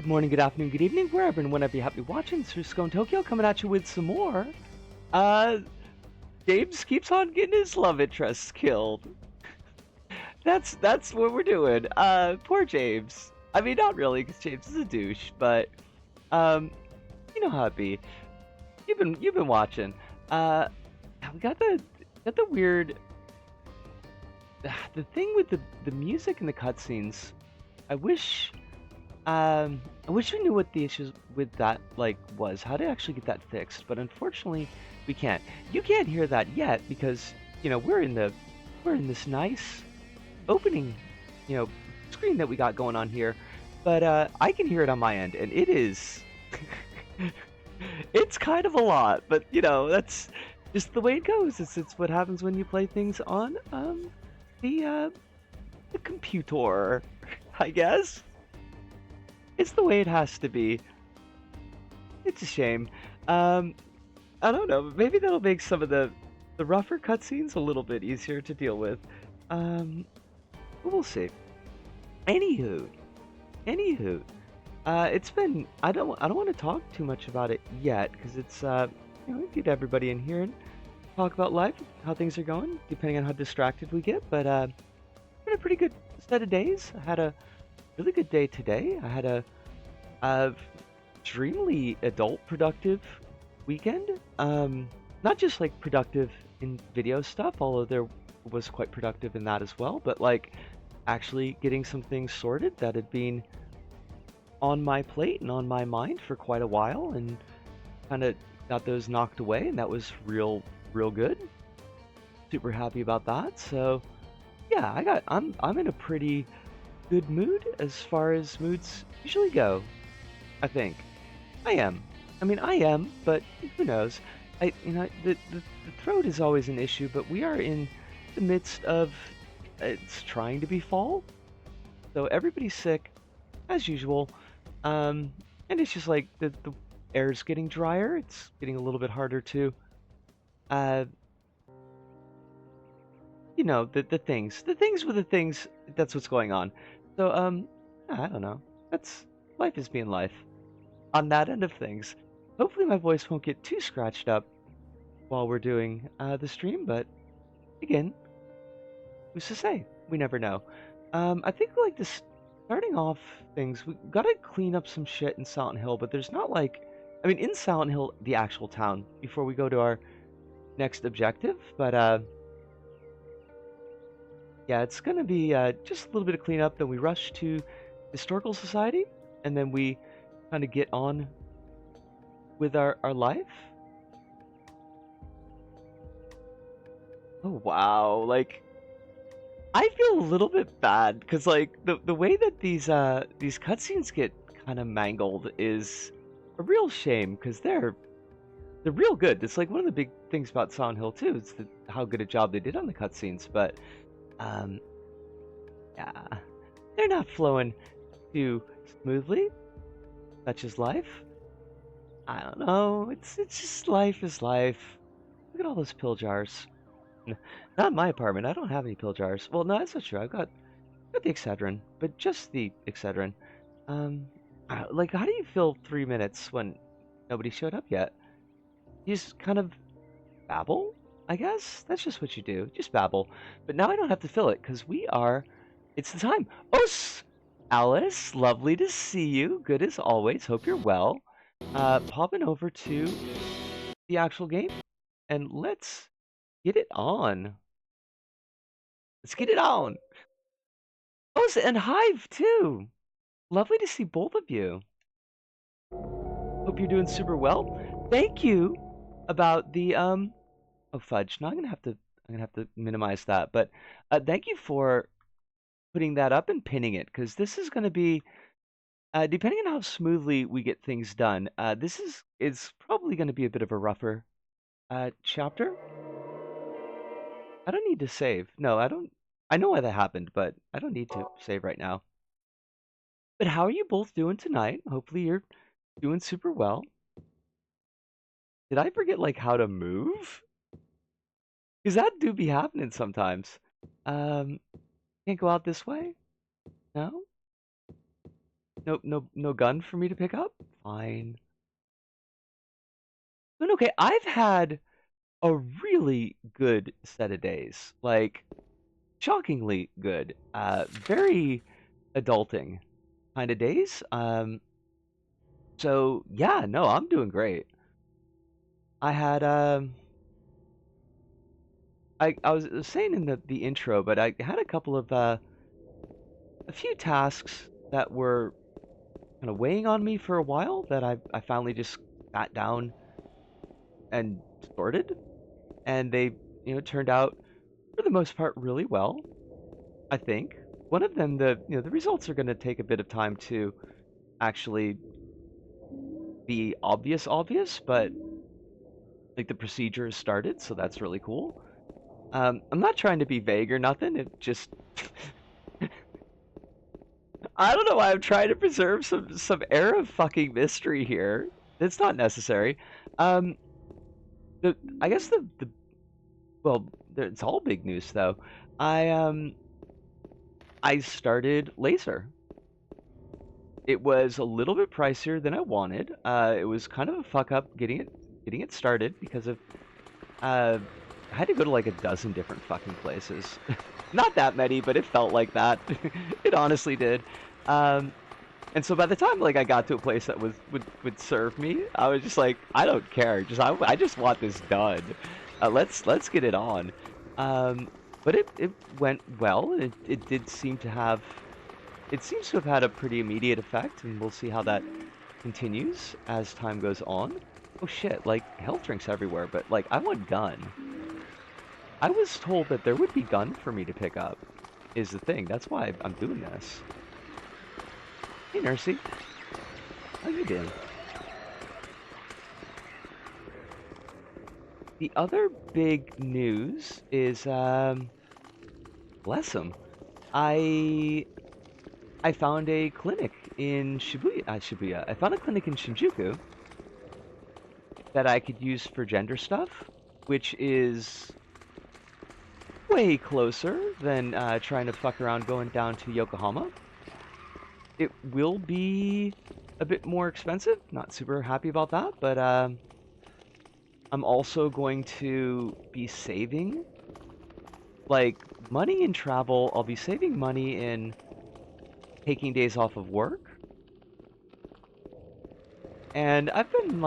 Good morning, good afternoon, good evening, wherever and whenever you happen to be watching. This is Scone Tokyo coming at you with some more. Uh, James keeps on getting his love interests killed. That's what we're doing. Poor James. I mean, not really, because James is a douche, but um, you know how it be. You've been watching. Uh, we got the weird the thing with the music and the cutscenes. I wish. I wish we knew what the issues with that was, how to actually get that fixed, but unfortunately, we can't. You can't hear that yet because we're in this nice opening, you know, screen that we got going on here, but I can hear it on my end, and it is, it's kind of a lot, but that's just the way it goes. It's what happens when you play things on the uh, the computer, I guess. It's the way it has to be. It's a shame. Um, I don't know. Maybe that'll make some of the rougher cutscenes a little bit easier to deal with. Um, but we'll see. Anywho, anywho, it's been. I don't want to talk too much about it yet because it's we get everybody in here and talk about life, how things are going, depending on how distracted we get. But it's been a pretty good set of days. I had a really good day today. I had a extremely adult productive weekend. Not just like productive in video stuff, although there was quite productive in that as well, but like actually getting some things sorted that had been on my plate and on my mind for quite a while and kind of got those knocked away, and that was real good. Super happy about that. So yeah, I'm in a pretty good mood as far as moods usually go, I think. I am. I mean, I am, but who knows? The throat is always an issue, but we are in the midst of it's trying to be fall, so everybody's sick as usual. Um, and it's just like the air's getting drier. It's getting a little bit harder to, uh, the things with the things. That's what's going on. So I don't know. That's life is being life on that end of things. Hopefully my voice won't get too scratched up while we're doing the stream, but again, who's to say? We never know. I think like this starting off things, we gotta clean up some shit in Silent Hill, but there's not like, I mean, in Silent Hill, the actual town, before we go to our next objective, but yeah, it's gonna be just a little bit of cleanup, then we rush to Historical Society, and then we kind of get on with our life. Oh wow, like I feel a little bit bad because like the way that these cutscenes get kind of mangled is a real shame because they're real good. It's like one of the big things about Silent Hill 2 is how good a job they did on the cutscenes, but um yeah, they're not flowing too smoothly, such as life. I don't know. It's just life is life. Look at all those pill jars. Not in my apartment. I don't have any pill jars. Well, no, that's not true. Got the Excedrin, but just the Excedrin. Um, like, how do you fill 3 minutes when nobody showed up yet? You just kind of babble, I guess? That's just what you do. Just babble. But now I don't have to fill it, because it's the time. Oh, Alice, lovely to see you. Good as always. Hope you're well. Popping over to the actual game, and let's get it on. Let's get it on. Oh, and Hive, too. Lovely to see both of you. Hope you're doing super well. Thank you about the oh fudge. Now I'm gonna have to minimize that. But thank you for putting that up and pinning it because this is gonna be depending on how smoothly we get things done. This is probably gonna be a bit of a rougher chapter. I don't need to save. No, I don't. I know why that happened, but I don't need to save right now. But how are you both doing tonight? Hopefully you're doing super well. Did I forget like how to move? Because that do be happening sometimes. Um, can't go out this way? No? No gun for me to pick up? Fine. But okay, I've had a really good set of days. Like, shockingly good. Very adulting kind of days. So yeah, no, I'm doing great. I had I was saying in the intro, but I had a couple of a few tasks that were kind of weighing on me for a while that I finally just sat down and sorted, and they turned out for the most part really well. I think one of them, the results are going to take a bit of time to actually be obvious, but like the procedure has started, so that's really cool. I'm not trying to be vague or nothing. It just I don't know why I'm trying to preserve some air of fucking mystery here. It's not necessary. Um, the I guess the well, it's all big news though. I um I started laser. It was a little bit pricier than I wanted. It was kind of a fuck up getting it started because of I had to go to like a dozen different fucking places. Not that many, but it felt like that. It honestly did. Um, and so by the time like I got to a place that would serve me, I was just like, I don't care. I just want this done. Let's get it on. Um, but it went well. It did seem to have it seems to have had a pretty immediate effect, and we'll see how that continues as time goes on. Oh shit, like health drinks everywhere, but like I want gun. I was told that there would be gun for me to pick up, is the thing. That's why I'm doing this. Hey, Nursey. How you doing? The other big news is, bless him. I I found a clinic in Shibuya. I found a clinic in Shinjuku that I could use for gender stuff, which is way closer than trying to fuck around going down to Yokohama. It will be a bit more expensive. Not super happy about that, but I'm also going to be saving like money in travel. I'll be saving money in taking days off of work. And I've been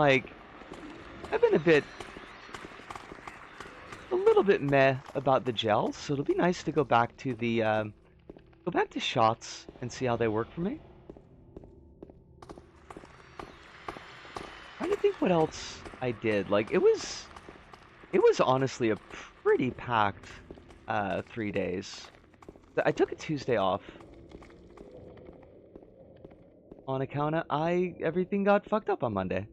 a little bit meh about the gels, so it'll be nice to go back to the go back to shots and see how they work for me. Trying to think what else I did. Like it was honestly a pretty packed 3 days. I took a Tuesday off on account of I everything got fucked up on Monday.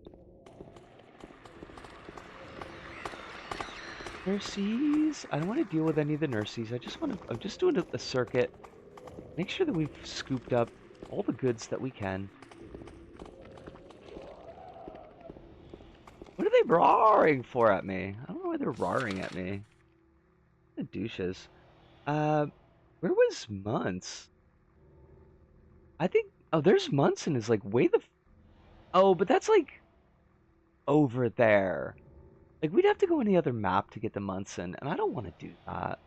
Nurses, I don't want to deal with any of the nurses. I'm just doing a circuit. Make sure that we've scooped up all the goods that we can. What are they roaring for at me? I don't know why they're roaring at me. The douches. Uh, where was Munts? I think. Oh, there's Munson is like way the. Oh, but that's like over there. Like we'd have to go on the other map to get to Munson, and I don't want to do that.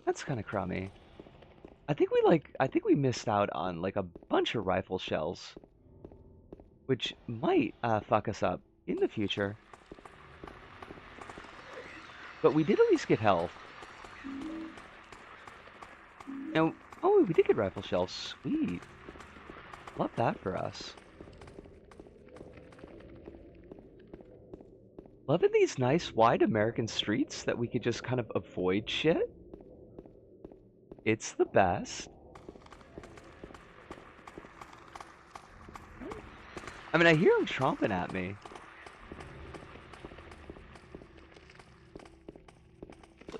That's kind of crummy. I think we missed out on like a bunch of rifle shells, which might fuck us up in the future. But we did at least get health. And oh, we did get rifle shells. Sweet. Love that for us. Loving these nice wide American streets that we could just kind of avoid shit. It's the best. I mean, I hear him tromping at me.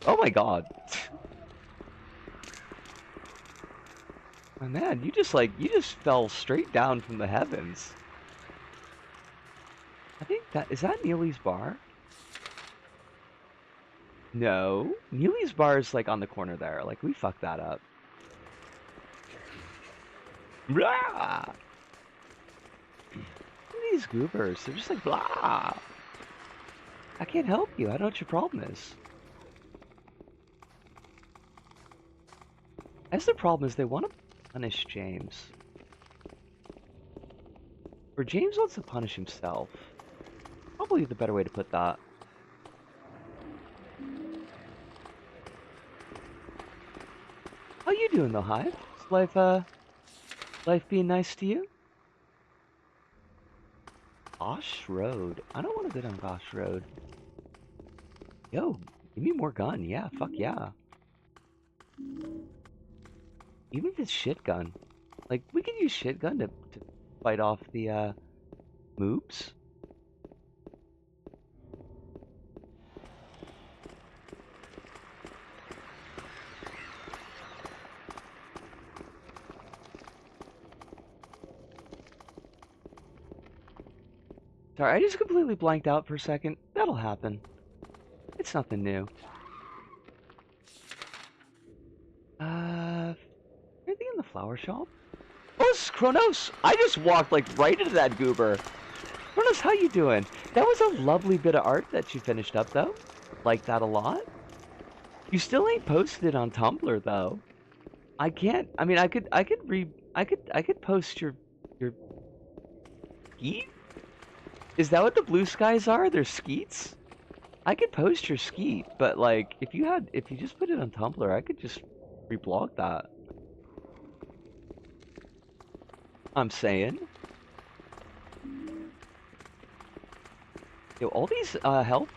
Oh my god. My man, you just fell straight down from the heavens. I think is that Neely's bar? No. Neely's bar is like on the corner there. Like we fucked that up. Blah! These goobers, they're just like blah. I can't help you. I don't know what your problem is. As the problem is they want to punish James. Or James wants to punish himself. Probably the better way to put that. How you doing though, Hive? Is life being nice to you? Gosh Road. I don't want to go down Gosh Road. Yo, give me more gun. Yeah, fuck yeah. Even if it's shit gun. Like, we could use shit gun to fight off the, moobs. Sorry, I just completely blanked out for a second. That'll happen. It's nothing new. Anything in the flower shop? Oh, this is Kronos! I just walked, like, right into that goober. Kronos, how you doing? That was a lovely bit of art that you finished up, though. Like that a lot. You still ain't posted it on Tumblr, though. I can't, I mean, I could post your skeet? Is that what the blue skies are? They're skeets? I could post your skeet, but like, if you just put it on Tumblr, I could just reblog that. I'm saying. Yo, all these, health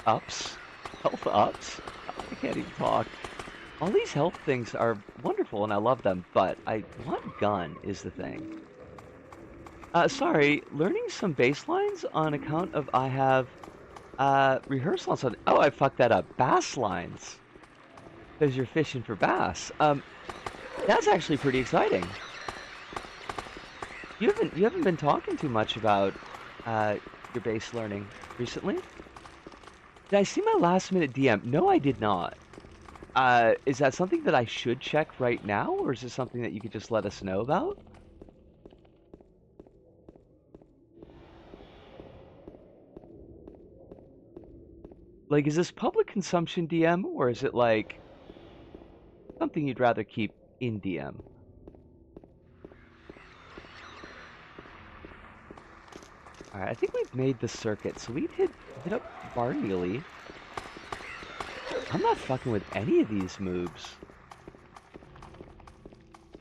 ups, I can't even talk. All these health things are wonderful and I love them, but what gun is the thing? Sorry, learning some bass lines on account of I have, rehearsal on something. Oh, I fucked that up. Bass lines. Because you're fishing for bass. That's actually pretty exciting. You haven't been talking too much about, your bass learning recently? Did I see my last minute DM? No, I did not. Is that something that I should check right now, or is it something that you could just let us know about? Like, is this public consumption DM, or is it like something you'd rather keep in DM? Alright, I think we've made the circuit, so we'd hit up Bar Neely. I'm not fucking with any of these moves.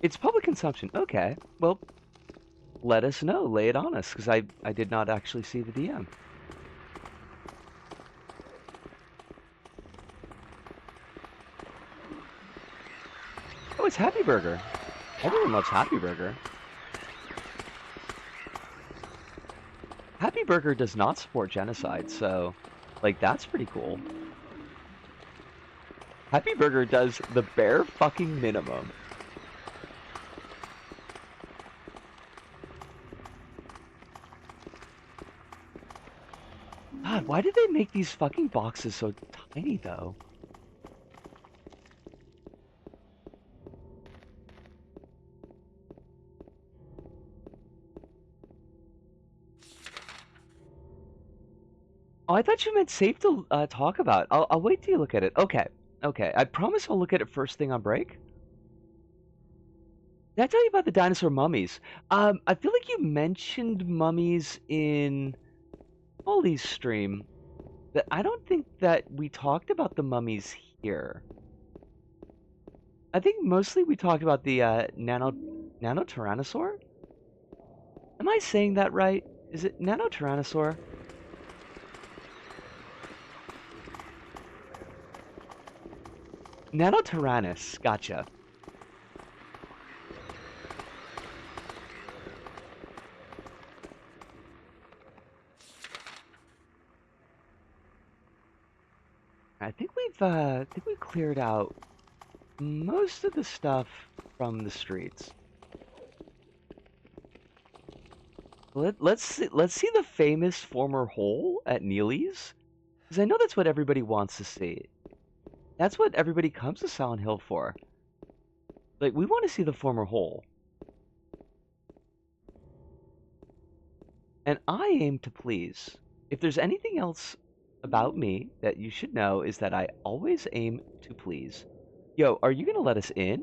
It's public consumption. Okay, well, let us know. Lay it on us, because I did not actually see the DM. Oh, it's Happy Burger. Everyone loves Happy Burger. Happy Burger does not support genocide, so, like, that's pretty cool. Happy Burger does the bare fucking minimum. God, why did they make these fucking boxes so tiny, though? Oh, I thought you meant safe to talk about. I'll wait till you look at it. Okay, okay. I promise I'll look at it first thing on break. Did I tell you about the dinosaur mummies? I feel like you mentioned mummies in Holly's stream. That I don't think that we talked about the mummies here. I think mostly we talked about the nano tyrannosaur. Am I saying that right? Is it nano tyrannosaur? Nanotyrannus, gotcha. I think we've cleared out most of the stuff from the streets. Let's see the famous former hole at Neely's. Because I know that's what everybody wants to see. That's what everybody comes to Silent Hill for. Like, we want to see the former hole. And I aim to please. If there's anything else about me that you should know is that I always aim to please. Yo, are you gonna let us in?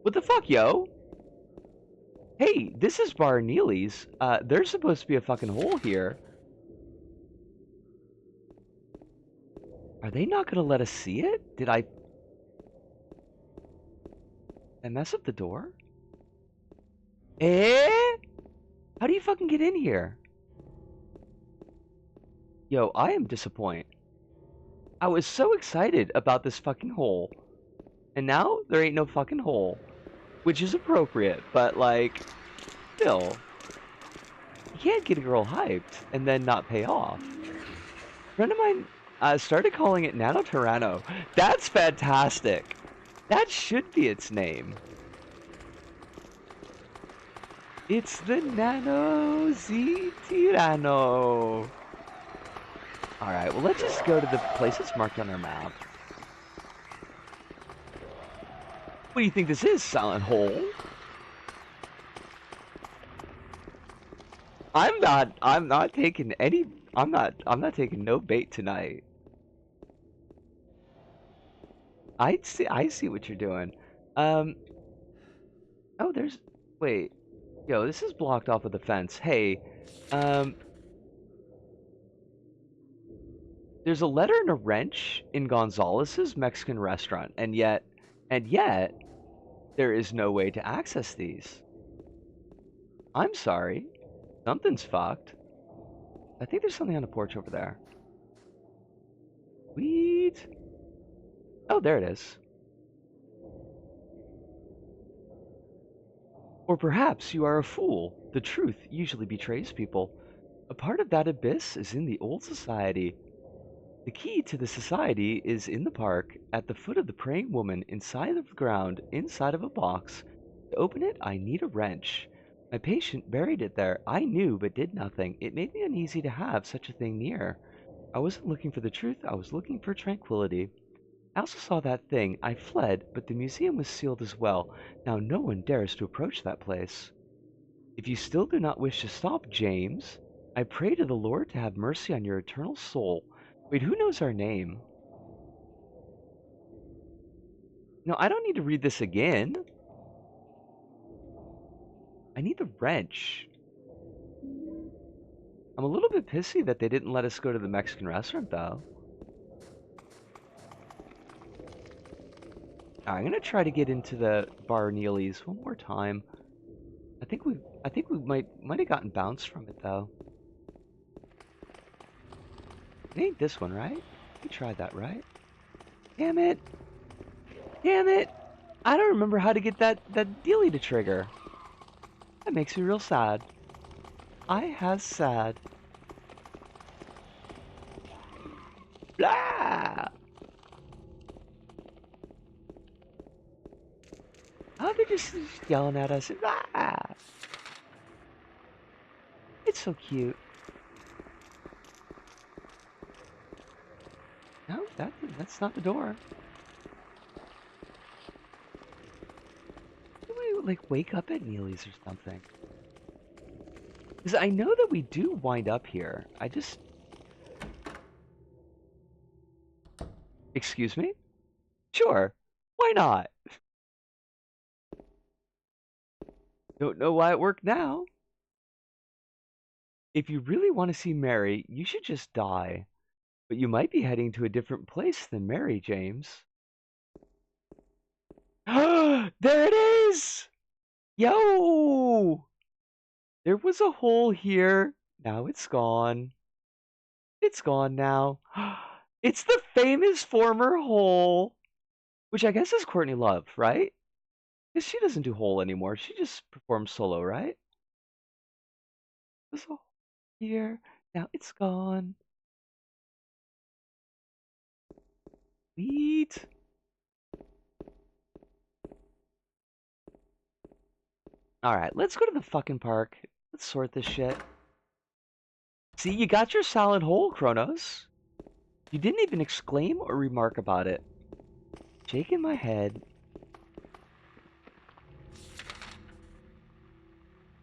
What the fuck, yo? Hey, this is Bar Neely's. There's supposed to be a fucking hole here. Are they not gonna let us see it? Did I mess up the door? Eh? How do you fucking get in here? Yo, I am disappointed. I was so excited about this fucking hole. And now there ain't no fucking hole. Which is appropriate, but like, still. You can't get a girl hyped and then not pay off. A friend of mine started calling it Nano Tyranno. That's fantastic. That should be its name. It's the Nano Z Tyranno. Alright, well let's just go to the place that's marked on our map. What do you think this is, Silent Hole? I'm not taking any, I'm not taking no bait tonight. I see what you're doing. Oh, wait. Yo, this is blocked off with a fence. Hey, um, there's a letter and a wrench in Gonzalez's Mexican restaurant, and yet, there is no way to access these. I'm sorry. Something's fucked. I think there's something on the porch over there. Sweet. Oh, there it is. Or perhaps you are a fool. The truth usually betrays people. A part of that abyss is in the old society. The key to the society is in the park, at the foot of the praying woman, inside of the ground, inside of a box. To open it, I need a wrench. My patient buried it there. I knew, but did nothing. It made me uneasy to have such a thing near. I wasn't looking for the truth, I was looking for tranquility. I also saw that thing. I fled, but the museum was sealed as well. Now no one dares to approach that place. If you still do not wish to stop, James, I pray to the Lord to have mercy on your eternal soul. Wait, who knows our name? No, I don't need to read this again. I need the wrench. I'm a little bit pissy that they didn't let us go to the Mexican restaurant, though. I'm gonna try to get into the Bar Neely's one more time. I think we might have gotten bounced from it though. It ain't this one, right? We tried that, right? Damn it! Damn it! I don't remember how to get that dealie to trigger. That makes me real sad. I has sad. Blah! Oh, they're just yelling at us. Blah! It's so cute. No, that's not the door. Do we like wake up at Neely's or something? Because I know that we do wind up here. I just... Excuse me? Sure. Why not? Don't know why it worked now. If you really want to see Mary, you should just die. But you might be heading to a different place than Mary, James. There it is! Yo! There was a hole here. Now it's gone. It's gone now. It's the famous former hole. Which I guess is Courtney Love, right? Because she doesn't do hole anymore. She just performs solo, right? There's a hole here. Now it's gone. Sweet. Alright, let's go to the fucking park. Let's sort this shit. See, you got your salad whole, Kronos. You didn't even exclaim or remark about it. Shaking my head.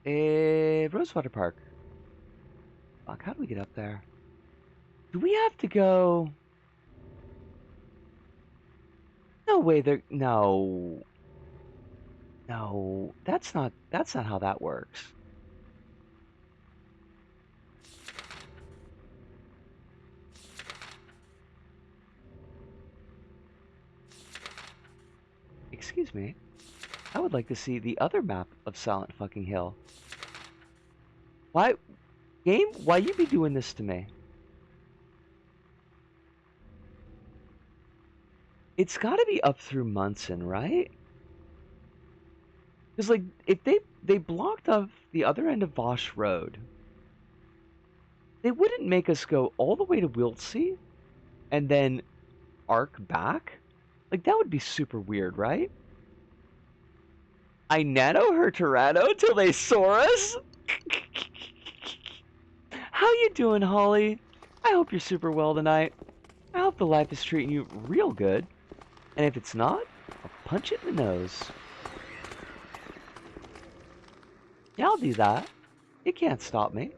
Rosewater Park. Fuck, how do we get up there? Do we have to go? No way there. No. No. That's not how that works. Excuse me. I would like to see the other map of Silent fucking Hill. Why, game? Why you be doing this to me? It's got to be up through Munson, right? Because like, if they blocked off the other end of Vosh Road, they wouldn't make us go all the way to Wiltsea and then arc back. Like that would be super weird, right? I nano her Tyranno till they soar us? How you doing, Holly? I hope you're super well tonight. I hope the life is treating you real good. And if it's not, I'll punch it in the nose. Yeah, I'll do that. You can't stop me.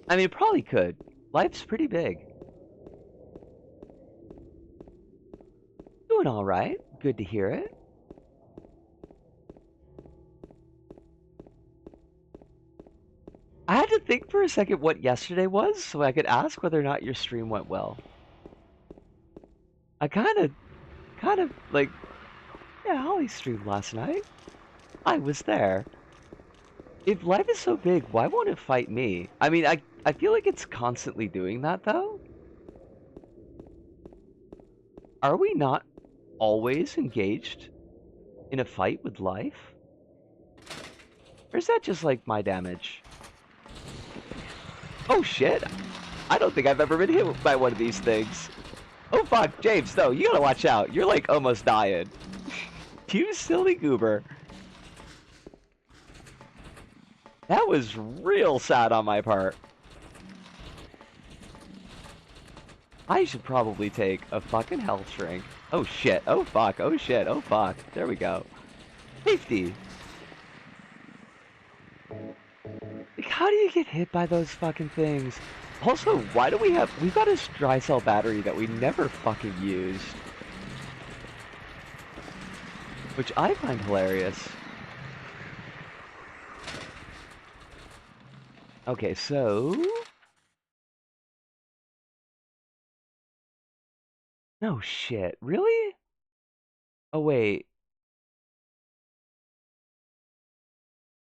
I mean, it probably could. Life's pretty big. Doing alright. Good to hear it. I had to think for a second what yesterday was so I could ask whether or not your stream went well. I kind of, like, yeah, Holly streamed last night. I was there. If life is so big, why won't it fight me? I mean, I feel like it's constantly doing that, though. Are we not always engaged in a fight with life? Or is that just, like, my damage? Oh, shit. I don't think I've ever been hit by one of these things. Oh, fuck. James, no, you gotta watch out. You're, like, almost dying. You silly goober. That was real sad on my part. I should probably take a fucking health shrink. Oh shit, oh fuck, oh shit, oh fuck. There we go. Safety. Like, how do you get hit by those fucking things? Also, why do we've got a dry cell battery that we never fucking used. Which I find hilarious. Okay, so... No shit, really? Oh wait.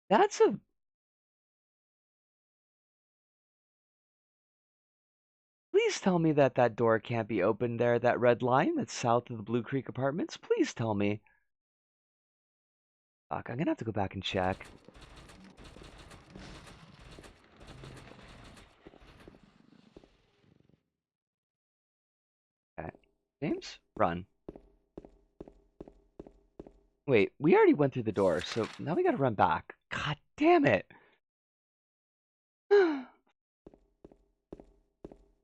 That's a... Please tell me that that door can't be opened there, that red line that's south of the Blue Creek Apartments. Please tell me. Fuck, I'm gonna have to go back and check. Okay. James, run. Wait, we already went through the door, so now we gotta run back. God damn it.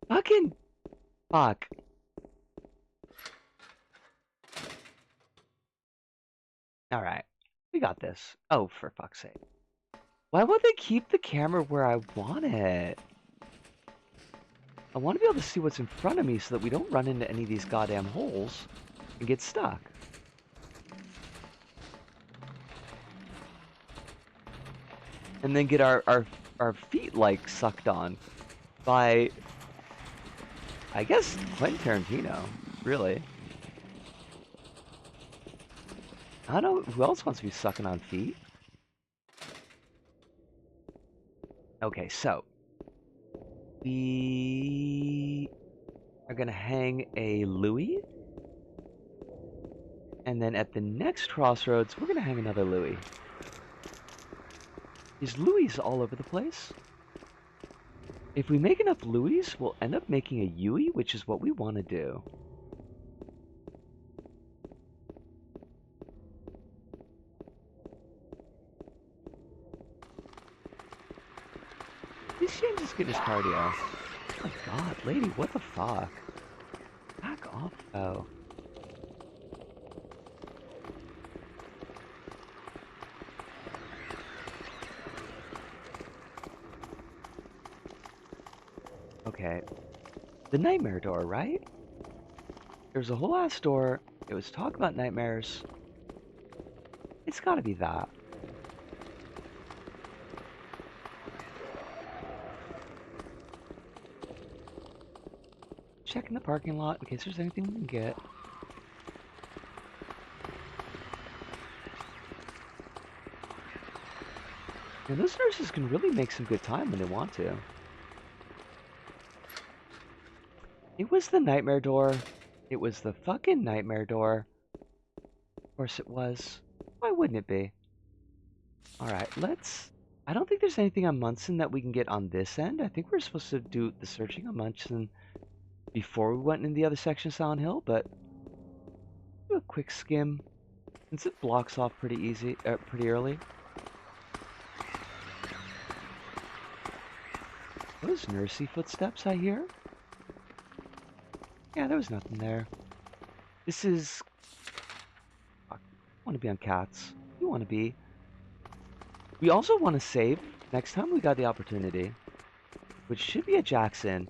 Fucking fuck. Alright. We got this. Oh, for fuck's sake. Why won't they keep the camera where I want it? I want to be able to see what's in front of me so that we don't run into any of these goddamn holes and get stuck. And then get our feet, like, sucked on by, I guess, Quentin Tarantino, really. I don't know who else wants to be sucking on feet. Okay, so we are gonna hang a Louis, and then at the next crossroads, we're gonna hang another Louis. There's Louis all over the place. If we make enough Louis, we'll end up making a Yui, which is what we want to do. getting his cardio. Oh my god, lady, what the fuck? Back off, though. Okay. The nightmare door, right? There's a whole ass door. It was talk about nightmares. It's gotta be that. Checking the parking lot in case there's anything we can get. And those nurses can really make some good time when they want to. It was the nightmare door. It was the fucking nightmare door. Of course it was. Why wouldn't it be? Alright, let's... I don't think there's anything on Munson that we can get on this end. I think we're supposed to do the searching on Munson before we went in the other section of Silent Hill, but... do a quick skim. Since it blocks off pretty early. Those nursey footsteps I hear? Yeah, there was nothing there. This is... fuck, I want to be on cats. You want to be. We also want to save next time we got the opportunity, which should be at Jackson.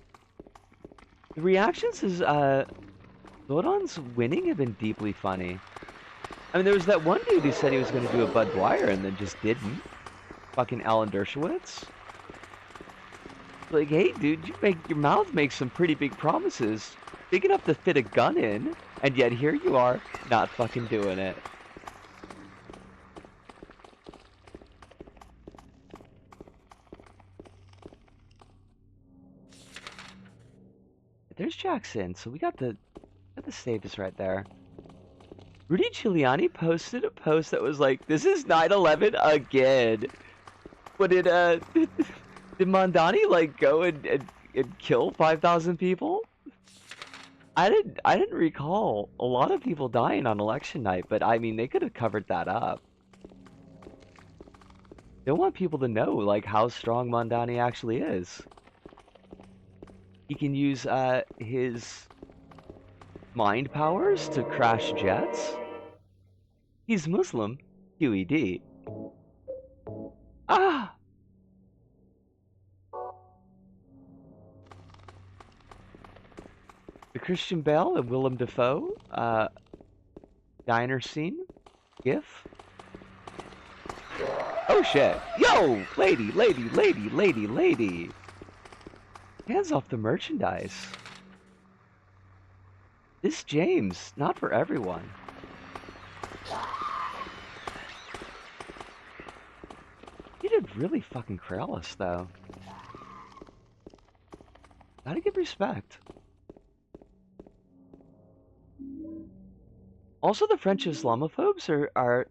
The reactions is, Zodon's winning have been deeply funny. I mean, there was that one dude who said he was going to do a Bud Dwyer and then just didn't. Fucking Alan Dershowitz. Like, hey, dude, your mouth makes some pretty big promises. Big enough to fit a gun in, and yet here you are, not fucking doing it. There's Jackson, so we got the save is right there. Rudy Giuliani posted a post that was like, "This is 9/11 again." But did Mondani like go and kill 5,000 people? I didn't recall a lot of people dying on election night, but I mean they could have covered that up. They want people to know like how strong Mondani actually is. He can use his mind powers to crash jets. He's Muslim, QED. Ah! The Christian Bale and Willem Dafoe diner scene gif. Oh shit. Yo! Lady, lady, lady, lady, lady. Hands off the merchandise. This James, not for everyone. He did really fucking crail us though. Gotta give respect. Also, the French Islamophobes are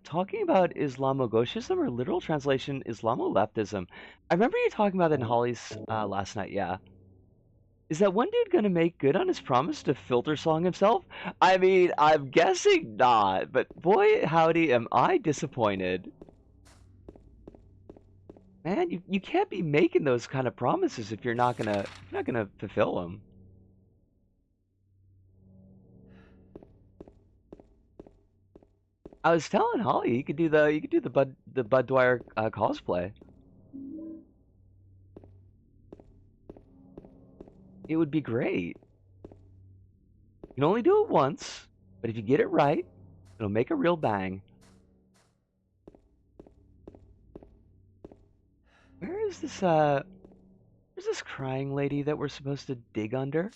talking about Islamogauchism, or literal translation, Islamo-leftism. I remember you talking about that in Holly's last night, yeah. Is that one dude gonna make good on his promise to filter song himself? I mean, I'm guessing not, but boy howdy am I disappointed. Man, you can't be making those kind of promises if you're not gonna fulfill them. I was telling Holly you could do the Bud Dwyer cosplay. It would be great. You can only do it once, but if you get it right, it'll make a real bang. Where's this crying lady that we're supposed to dig under?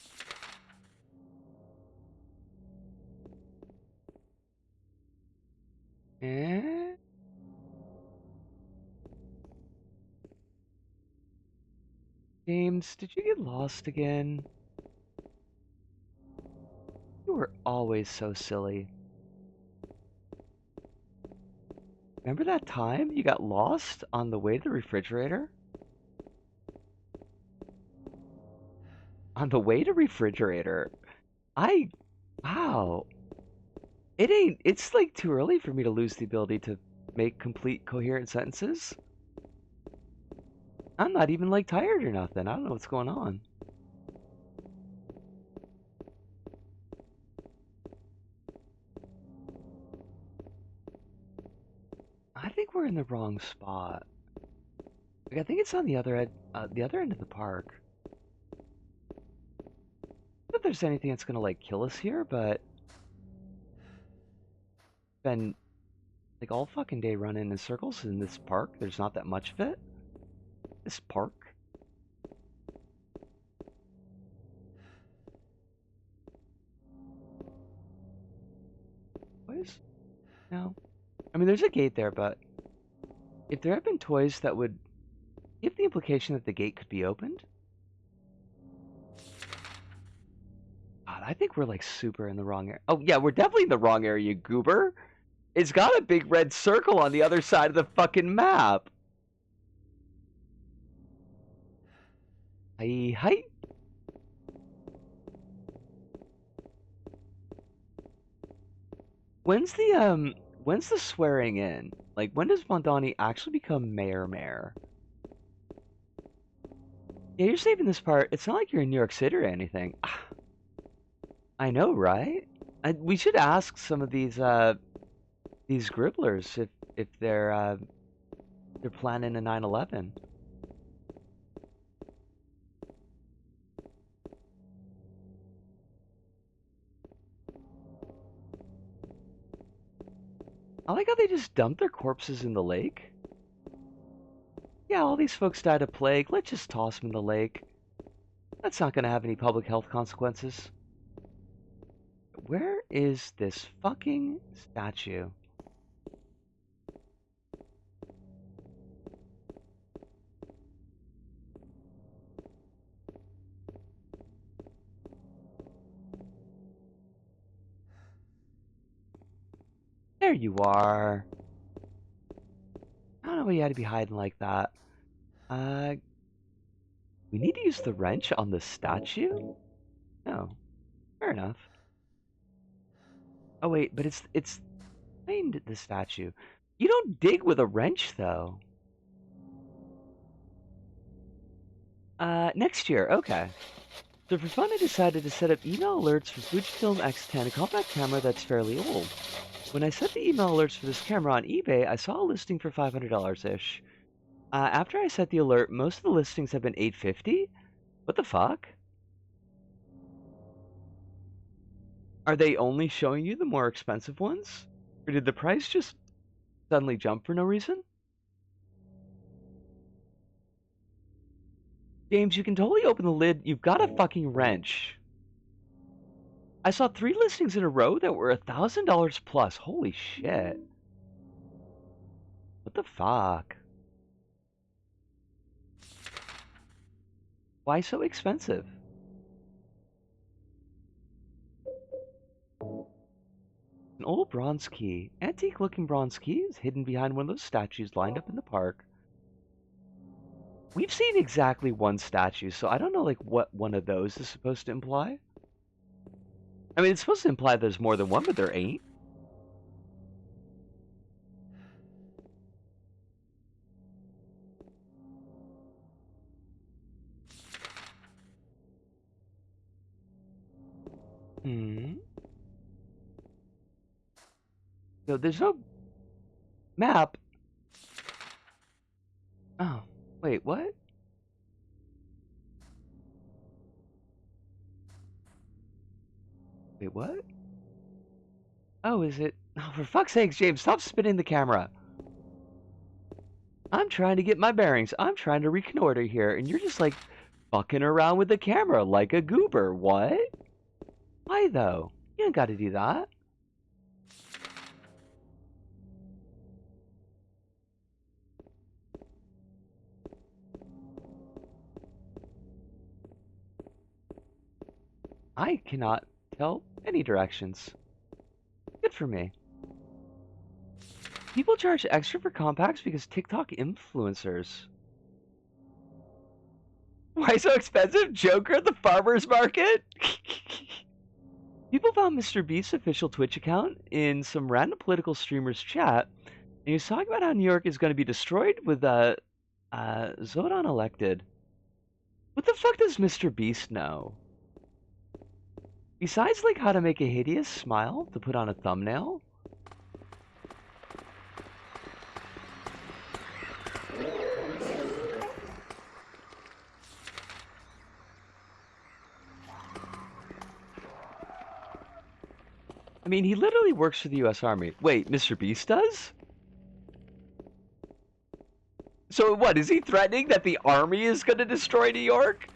Eh? James, did you get lost again? You were always so silly. Remember that time you got lost on the way to the refrigerator? On the way to refrigerator. Wow. It's like too early for me to lose the ability to make complete coherent sentences. I'm not even like tired or nothing. I don't know what's going on. I think we're in the wrong spot. Like, I think it's on the other end of the park. Not that there's anything that's gonna like kill us here, but been like all fucking day running in circles in this park. There's not that much of it. This park. Toys? No. I mean, there's a gate there, but if there had been toys that would give the implication that the gate could be opened. God, I think we're like super in the wrong area. Oh yeah, we're definitely in the wrong area, you goober. It's got a big red circle on the other side of the fucking map. Hi, hi. When's the swearing in? Like, when does Mondani actually become mayor? Yeah, you're saving this part. It's not like you're in New York City or anything. I know, right? We should ask some of these gribblers if they're planning a 9/11. I like how they just dump their corpses in the lake. Yeah, all these folks died of plague. Let's just toss them in the lake. That's not gonna have any public health consequences. Where is this fucking statue? There you are. I don't know why you had to be hiding like that. Uh, we need to use the wrench on the statue? No. Fair enough. Oh wait, but it's behind the statue. You don't dig with a wrench though. Next year, okay. So for fun, I decided to set up email alerts for Fujifilm X10, a compact camera that's fairly old. When I set the email alerts for this camera on eBay, I saw a listing for $500-ish. After I set the alert, most of the listings have been $850. What the fuck? Are they only showing you the more expensive ones? Or did the price just suddenly jump for no reason? James, you can totally open the lid. You've got a fucking wrench. I saw 3 listings in a row that were $1,000 plus. Holy shit. What the fuck? Why so expensive? An old bronze key. Antique looking bronze key is hidden behind one of those statues lined up in the park. We've seen exactly one statue, so I don't know like what one of those is supposed to imply. I mean, it's supposed to imply there's more than one, but there ain't. Hmm. No, there's no map. Oh, wait, what? Wait, what? Oh, is it? Oh, for fuck's sake, James, stop spinning the camera. I'm trying to get my bearings. I'm trying to reconnoiter here, and you're just like fucking around with the camera like a goober. What? Why though? You ain't got to do that. I cannot tell any directions. Good for me. People charge extra for compacts because TikTok influencers. Why so expensive? Joker at the farmer's market? People found Mr. Beast's official Twitch account in some random political streamer's chat, and he was talking about how New York is going to be destroyed with Zodon elected. What the fuck does Mr. Beast know? Besides, like, how to make a hideous smile to put on a thumbnail? I mean, he literally works for the US Army. Wait, Mr. Beast does? So what, is he threatening that the army is gonna destroy New York?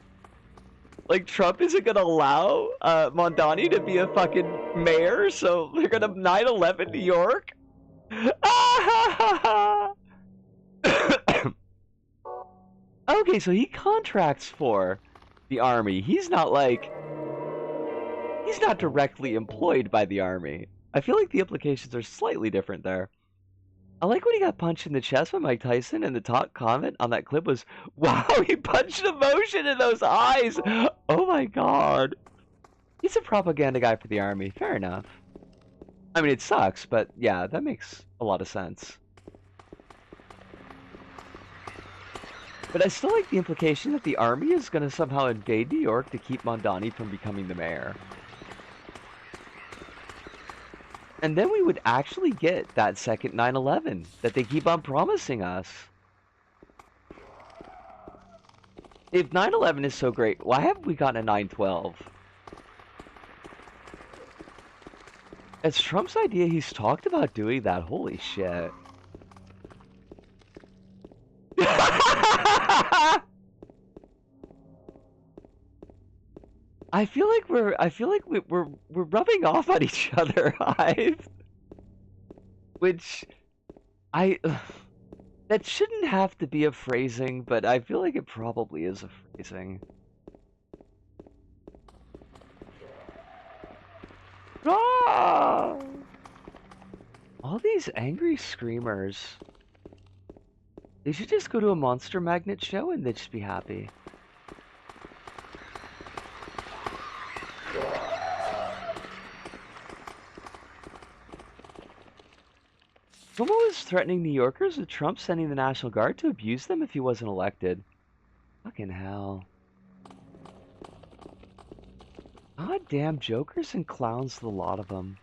Like, Trump isn't gonna allow Mondani to be a fucking mayor, so they're gonna 9/11 New York? Okay, so he contracts for the army. He's not like... He's not directly employed by the army. I feel like the implications are slightly different there. I like when he got punched in the chest by Mike Tyson, and the top comment on that clip was, "Wow, he punched emotion in those eyes! Oh my god." He's a propaganda guy for the army. Fair enough. I mean, it sucks, but yeah, that makes a lot of sense. But I still like the implication that the army is going to somehow invade New York to keep Mondani from becoming the mayor. And then we would actually get that second 9/11 that they keep on promising us. If 9/11 is so great, why haven't we gotten a 9/12? It's Trump's idea. He's talked about doing that. Holy shit. I feel like we're rubbing off on each other, Hive. Which I that shouldn't have to be a phrasing, but I feel like it probably is a phrasing. Ah! All these angry screamers. They should just go to a Monster Magnet show and they'd just be happy. Cuomo was threatening New Yorkers with Trump sending the National Guard to abuse them if he wasn't elected. Fucking hell. God damn jokers and clowns, the lot of them.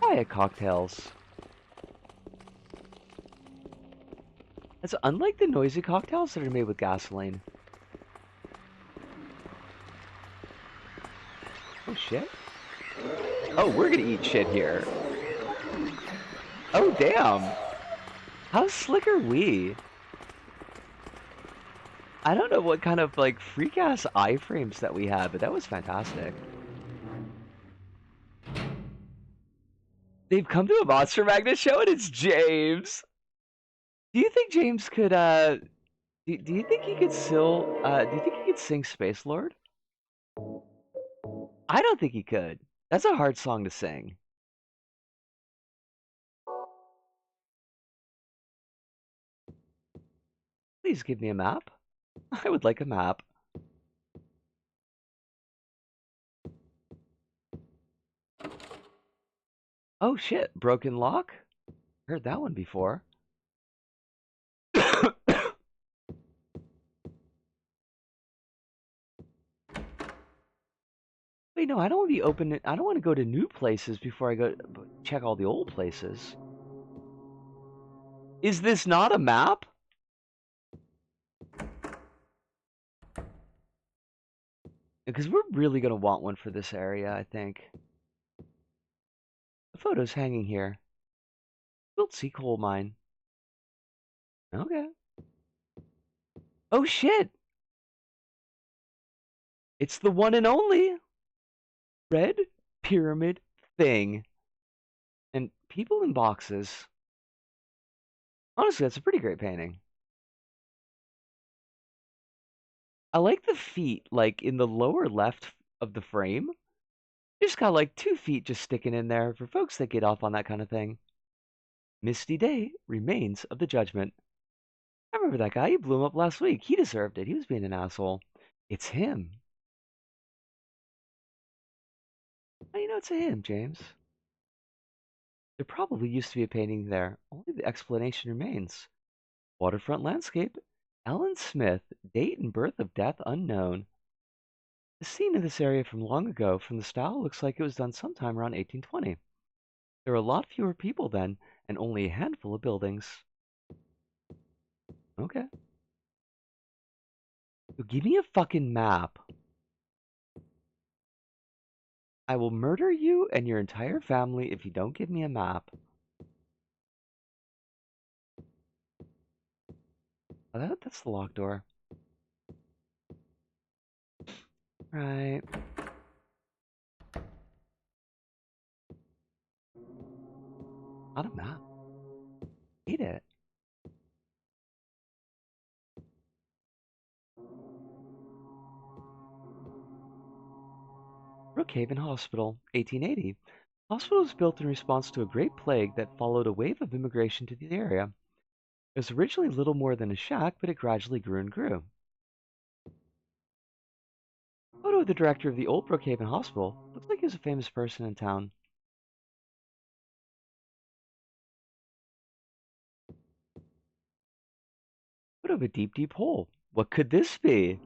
Quiet cocktails. It's unlike the noisy cocktails that are made with gasoline. Oh shit. Oh, we're gonna eat shit here. Oh damn. How slick are we? I don't know what kind of like freak ass iframes that we have, but that was fantastic. They've come to a Monster Magnet show and it's James. Do you think James could do you think he could still do you think he could sing Space Lord? I don't think he could. That's a hard song to sing. Please give me a map. I would like a map. Oh shit, Broken Lock? Heard that one before. Wait, no, I don't want to be open. I don't want to go to new places before I go check all the old places. Is this not a map? Because we're really going to want one for this area, I think. The photo's hanging here. Wiltsea coal mine. Okay. Oh shit! It's the one and only red pyramid thing. And people in boxes. Honestly, that's a pretty great painting. I like the feet, like in the lower left of the frame. You just got like 2 feet just sticking in there for folks that get off on that kind of thing. Misty Day remains of the judgment. I remember that guy. He blew him up last week. He deserved it. He was being an asshole. It's him. How do you know it's a him, James? There probably used to be a painting there. Only the explanation remains. Waterfront landscape. Ellen Smith. Date and birth of death unknown. The scene of this area from long ago, from the style, looks like it was done sometime around 1820. There were a lot fewer people then, and only a handful of buildings. Okay. So give me a fucking map. I will murder you and your entire family if you don't give me a map. Oh, that's the locked door. Right. Not a map. Hate it. Brookhaven Hospital, 1880. Hospital was built in response to a great plague that followed a wave of immigration to the area. It was originally little more than a shack, but it gradually grew and grew. Photo of the director of the old Brookhaven Hospital. Looks like he was a famous person in town. Photo of a deep, deep hole. What could this be?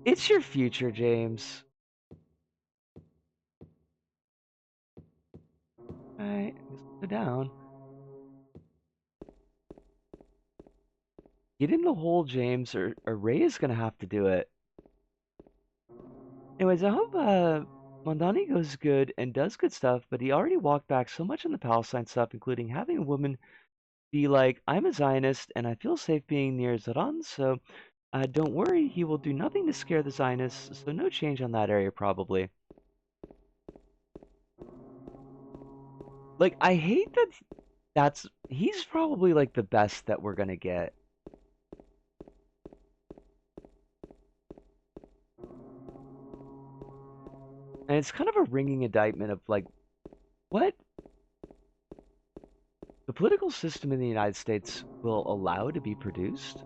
It's your future, James. Alright, go down. Get in the hole, James, or Ray is gonna have to do it. Anyways, I hope Mondani goes good and does good stuff, but he already walked back so much on the Palestine stuff, including having a woman be like, I'm a Zionist and I feel safe being near Zidane, so don't worry, he will do nothing to scare the Zionists, so no change on that area probably. Like, I hate that he's probably like the best that we're gonna get. And it's kind of a ringing indictment of like, what the political system in the United States will allow to be produced.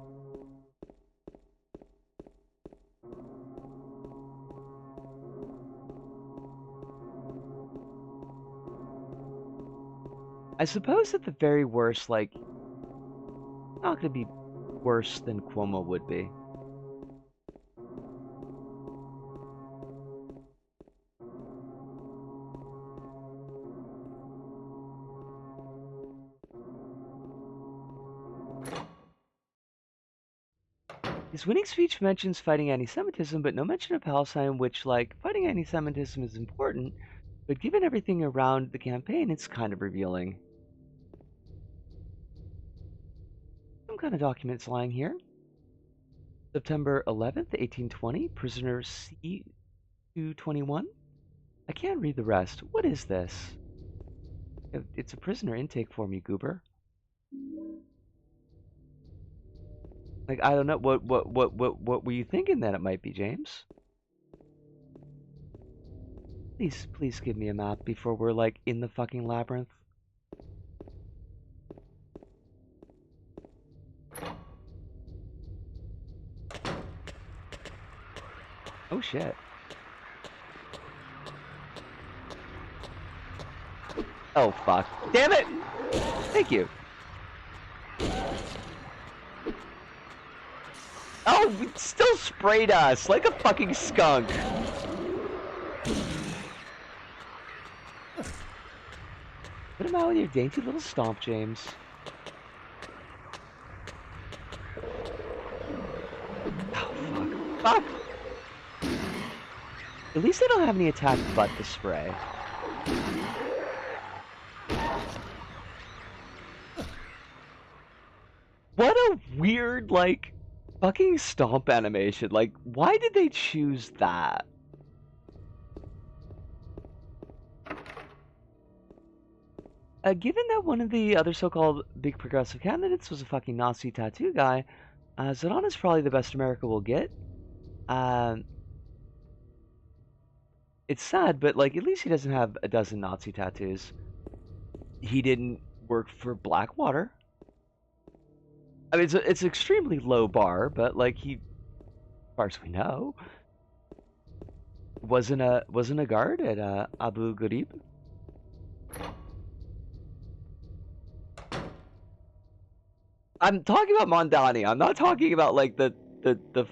I suppose at the very worst, like, not going to be worse than Cuomo would be. His winning speech mentions fighting anti-Semitism, but no mention of Palestine, which, like, fighting anti-Semitism is important, but given everything around the campaign, it's kind of revealing. Some kind of documents lying here. September 11th, 1820, prisoner C-221. I can't read the rest. What is this? It's a prisoner intake form, you goober. Like, I don't know. What were you thinking that it might be, James? Please give me a map before we're, like, in the fucking labyrinth. Oh, shit. Oh, fuck. Damn it! Thank you. Oh, it still sprayed us like a fucking skunk. Put him out with your dainty little stomp, James. Oh, fuck. Fuck! At least I don't have any attack but the spray. What a weird, like, fucking stomp animation. Like, why did they choose that? Given that one of the other so-called big progressive candidates was a fucking Nazi tattoo guy, Zidane is probably the best America will get. Um, it's sad, but like at least he doesn't have a dozen Nazi tattoos. He didn't work for Blackwater. I mean, it's an extremely low bar, but like he, as far as we know, wasn't a guard at Abu Ghraib. I'm talking about Mondani. I'm not talking about like the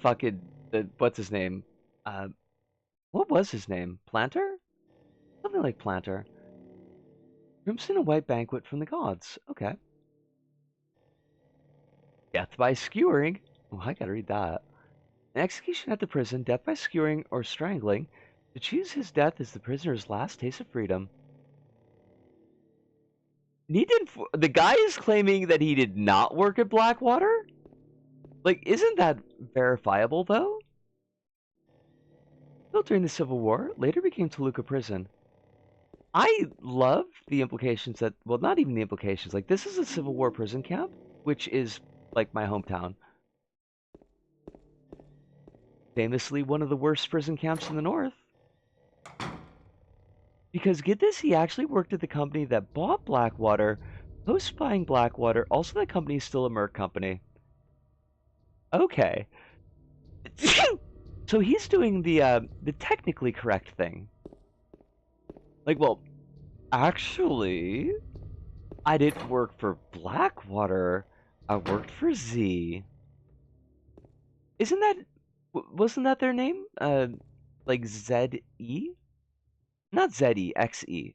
fucking what's his name? Uh, what was his name? Planter? Something like Planter. Crimson and white banquet from the gods. Okay. Death by skewering. Oh, I gotta read that. An execution at the prison, death by skewering or strangling. To choose his death is the prisoner's last taste of freedom. He did. The guy is claiming that he did not work at Blackwater. Like, isn't that verifiable though? Built during the Civil War, later became Toluca Prison. I love the implications that, well, not even the implications. Like, this is a Civil War prison camp, which is like my hometown. Famously, one of the worst prison camps in the North. Because get this, he actually worked at the company that bought Blackwater, post buying Blackwater. Also, that company is still a Merc company. Okay. So he's doing the technically correct thing. Like, well, actually, I didn't work for Blackwater. I worked for Z. Isn't that wasn't that their name? Like ZE? Not ZE, XE.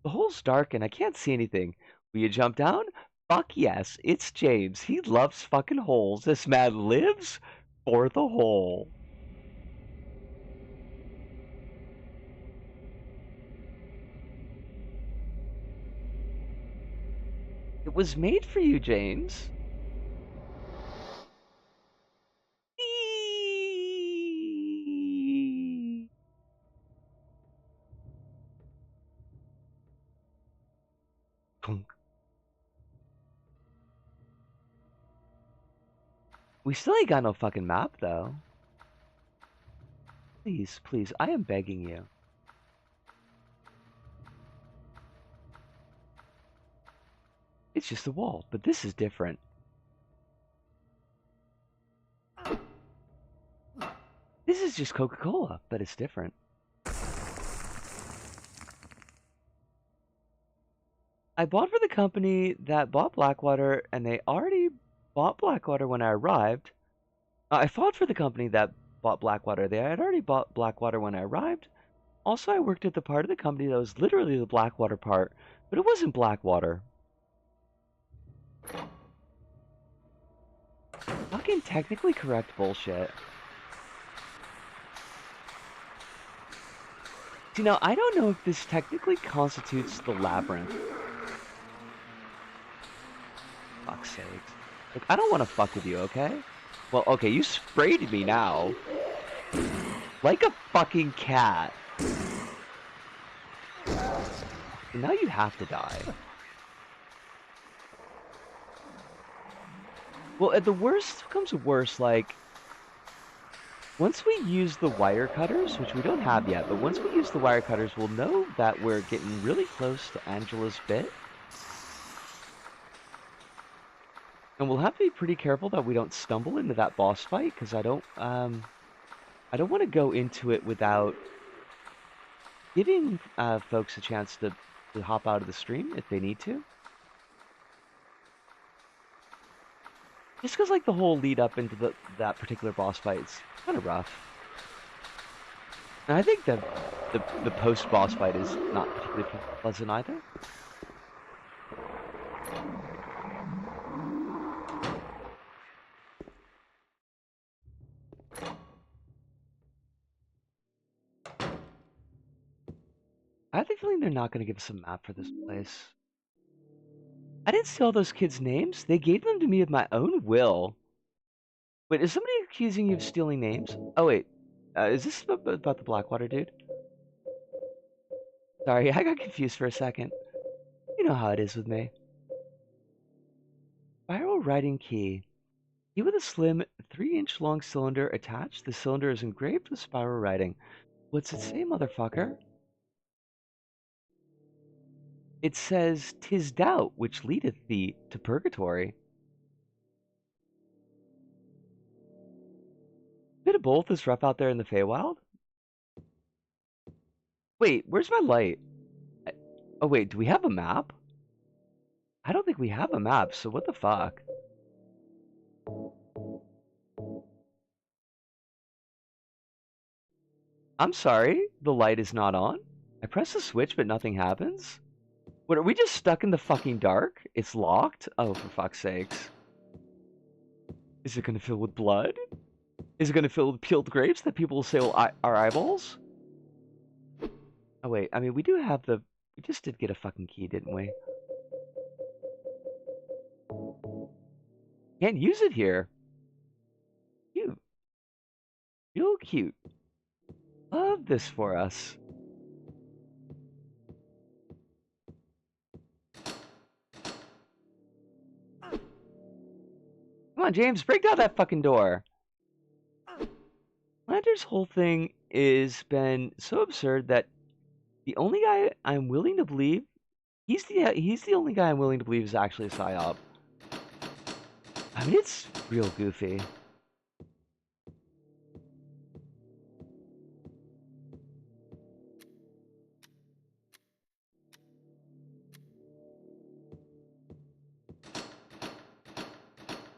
The hole's dark and I can't see anything. Will you jump down? Fuck yes, it's James. He loves fucking holes. This man lives for the hole. It was made for you, James. We still ain't got no fucking map, though. Please, please, I am begging you. It's just a wall, but this is different. This is just Coca-Cola, but it's different. I bought for the company that bought Blackwater, and they already bought Blackwater when I arrived. I fought for the company that bought Blackwater. They had already bought Blackwater when I arrived. Also, I worked at the part of the company that was literally the Blackwater part, but it wasn't Blackwater. Fucking technically correct bullshit. See, now, I don't know if this technically constitutes the labyrinth. Fuck's sakes. Look, I don't want to fuck with you, okay? Well, okay, you sprayed me now. Like a fucking cat. And now you have to die. Well, at the worst comes to worst, like, once we use the wire cutters, which we don't have yet, but once we use the wire cutters, we'll know that we're getting really close to Angela's bit. And we'll have to be pretty careful that we don't stumble into that boss fight, because I don't want to go into it without giving folks a chance to hop out of the stream if they need to. Just because, like, the whole lead up into that particular boss fight is kind of rough. And I think the post-boss fight is not particularly pleasant either. I have the feeling they're not going to give us a map for this place. I didn't steal those kids' names. They gave them to me of my own will. Wait, is somebody accusing you of stealing names? Oh, wait. Is this about the Blackwater dude? Sorry, I got confused for a second. You know how it is with me. Spiral writing key. Key with a slim 3-inch long cylinder attached. The cylinder is engraved with spiral writing. What's it say, motherfucker? It says, "'Tis doubt which leadeth thee to purgatory." Bit of both is rough out there in the Feywild. Wait, where's my light? Oh wait, do we have a map? I don't think we have a map, so what the fuck? I'm sorry, the light is not on. I press the switch, but nothing happens? What, are we just stuck in the fucking dark? It's locked? Oh, for fuck's sakes. Is it gonna fill with blood? Is it gonna fill with peeled grapes that people will say are eyeballs? Oh wait, I mean, we do have the... We just did get a fucking key, didn't we? Can't use it here. Cute. Real cute. Love this for us. Come on, James, break down that fucking door. Lanter's whole thing is been so absurd that the only guy I'm willing to believe he's the only guy I'm willing to believe is actually a psyop. I mean, it's real goofy.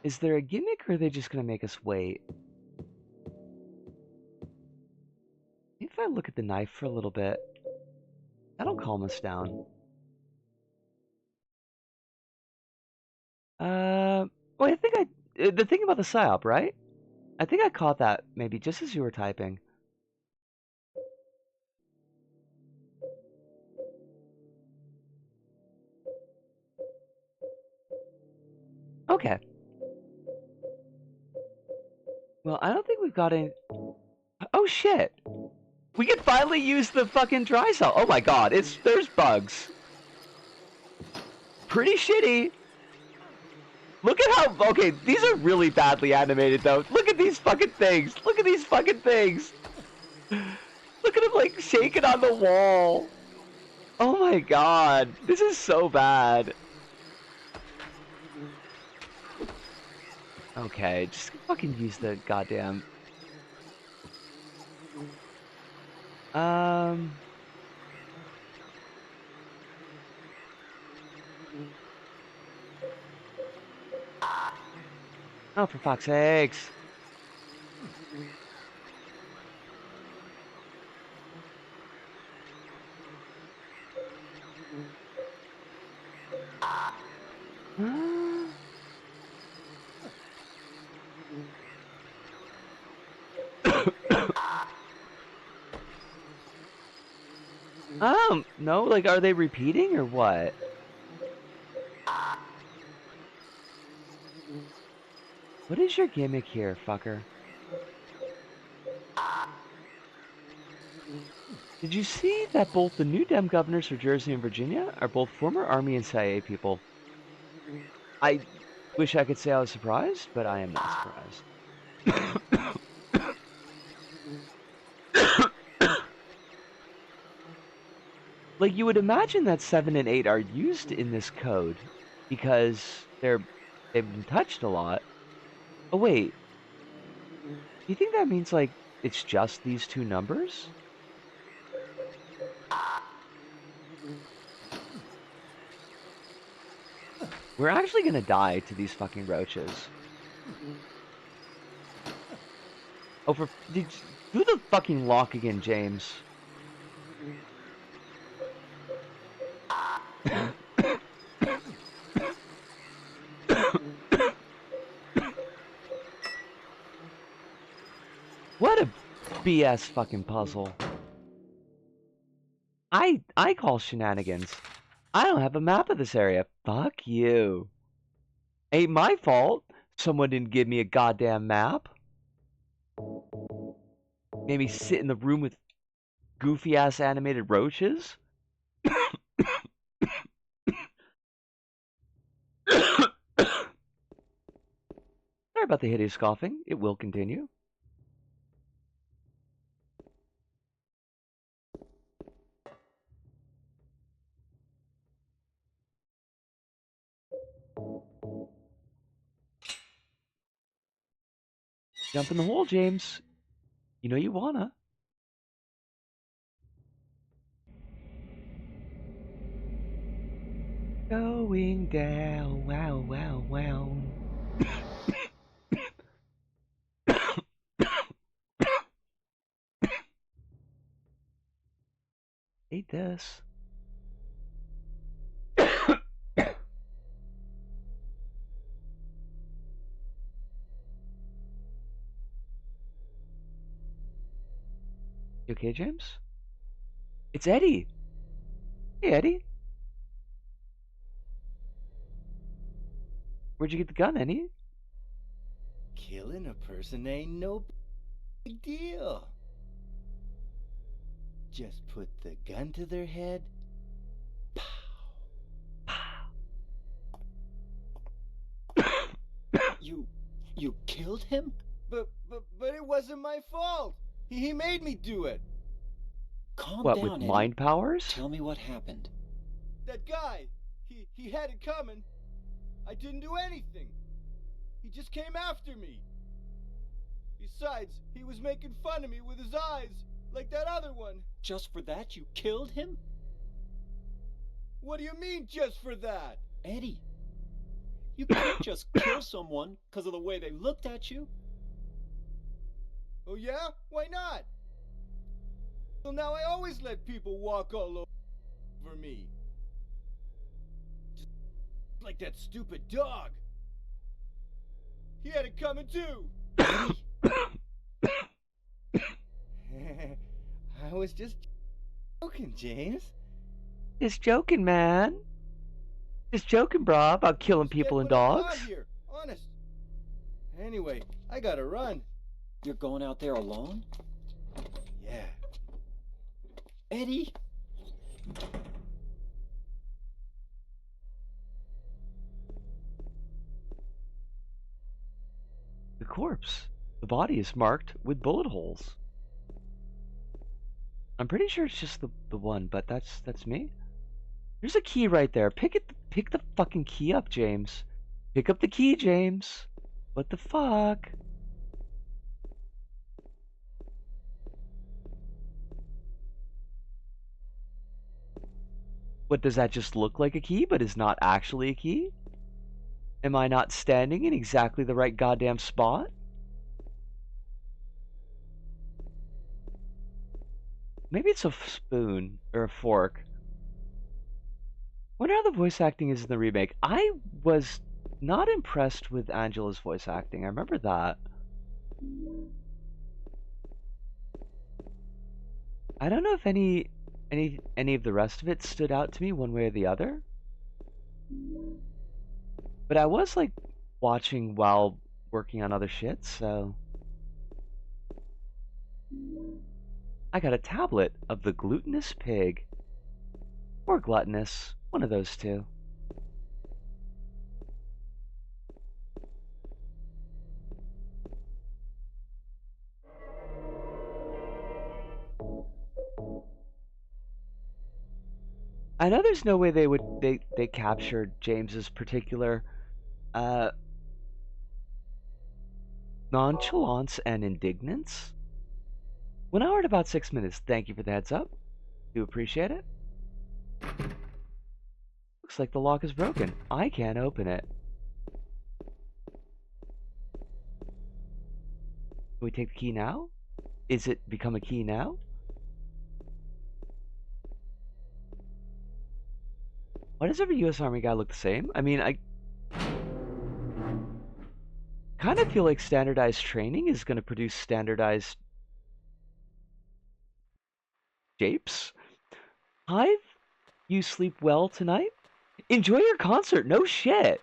Is there a gimmick, or are they just gonna make us wait? Maybe if I look at the knife for a little bit, that'll calm us down. Well, I think the thing about the psyop, right? I think I caught that maybe just as you were typing. Okay. Well, I don't think we've got any... Oh, shit! We can finally use the fucking dry cell. Oh my god, there's bugs. Pretty shitty. Look at how... Okay, these are really badly animated, though. Look at these fucking things. Look at these fucking things. Look at him, like, shaking on the wall. Oh my god. This is so bad. Okay, just fucking use the goddamn... Oh, for fuck's sakes. No, like, are they repeating or what? What is your gimmick here, fucker? Did you see that both the new Dem governors for Jersey and Virginia are both former Army and CIA people? I wish I could say I was surprised, but I am not surprised. Like, you would imagine that 7 and 8 are used in this code because they've been touched a lot. Oh wait, do you think that means, like, it's just these two numbers? We're actually gonna die to these fucking roaches. Oh, do the fucking lock again, James. What a BS fucking puzzle. I call shenanigans. I don't have a map of this area. Fuck you. Ain't my fault. Someone didn't give me a goddamn map. Made me sit in the room with goofy ass animated roaches. Sorry about the hideous coughing. It will continue. Jump in the hole, James. You know you wanna. Going down, wow, wow, wow. Eat this. You okay, James? It's Eddie. Hey, Eddie. Where'd you get the gun, Eddie? Killing a person ain't no big deal. Just put the gun to their head. You you killed him? But it wasn't my fault. He made me do it. Calm What, with down, Eddie. mind powers? Tell me what happened. That guy, he had it coming. I didn't do anything. He just came after me. Besides, he was making fun of me with his eyes, like that other one. Just for that, you killed him? What do you mean, just for that? Eddie, you can't just kill someone because of the way they looked at you. Oh yeah? Why not? Well, now I always let people walk all over me. Just like that stupid dog. He had it coming too. Eddie, I was just joking, James. Just joking, man. Just joking, bro, about killing Just people and when I'm calm dogs. here, honest. Anyway, I gotta run. you're going out there alone? Yeah. Eddie? The corpse. The body is marked with bullet holes. I'm pretty sure it's just the one, but that's me. There's a key right there. Pick the fucking key up, James. Pick up the key, James. What the fuck? What, does that just look like a key but is not actually a key? Am I not standing in exactly the right goddamn spot? Maybe it's a spoon or a fork. Wonder how the voice acting is in the remake. I was not impressed with Angela's voice acting. I remember that. I don't know if any of the rest of it stood out to me one way or the other. But I was like watching while working on other shit, so I got a tablet of the glutinous pig. Or gluttonous, one of those two. I know there's no way they captured James's particular uh nonchalance and indignance. 1 hour and about 6 minutes. Thank you for the heads up. Do appreciate it. Looks like the lock is broken. I can't open it. Can we take the key now? Is it become a key now? Why does every US Army guy look the same? I mean, I kind of feel like standardized training is going to produce standardized shapes. Hive, you sleep well tonight? Enjoy your concert. No shit.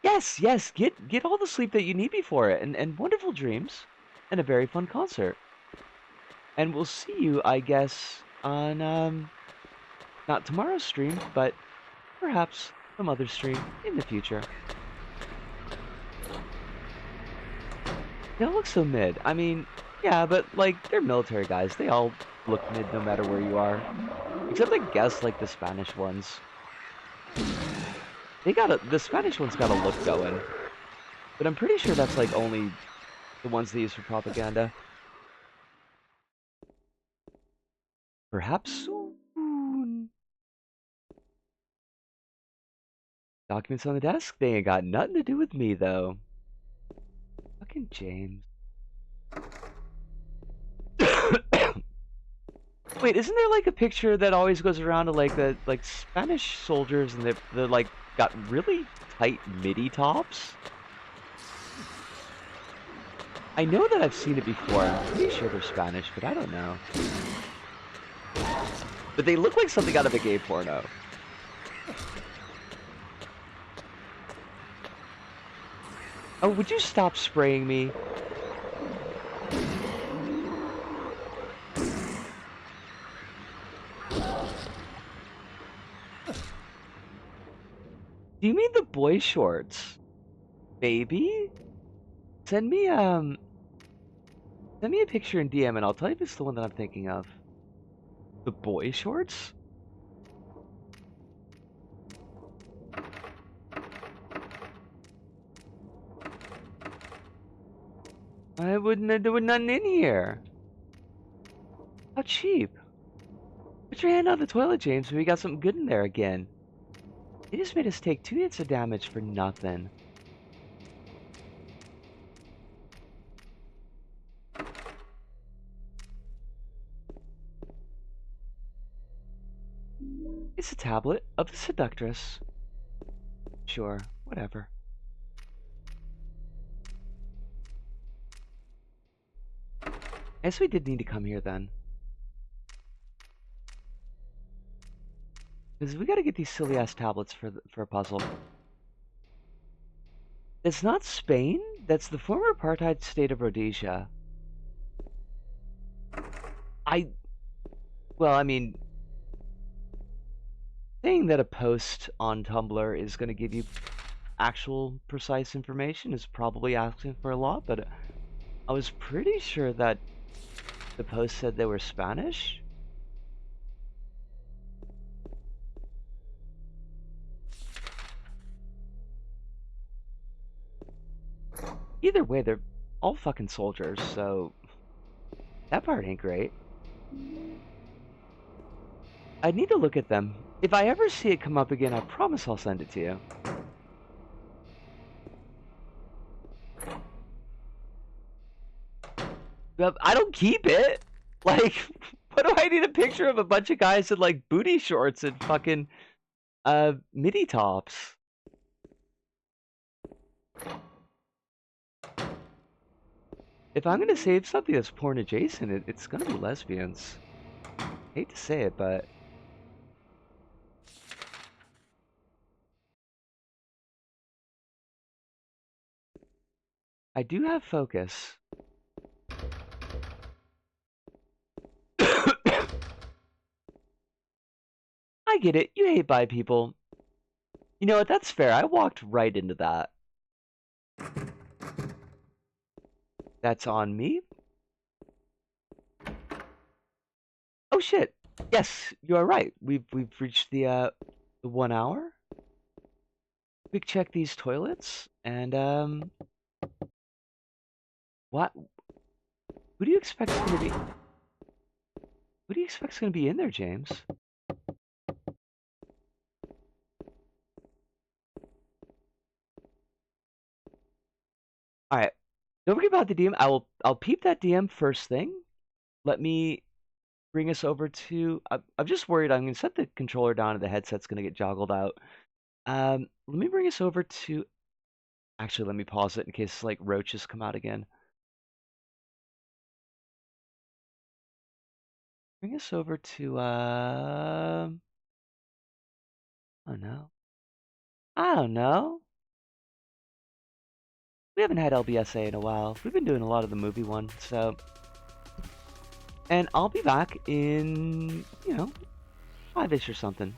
Yes, yes. Get all the sleep that you need before it, and wonderful dreams, and a very fun concert. And we'll see you, I guess, on not tomorrow's stream, but perhaps some other stream in the future. They all look so mid. I mean, yeah, but like they're military guys. They all look mid no matter where you are. Except I guess like the Spanish ones. The Spanish ones got a look going. But I'm pretty sure that's like only the ones they use for propaganda. Perhaps soon. Documents on the desk? They ain't got nothing to do with me, though. Fucking James. Wait, isn't there like a picture that always goes around of like the Spanish soldiers and they're like got really tight midi tops? I know that I've seen it before. I'm pretty sure they're Spanish, but I don't know. But they look like something out of a gay porno. Oh, would you stop spraying me? Do you mean the boy shorts? Maybe? Send me a picture in DM and I'll tell you if it's the one that I'm thinking of. The boy shorts? There was nothing in here. How cheap. Put your hand on the toilet, James, we got something good in there again. They just made us take 2 hits of damage for nothing. It's a tablet of the seductress. Sure, whatever. I guess we did need to come here then. Because we gotta get these silly ass tablets for a puzzle. It's not Spain? That's the former apartheid state of Rhodesia. Well, I mean, saying that a post on Tumblr is gonna give you actual precise information is probably asking for a lot, but I was pretty sure that the post said they were Spanish. Either way, they're all fucking soldiers, so that part ain't great. I need to look at them. If I ever see it come up again, I promise I'll send it to you. But I don't keep it. Like, what do I need a picture of a bunch of guys in like booty shorts and fucking midi tops? If I'm gonna save something that's porn adjacent, it's gonna be lesbians. Hate to say it, but I do have focus. I get it. You hate bi people. You know what? That's fair. I walked right into that. That's on me. Oh shit. Yes, you are right. We've reached the 1 hour. Quick check these toilets and what? Who do you expect is gonna be? Who do you expect is gonna be in there, James? All right. Don't forget about the DM. I'll peep that DM first thing. Let me bring us over to. I'm just worried. I'm gonna set the controller down and the headset's gonna get joggled out. Let me bring us over to. Actually, let me pause it in case like roaches come out again. Bring us over to. Oh no. I don't know. We haven't had LBSA in a while. We've been doing a lot of the movie one, so. And I'll be back in, 5-ish or something.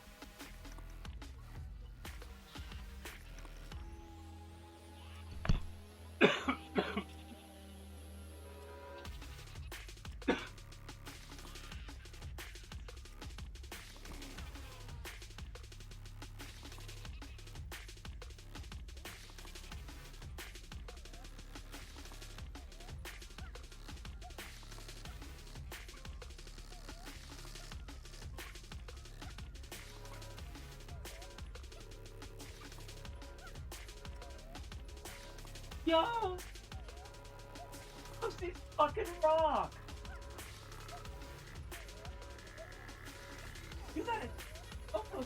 Yo! These fucking rock! You gotta... Oh, no.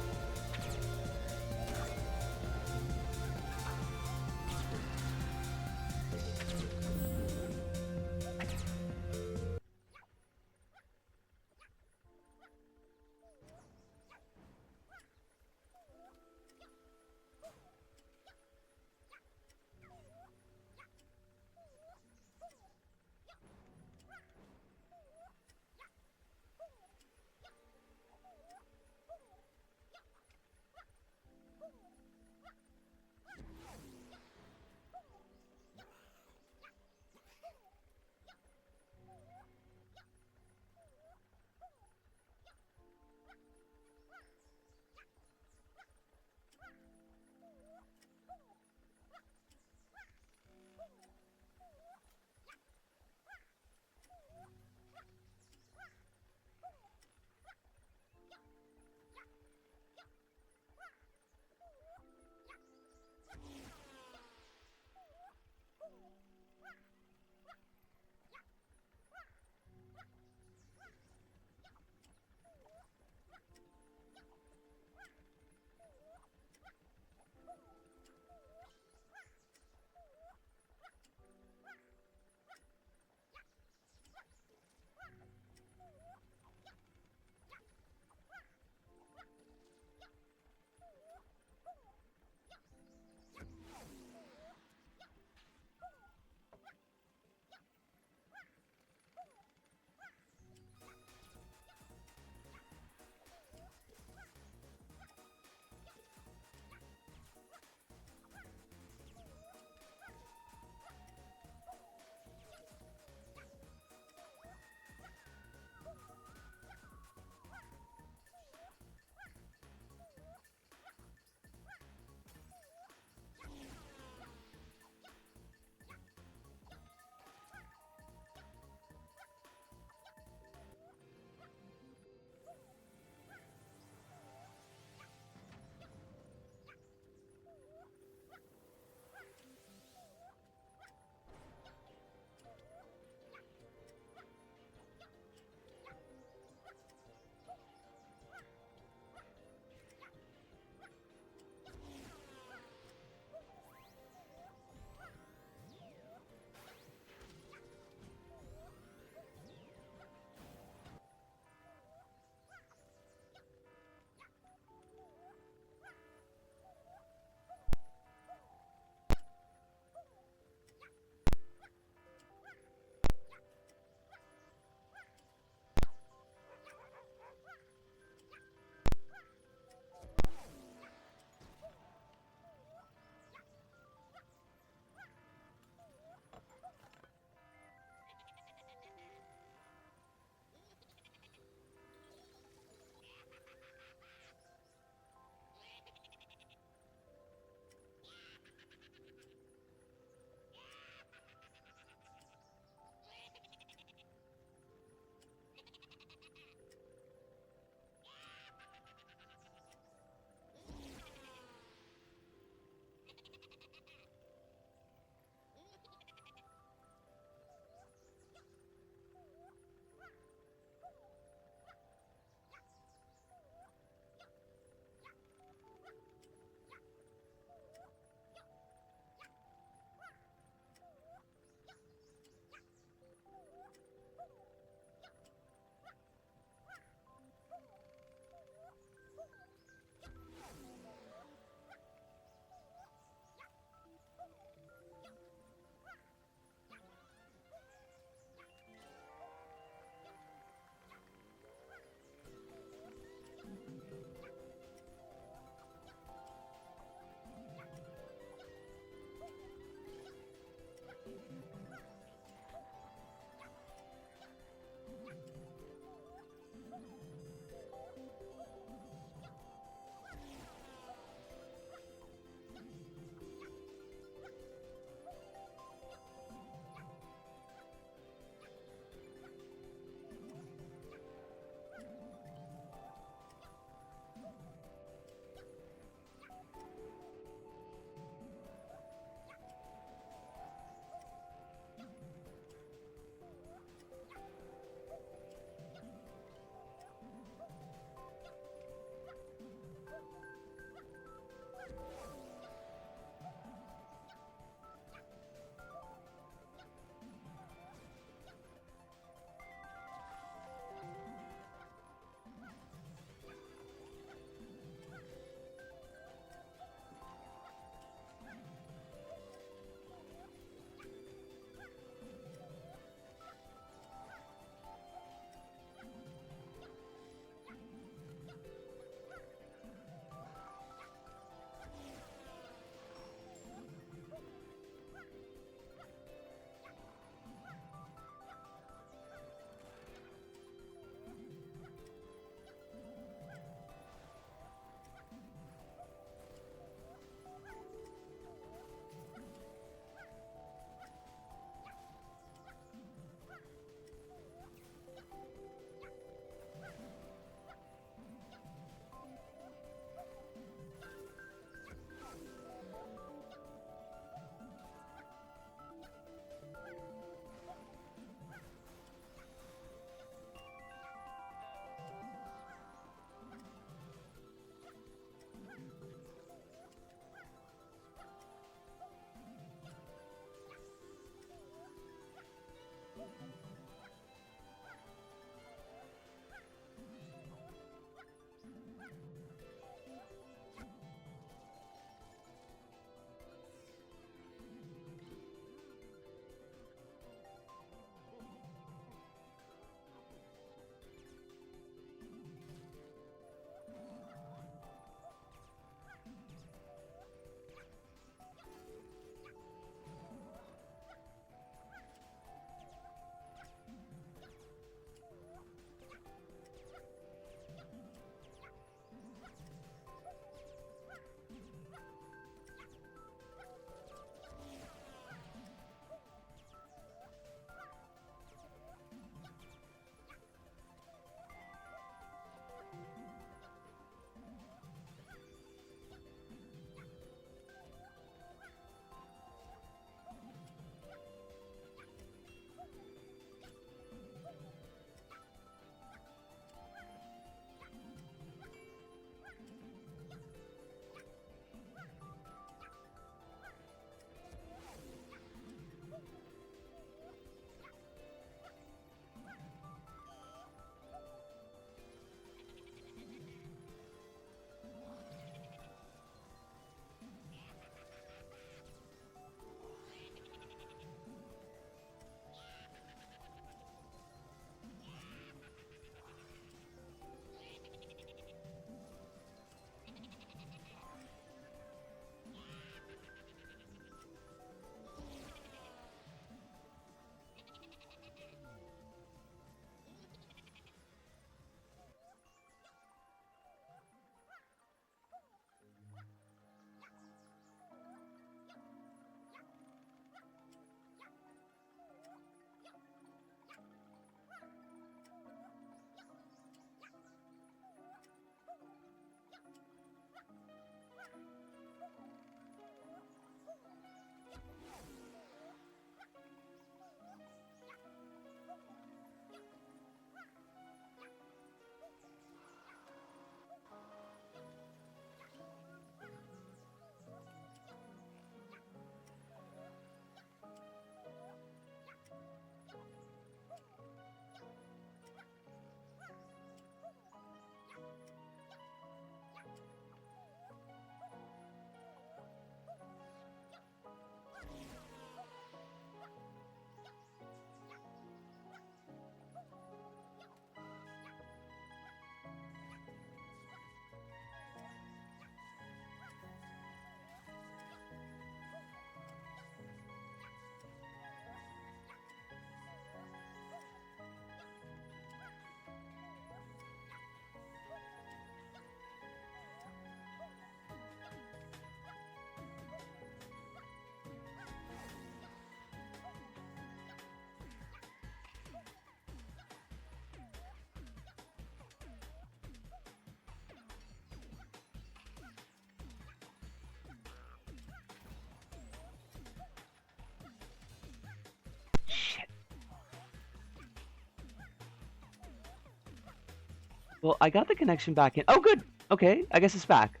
Well, I got the connection back in. Oh, good. Okay, I guess it's back.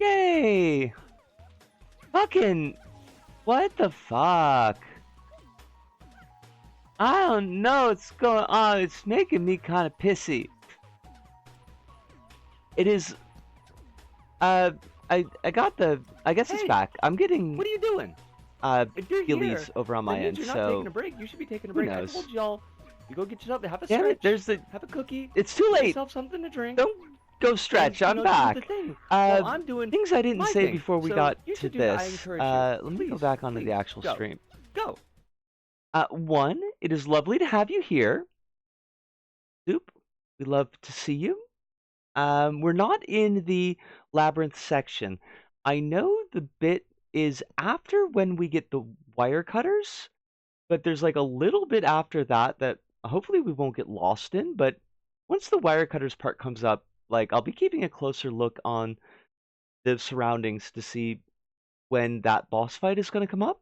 Yay! Fucking... What the fuck? I don't know what's going on. It's making me kind of pissy. It is... Uh, I got the... I guess it's Hey, back. I'm getting... What are you doing? If you're feelies here, over on my that end, means you're not so... taking a break. You should be taking a who break. I knows? told y'all, you go get yourself, have a Damn stretch, it, there's the... have a cookie, It's too get late! yourself something to drink. Don't go stretch, and, I'm do back! the thing while I'm doing Things I didn't my say thing. before we So got you to should do that. I this. encourage you. Let me go Please, back onto the please, actual go. stream. Go. One, it is lovely to have you here. Soup, we love to see you. We're not in the labyrinth section. I know the bit is after when we get the wire cutters, but there's like a little bit after that that hopefully we won't get lost in. But once the wire cutters part comes up, like I'll be keeping a closer look on the surroundings to see when that boss fight is going to come up.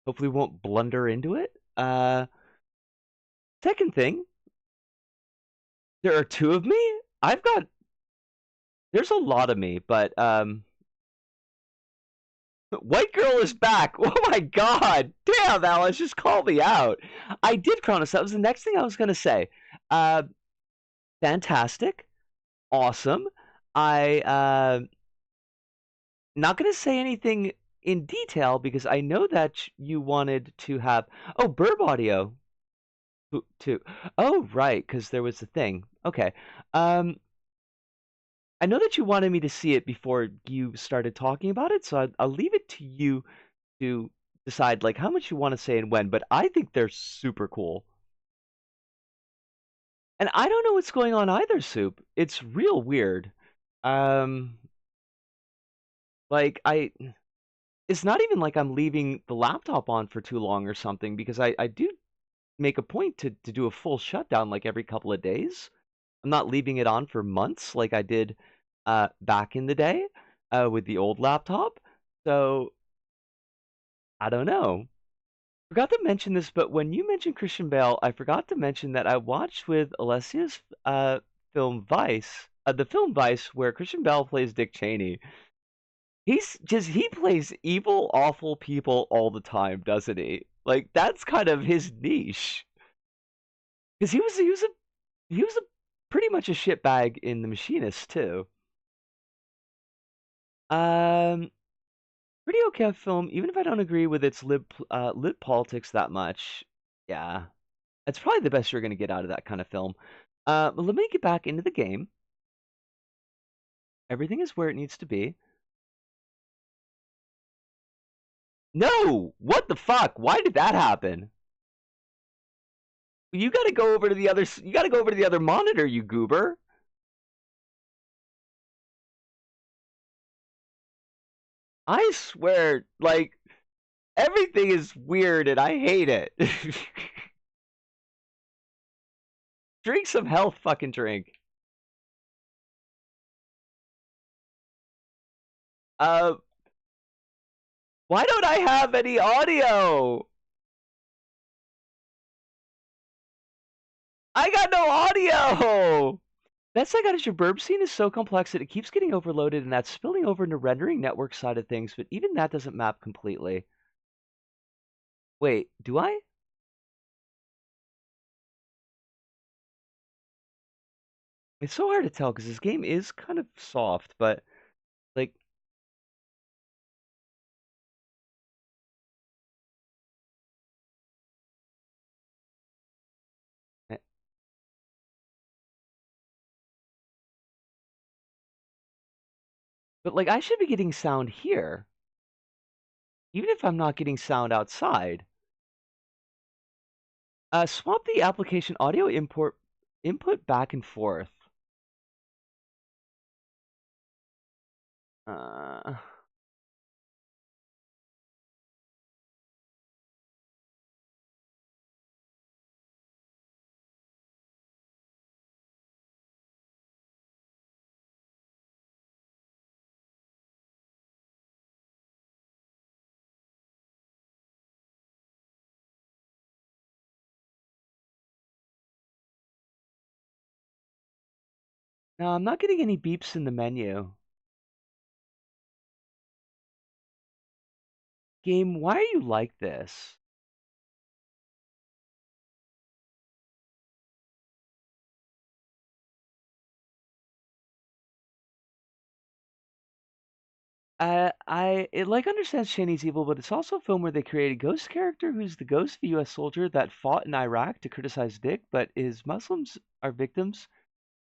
Hopefully we won't blunder into it. Second thing, there are two of me. There's a lot of me, but White Girl is back. Oh my god. Damn, Alice, just call me out. I did Cronus. That was the next thing I was going to say. Uh, fantastic. Awesome. Not going to say anything in detail because I know that you wanted to have... Oh, Burb Audio. Too. Oh, right, because there was a thing. Okay. I know that you wanted me to see it before you started talking about it, so I'll leave it to you to decide like how much you want to say and when, but I think they're super cool. And I don't know what's going on either, Soup. It's real weird. Um like it's not even like I'm leaving the laptop on for too long or something because I do make a point to do a full shutdown like every couple of days. I'm not leaving it on for months like I did back in the day with the old laptop. So I don't know. Forgot to mention this, but when you mentioned Christian Bale, I forgot to mention that I watched with Alessia's film Vice, the film Vice, where Christian Bale plays Dick Cheney. He plays evil, awful people all the time, doesn't he? Like that's kind of his niche. Because he was a pretty much a shitbag in The Machinist too. Um, pretty okay film, even if I don't agree with its lit politics that much. Yeah, that's probably the best you're gonna get out of that kind of film. But let me get back into the game. Everything is where it needs to be. No! What the fuck? Why did that happen? You gotta go over to the other. You gotta go over to the other monitor, you goober. I swear, like everything is weird and I hate it. Drink some health, fucking drink. Uh, why don't I have any audio? I got no audio! Best I got is your burp scene is so complex that it keeps getting overloaded and that's spilling over into rendering network side of things, but even that doesn't map completely. Wait, do I? It's so hard to tell because this game is kind of soft, but like eh, but like I should be getting sound here, even if I'm not getting sound outside. Swap the application audio input back and forth. Uh, No, I'm not getting any beeps in the menu. Game, why are you like this? It like understands Chinese evil, but it's also a film where they create a ghost character who's the ghost of a U.S. soldier that fought in Iraq to criticize Dick, but his Muslims are victims.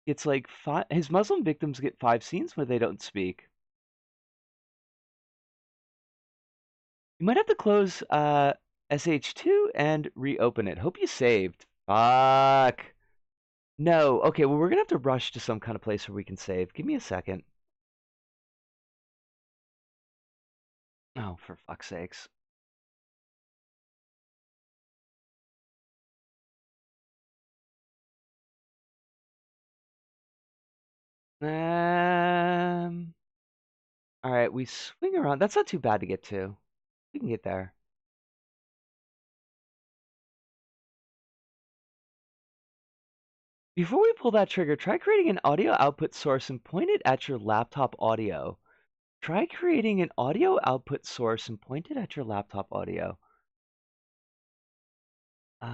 It's like his Muslim victims get 5 scenes where they don't speak. You might have to close SH2 and reopen it. Hope you saved. Fuck. No. Okay, well we're gonna have to rush to some kind of place where we can save. Give me a second. Oh, for fuck's sakes. Um. All right, we swing around. That's not too bad to get to. We can get there. Before we pull that trigger, try creating an audio output source and point it at your laptop audio. Try creating an audio output source and point it at your laptop audio. See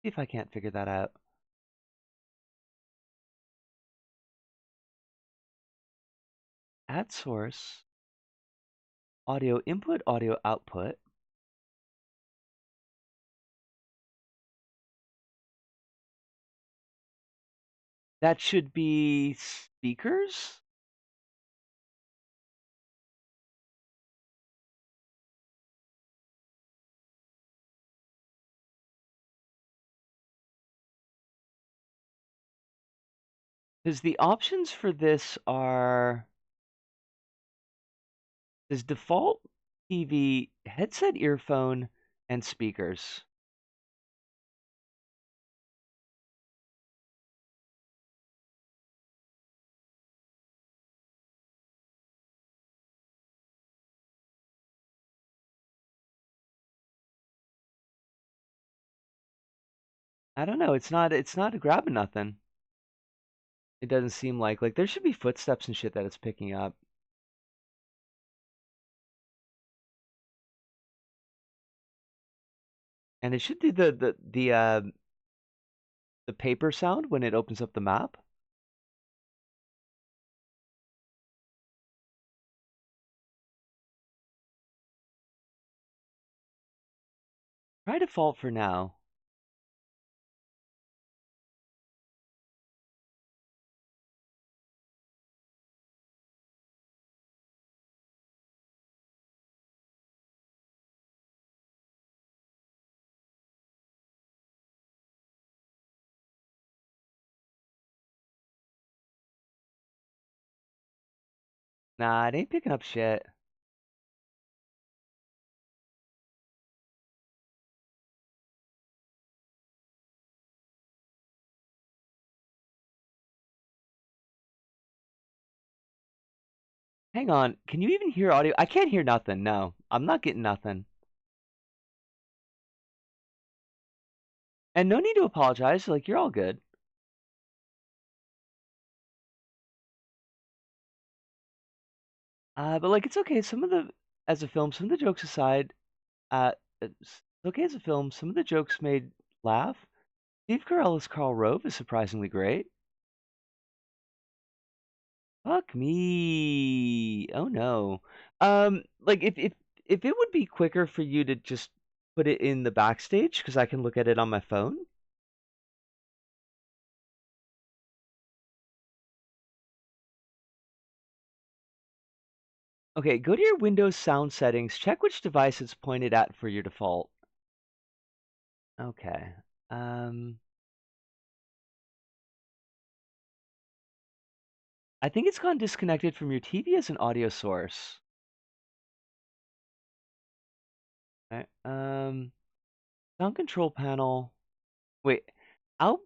if I can't figure that out. Add source, audio input, audio output. That should be speakers. Because the options for this are is default TV, headset earphone, and speakers. I don't know. It's not grabbing nothing. It doesn't seem like there should be footsteps and shit that it's picking up. And it should do the paper sound when it opens up the map. Try default for now. Nah, it ain't picking up shit. Hang on. Can you even hear audio? I can't hear nothing. No, I'm not getting nothing. And no need to apologize. Like, you're all good. But like, it's okay. As a film, some of the jokes aside, it's okay as a film. Some of the jokes made laugh. Steve Carell as Karl Rove is surprisingly great. Fuck me. Oh no. Like if it would be quicker for you to just put it in the backstage because I can look at it on my phone. Okay, go to your Windows sound settings, check which device it's pointed at for your default. Okay. I think it's gone disconnected from your TV as an audio source. Okay. Sound control panel. Wait, I'll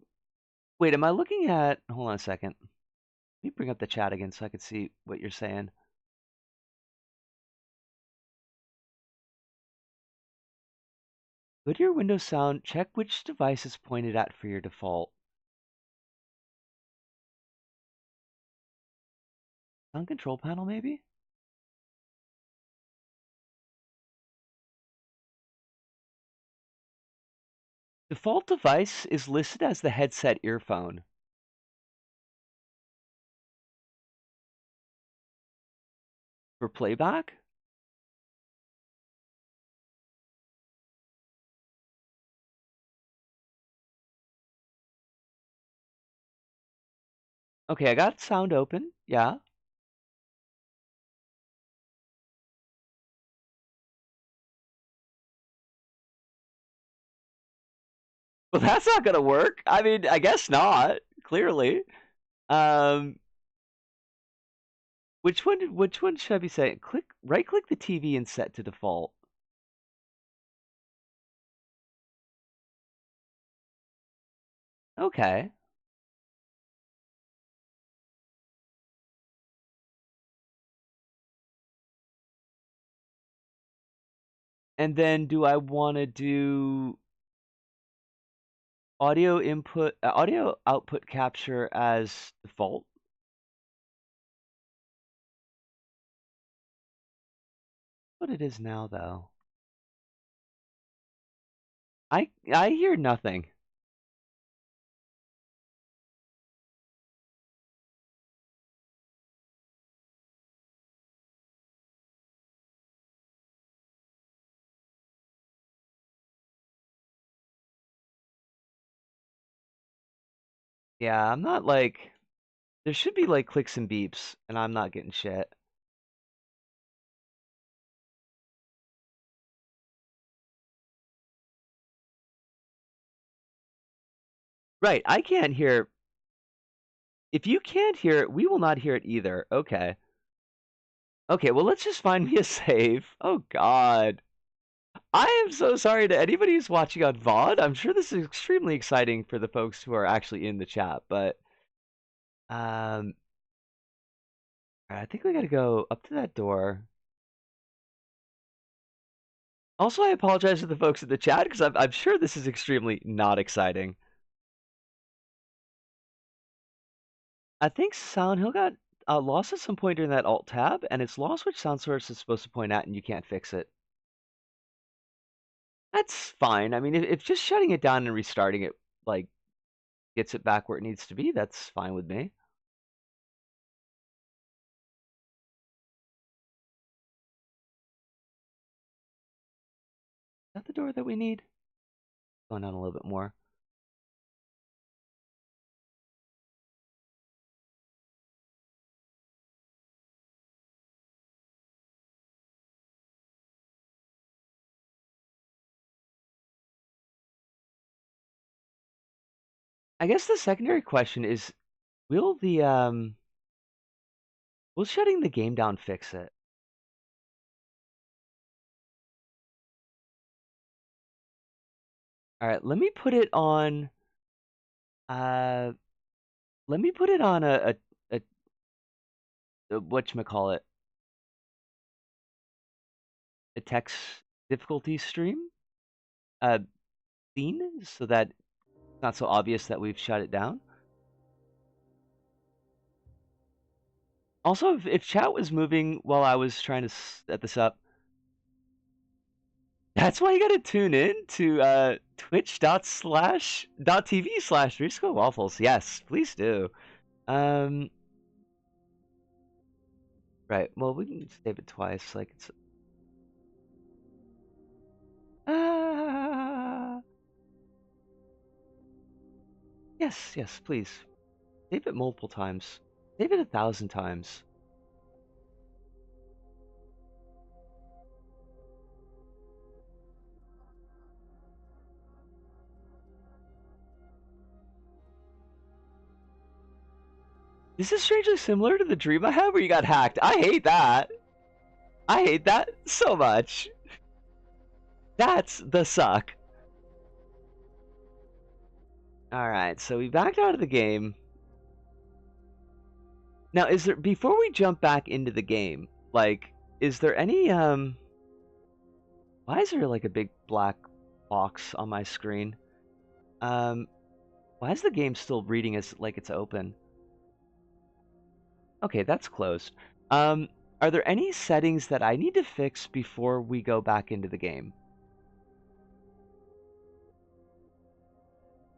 wait, am I looking at hold on a second. Let me bring up the chat again so I can see what you're saying. Go to your Windows sound, check which device is pointed at for your default. Sound control panel, maybe? Default device is listed as the headset earphone. For playback? Okay, I got sound open. Yeah. Well, that's not gonna work. I mean, I guess not. Clearly. Um, which one should I be saying? Right click the TV and set to default. Okay. And then do I want to do audio output capture as default? What it is now though. I hear nothing. Yeah, I'm not like there should be like clicks and beeps and I'm not getting shit. Right, I can't hear. If you can't hear it, we will not hear it either. Okay. Okay, well, let's just find me a save. Oh, God. I am so sorry to anybody who's watching on VOD. I'm sure this is extremely exciting for the folks who are actually in the chat, but um, I think we gotta go up to that door. Also, I apologize to the folks in the chat because I'm sure this is extremely not exciting. I think Sound Hill got lost at some point during that Alt tab, and it's lost which sound source it's supposed to point at, and you can't fix it. That's fine. I mean, if just shutting it down and restarting it, like, gets it back where it needs to be, that's fine with me. Is that the door that we need? Going on a little bit more. I guess the secondary question is, will will shutting the game down fix it? All right, let me put it on. Uh, let me put it on a whatchamacallit, a text difficulty stream, uh, scene, so that it's not so obvious that we've shut it down. Also, if chat was moving while I was trying to set this up, that's why you gotta tune in to twitch.tv/Risco Waffles. Yes, please do. Right. Well, we can save it twice. Like it's. Ah. Yes, yes, please. Save it multiple times. Save it 1,000 times. This is strangely similar to the dream I had where you got hacked. I hate that. I hate that so much. That's the suck. Alright, so we backed out of the game. Now, is there, before we jump back into the game, like, is there any, why is there like a big black box on my screen? Why is the game still reading as like it's open? Okay, that's closed. Are there any settings that I need to fix before we go back into the game?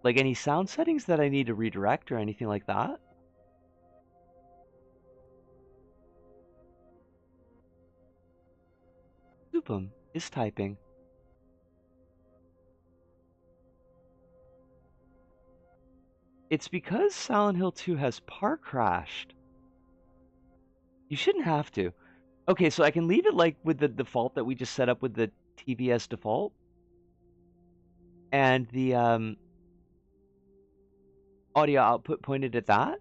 Like any sound settings that I need to redirect or anything like that? Supum is typing. It's because Silent Hill 2 has par crashed. You shouldn't have to. Okay, so I can leave it like with the default that we just set up with the TV as default. And the audio output pointed at that.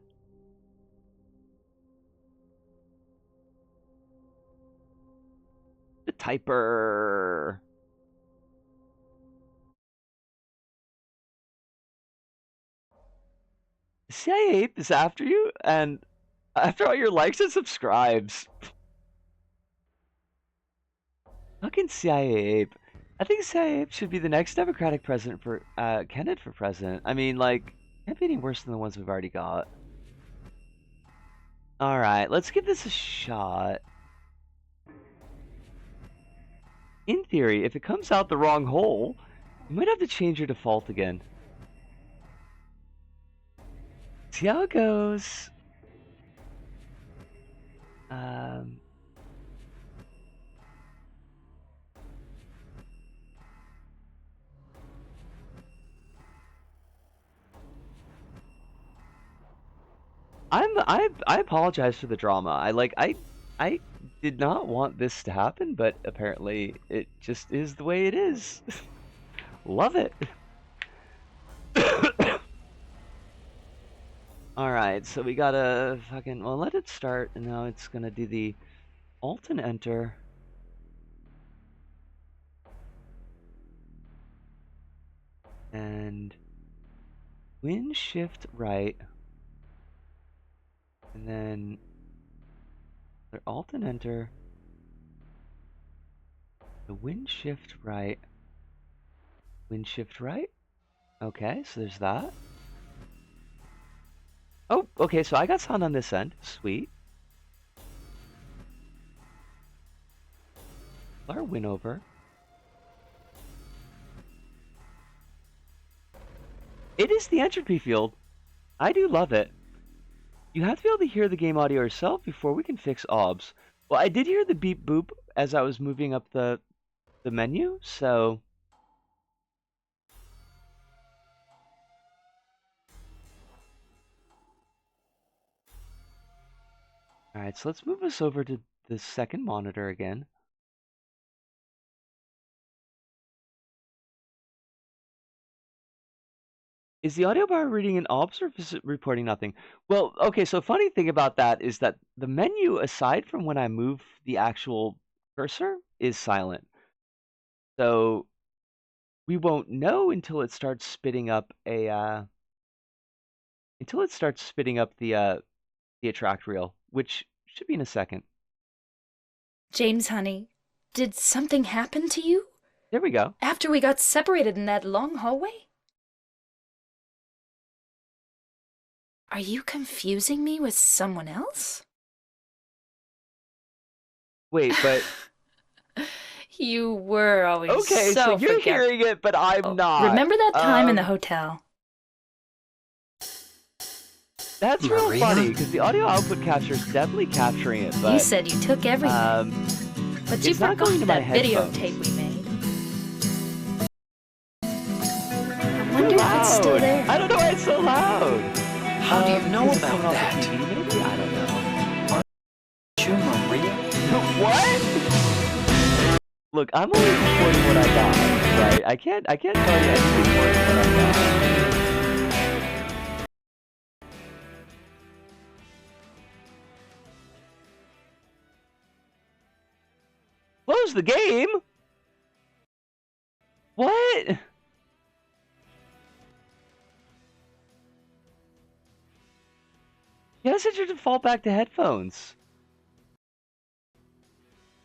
The typer. CIA Ape is after you, and after all your likes and subscribes. Fucking CIA Ape. I think CIA Ape should be the next Democratic president for candidate for president. I mean, like, can't be any worse than the ones we've already got. All right, let's give this a shot. In theory, if it comes out the wrong hole, you might have to change your default again. See how it goes. I apologize for the drama. I did not want this to happen, but apparently it just is the way it is. Love it. Alright, so we gotta fucking, well, let it start, and now it's gonna do the Alt and Enter. And Win Shift Right. And then Alt and Enter. The Win Shift Right. Win Shift Right. Okay, so there's that. Oh, okay, so I got sound on this end. Sweet. Our win over. It is the entropy field. I do love it. You have to be able to hear the game audio yourself before we can fix OBS. Well, I did hear the beep boop as I was moving up the menu, so... Alright, so let's move us over to the second monitor again. Is the audio bar reading an OBS or is it reporting nothing? Well, okay, so funny thing about that is that the menu, aside from when I move the actual cursor, is silent. So we won't know until it starts spitting up a the attract reel, which should be in a second. James, honey, did something happen to you? There we go. After we got separated in that long hallway? Are you confusing me with someone else? Wait, but... You were always okay, so you're hearing it, but I'm not. Remember that time in the hotel? That's real funny, because the audio output capture is definitely capturing it, but... You said you took everything. But you forgot that videotape we made. I wonder if it's still there. I don't know why it's so loud. How do you know about that? TV, maybe? I don't know. You, Maria? What? Look, I'm only reporting what I got, right? I can't tell you anything more than what I got. Close the game? What? You gotta set your default back to headphones.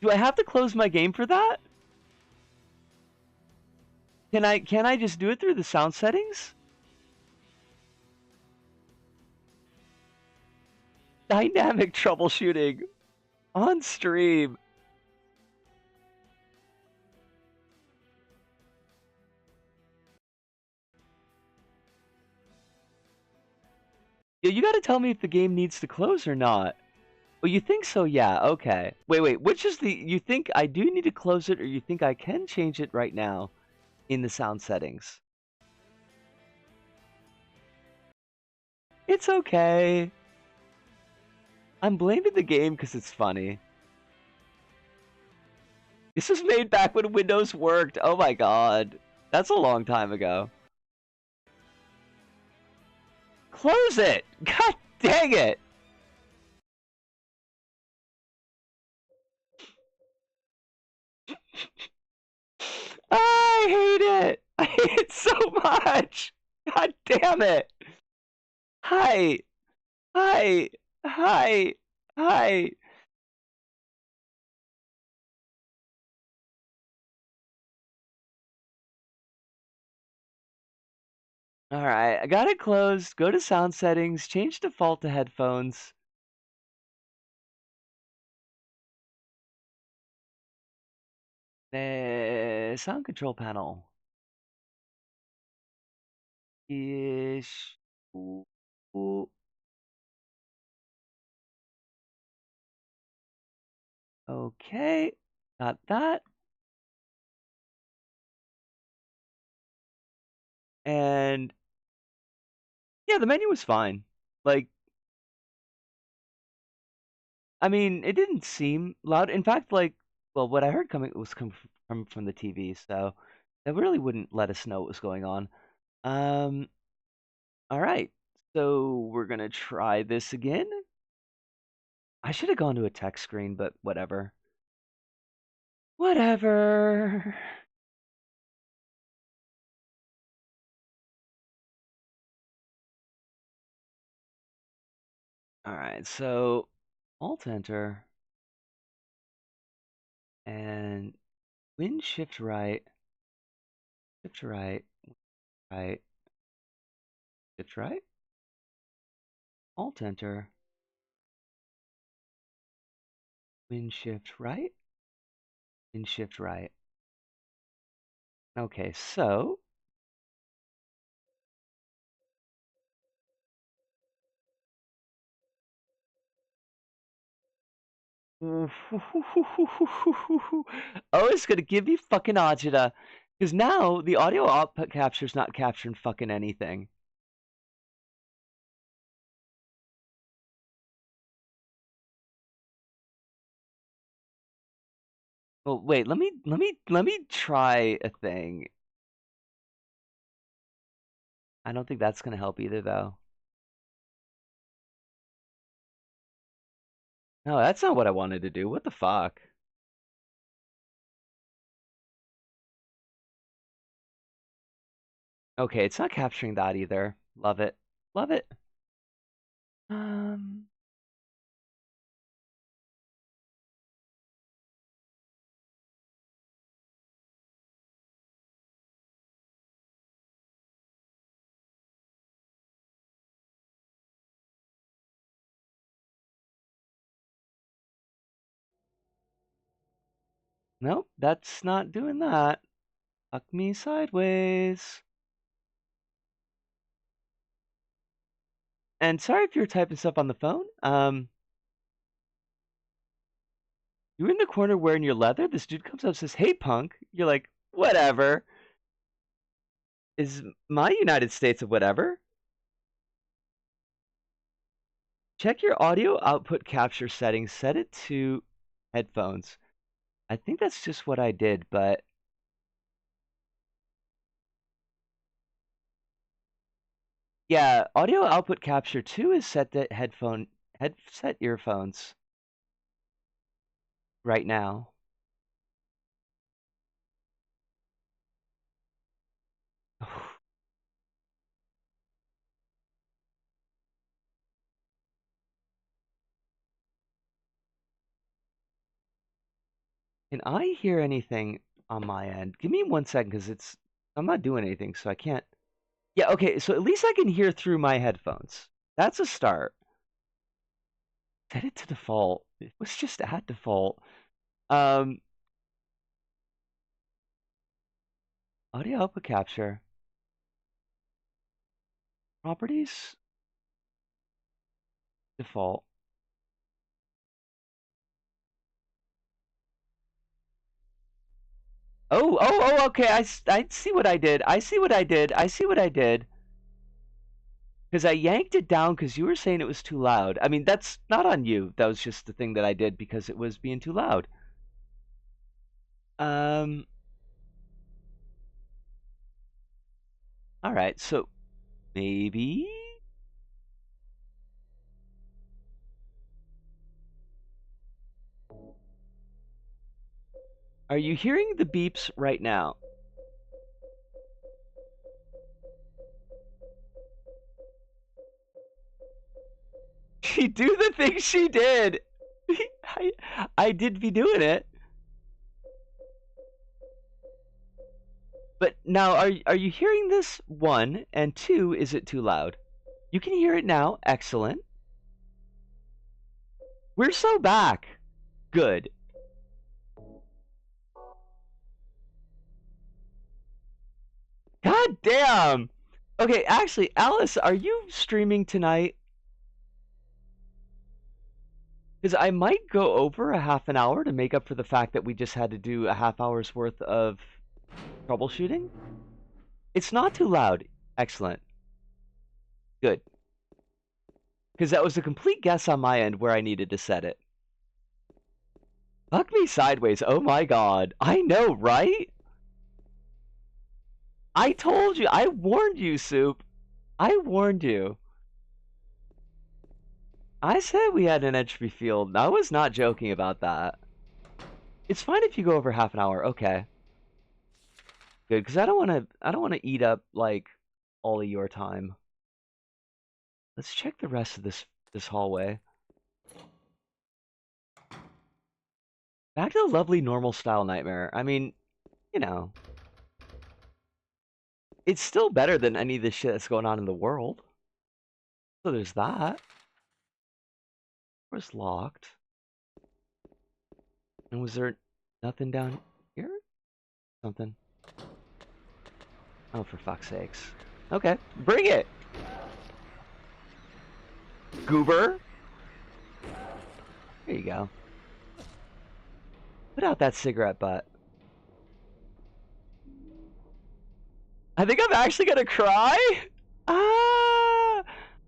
Do I have to close my game for that? Can I just do it through the sound settings? dynamic troubleshooting on stream. Yeah, you gotta tell me if the game needs to close or not. Well, you think so? Yeah, okay. Wait, which is the... You think I do need to close it, or you think I can change it right now in the sound settings? It's okay. I'm blaming the game because it's funny. This was made back when Windows worked. Oh my god. That's a long time ago. Close it! God dang it! I hate it! I hate it so much! God damn it! Hi! Hi! Hi! Hi! Alright, I got it closed. Go to sound settings, change default to headphones. Sound control panel. Ish. Ooh, ooh. Okay, got that. And yeah, the menu was fine. Like, I mean, it didn't seem loud. In fact, like, well, what I heard coming was from the TV, so that really wouldn't let us know what was going on. Um, all right, so we're gonna try this again. I should have gone to a text screen, but whatever. Whatever. All right, so Alt Enter and Win Shift Right, Shift Right, Right, Shift Right, Alt Enter, Win Shift Right, Win Shift Right. Okay, so oh, it's gonna give me fucking agita. Because now the audio output capture's not capturing fucking anything. Well, wait, let me try a thing. I don't think that's gonna help either though. No, that's not what I wanted to do. What the fuck? Okay, it's not capturing that either. Love it. Love it. Um Nope, that's not doing that. Fuck me sideways. And sorry if you're typing stuff on the phone. You're in the corner wearing your leather. This dude comes up and says, "Hey, punk." You're like, "Whatever." Is my United States of whatever? Check your audio output capture settings. Set it to headphones. I think that's just what I did, but yeah, audio output capture 2 is set to headset earphones right now. Can I hear anything on my end? Give me 1 second because I'm not doing anything, so I can't. Yeah, okay, so at least I can hear through my headphones. That's a start. Set it to default. It was just at default. Um, audio output capture. Properties. Default. Oh, okay. I see what I did. I see what I did. I see what I did. Because I yanked it down because you were saying it was too loud. I mean, that's not on you. That was just the thing that I did because it was being too loud. All right. So maybe. Are you hearing the beeps right now? She do the thing she did. I did be doing it. But now, are you hearing this? One, and two, is it too loud? You can hear it now. Excellent. We're so back. Good. God damn. Okay, actually, Alice, are you streaming tonight? Because I might go over a half an hour to make up for the fact that we just had to do a half hour's worth of troubleshooting. It's not too loud. Excellent. Good. Because that was a complete guess on my end where I needed to set it. Fuck me sideways. Oh my god. I know, right? I told you. I warned you, Soup. I warned you. I said we had an entropy field. I was not joking about that. It's fine if you go over half an hour. Okay. Good, because I don't want to eat up like all of your time. Let's check the rest of this hallway. Back to the lovely normal style nightmare. I mean, you know, it's still better than any of the shit that's going on in the world. So there's that. Was locked. And was there nothing down here? Something. Oh, for fuck's sakes. Okay, bring it! Goober! There you go. Put out that cigarette butt. I think I'm actually gonna cry? Ah!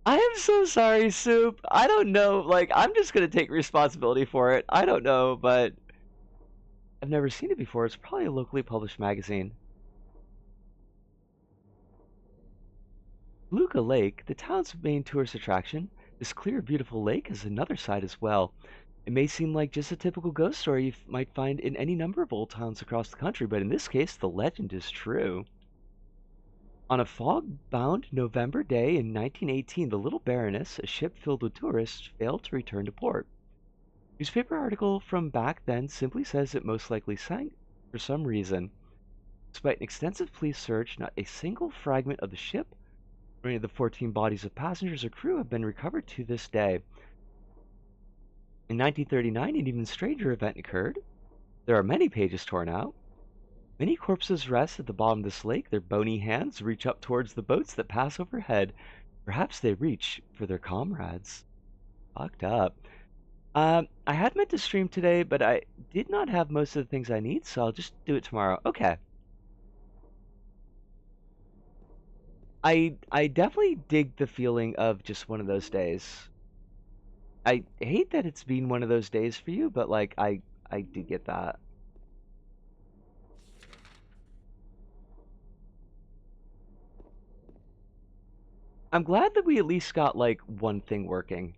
I am so sorry, Soup. I don't know, like, I'm just gonna take responsibility for it. I don't know, but I've never seen it before. It's probably a locally published magazine. Luca Lake, the town's main tourist attraction, this clear, beautiful lake has another side as well. It may seem like just a typical ghost story you might find in any number of old towns across the country, but in this case, the legend is true. On a fog-bound November day in 1918, the Little Baroness, a ship filled with tourists, failed to return to port. Newspaper article from back then simply says it most likely sank for some reason. Despite an extensive police search, not a single fragment of the ship or any of the 14 bodies of passengers or crew have been recovered to this day. In 1939, an even stranger event occurred. There are many pages torn out. Many corpses rest at the bottom of this lake. Their bony hands reach up towards the boats that pass overhead. Perhaps they reach for their comrades. Fucked up. I had meant to stream today, but I did not have most of the things I need, so I'll just do it tomorrow. Okay. I definitely dig the feeling of just one of those days. I hate that it's been one of those days for you, but like I do get that. I'm glad that we at least got like one thing working.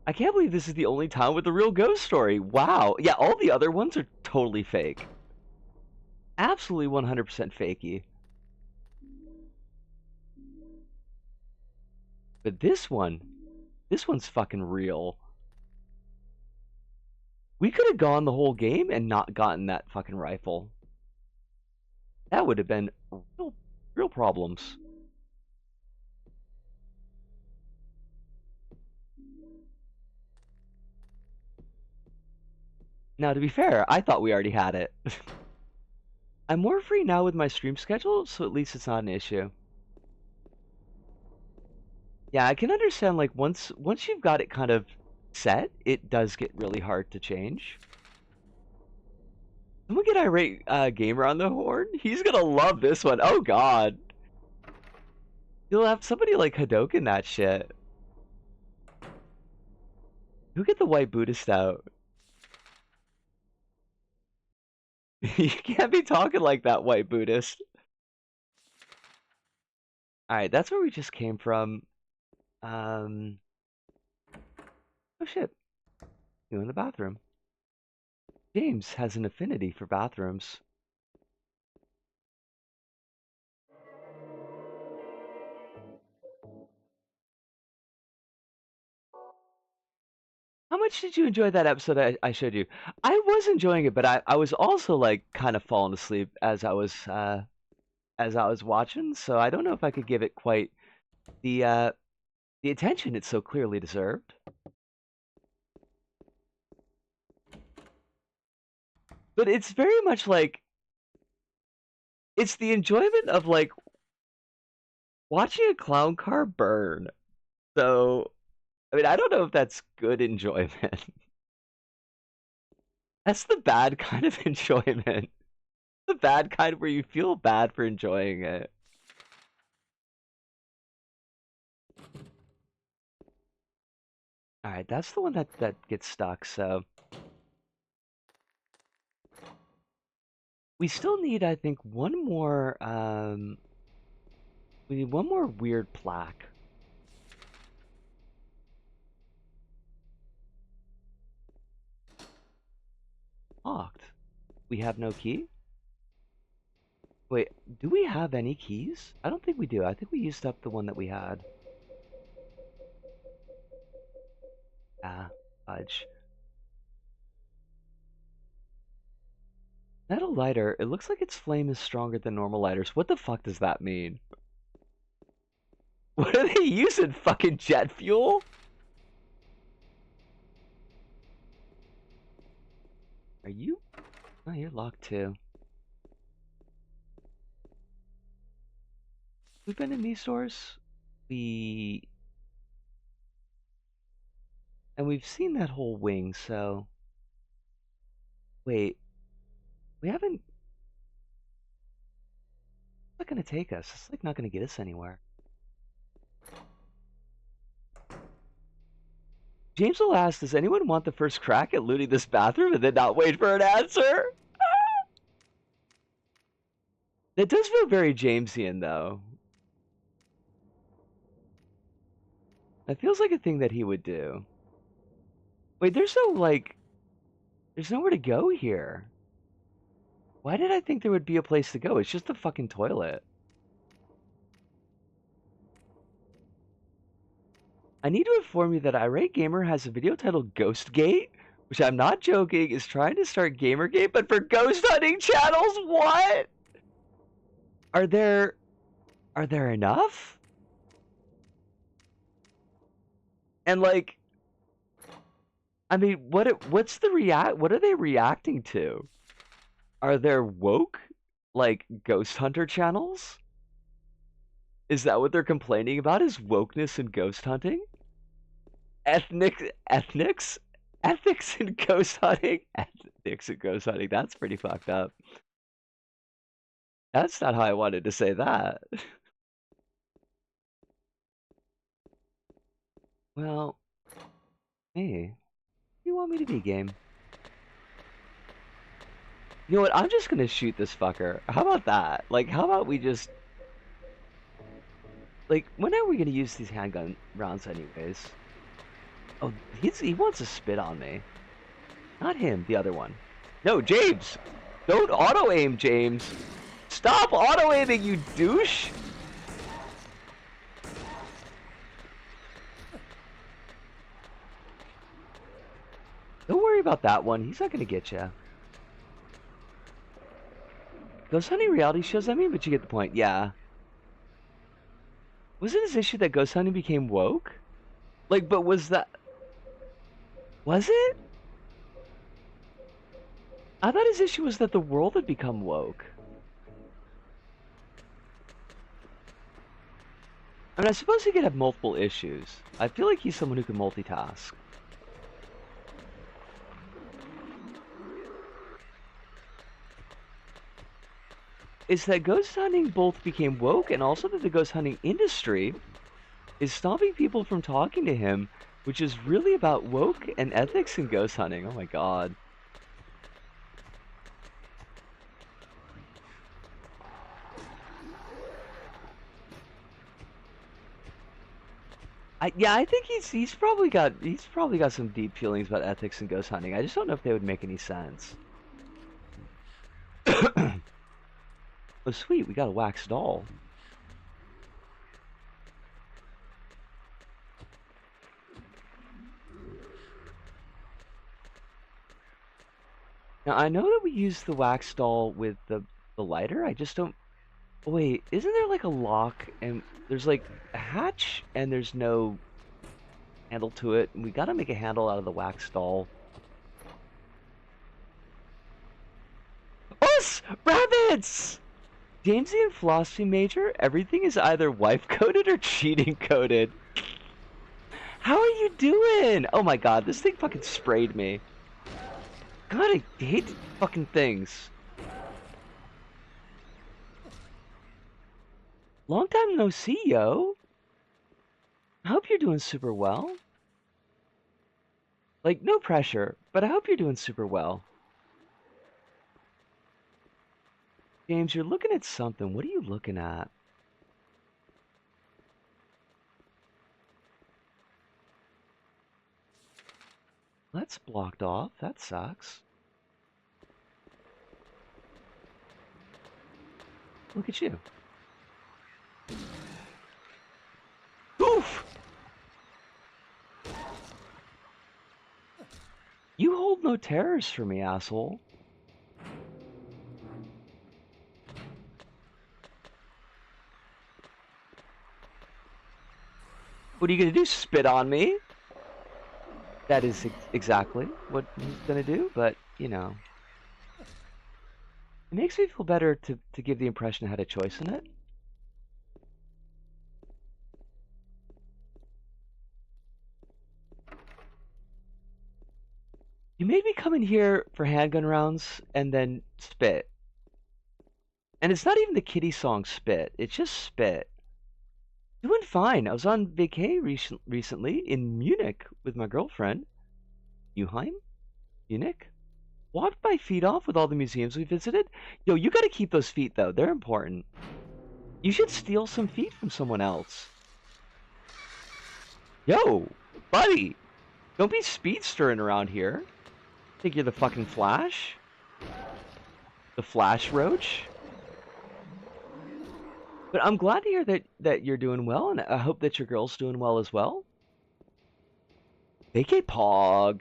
I can't believe this is the only town with a real ghost story. Wow. Yeah, all the other ones are totally fake. Absolutely 100% fakey. But this one's fucking real. We could have gone the whole game and not gotten that fucking rifle. That would have been real problems. Now, to be fair, I thought we already had it. I'm more free now with my stream schedule, so at least it's not an issue. Yeah, I can understand, like, once you've got it kind of set, it does get really hard to change. Someone get irate gamer on the horn? He's gonna love this one. Oh god. You'll have somebody like Hadoken that shit. Who get the white Buddhist out? You can't be talking like that, white Buddhist. Alright, that's where we just came from. Oh shit. You in the bathroom. James has an affinity for bathrooms. How much did you enjoy that episode I showed you? I was enjoying it, but I was also like kind of falling asleep as I was watching, so I don't know if I could give it quite the attention it so clearly deserved. But it's very much like it's the enjoyment of like watching a clown car burn. So I mean, I don't know if that's good enjoyment. That's the bad kind of enjoyment. The bad kind where you feel bad for enjoying it. Alright, that's the one that gets stuck, so. We still need, I think, one more, we need one more weird plaque. Locked. We have no key? Wait, do we have any keys? I don't think we do. I think we used up the one that we had. Ah, fudge. Metal lighter, it looks like its flame is stronger than normal lighters. What the fuck does that mean? What are they using? Fucking jet fuel? Are you? Oh, you're locked too. We've been in these stores. And we've seen that whole wing, so. Wait. We haven't. It's not gonna take us. It's like not gonna get us anywhere. James will ask, does anyone want the first crack at looting this bathroom and then not wait for an answer? That does feel very Jamesian, though. That feels like a thing that he would do. Wait, there's nowhere to go here. Why did I think there would be a place to go? It's just a fucking toilet. I need to inform you that Irate Gamer has a video titled Ghostgate, which I'm not joking, is trying to start Gamergate, but for ghost hunting channels? What? Are there enough? And like, I mean, what are they reacting to? Are there woke, like, ghost hunter channels? Is that what they're complaining about, is wokeness and ghost hunting? Ethics and ghost hunting? Ethics and ghost hunting, that's pretty fucked up. That's not how I wanted to say that. Well, hey, you want me to be game? You know what, I'm just gonna shoot this fucker. How about that? Like, how about we just... Like, when are we gonna use these handgun rounds anyways? Oh, he wants to spit on me. Not him, the other one. No, James! Don't auto-aim, James! Stop auto-aiming, you douche! Don't worry about that one, he's not gonna get you. Ghost hunting reality shows, I mean, but you get the point, yeah. Wasn't his issue that ghost hunting became woke? Like, but was that... Was it? I thought his issue was that the world had become woke. I mean, I suppose he could have multiple issues. I feel like he's someone who can multitask. Is that ghost hunting both became woke and also that the ghost hunting industry is stopping people from talking to him, which is really about woke and ethics in ghost hunting. Oh my god. I think he's probably got some deep feelings about ethics and ghost hunting. I just don't know if they would make any sense. Oh sweet, we got a wax doll. Now I know that we use the wax doll with the lighter. I just don't. Oh, wait, isn't there like a lock and there's like a hatch and there's no handle to it? And we gotta make a handle out of the wax doll. Us! Rabbits! Jamesian philosophy major, everything is either wife coded or cheating coded. How are you doing? Oh my god, this thing fucking sprayed me. God, I hate fucking things. Long time no see, yo. I hope you're doing super well. Like, no pressure, but I hope you're doing super well. James, you're looking at something. What are you looking at? That's blocked off. That sucks. Look at you. Oof! You hold no terrors for me, asshole. What are you gonna do? Spit on me? That is exactly what he's gonna do, but, you know. It makes me feel better to give the impression I had a choice in it. You made me come in here for handgun rounds and then spit. And it's not even the kitty song spit, it's just spit. Doing fine. I was on vacay recently in Munich with my girlfriend. Muheim? Munich? Walked my feet off with all the museums we visited. Yo, you gotta keep those feet though, they're important. You should steal some feet from someone else. Yo, buddy! Don't be speedstering around here. Think you're the fucking Flash? The Flash Roach? But I'm glad to hear that you're doing well, and I hope that your girl's doing well as well. Vacay Pog.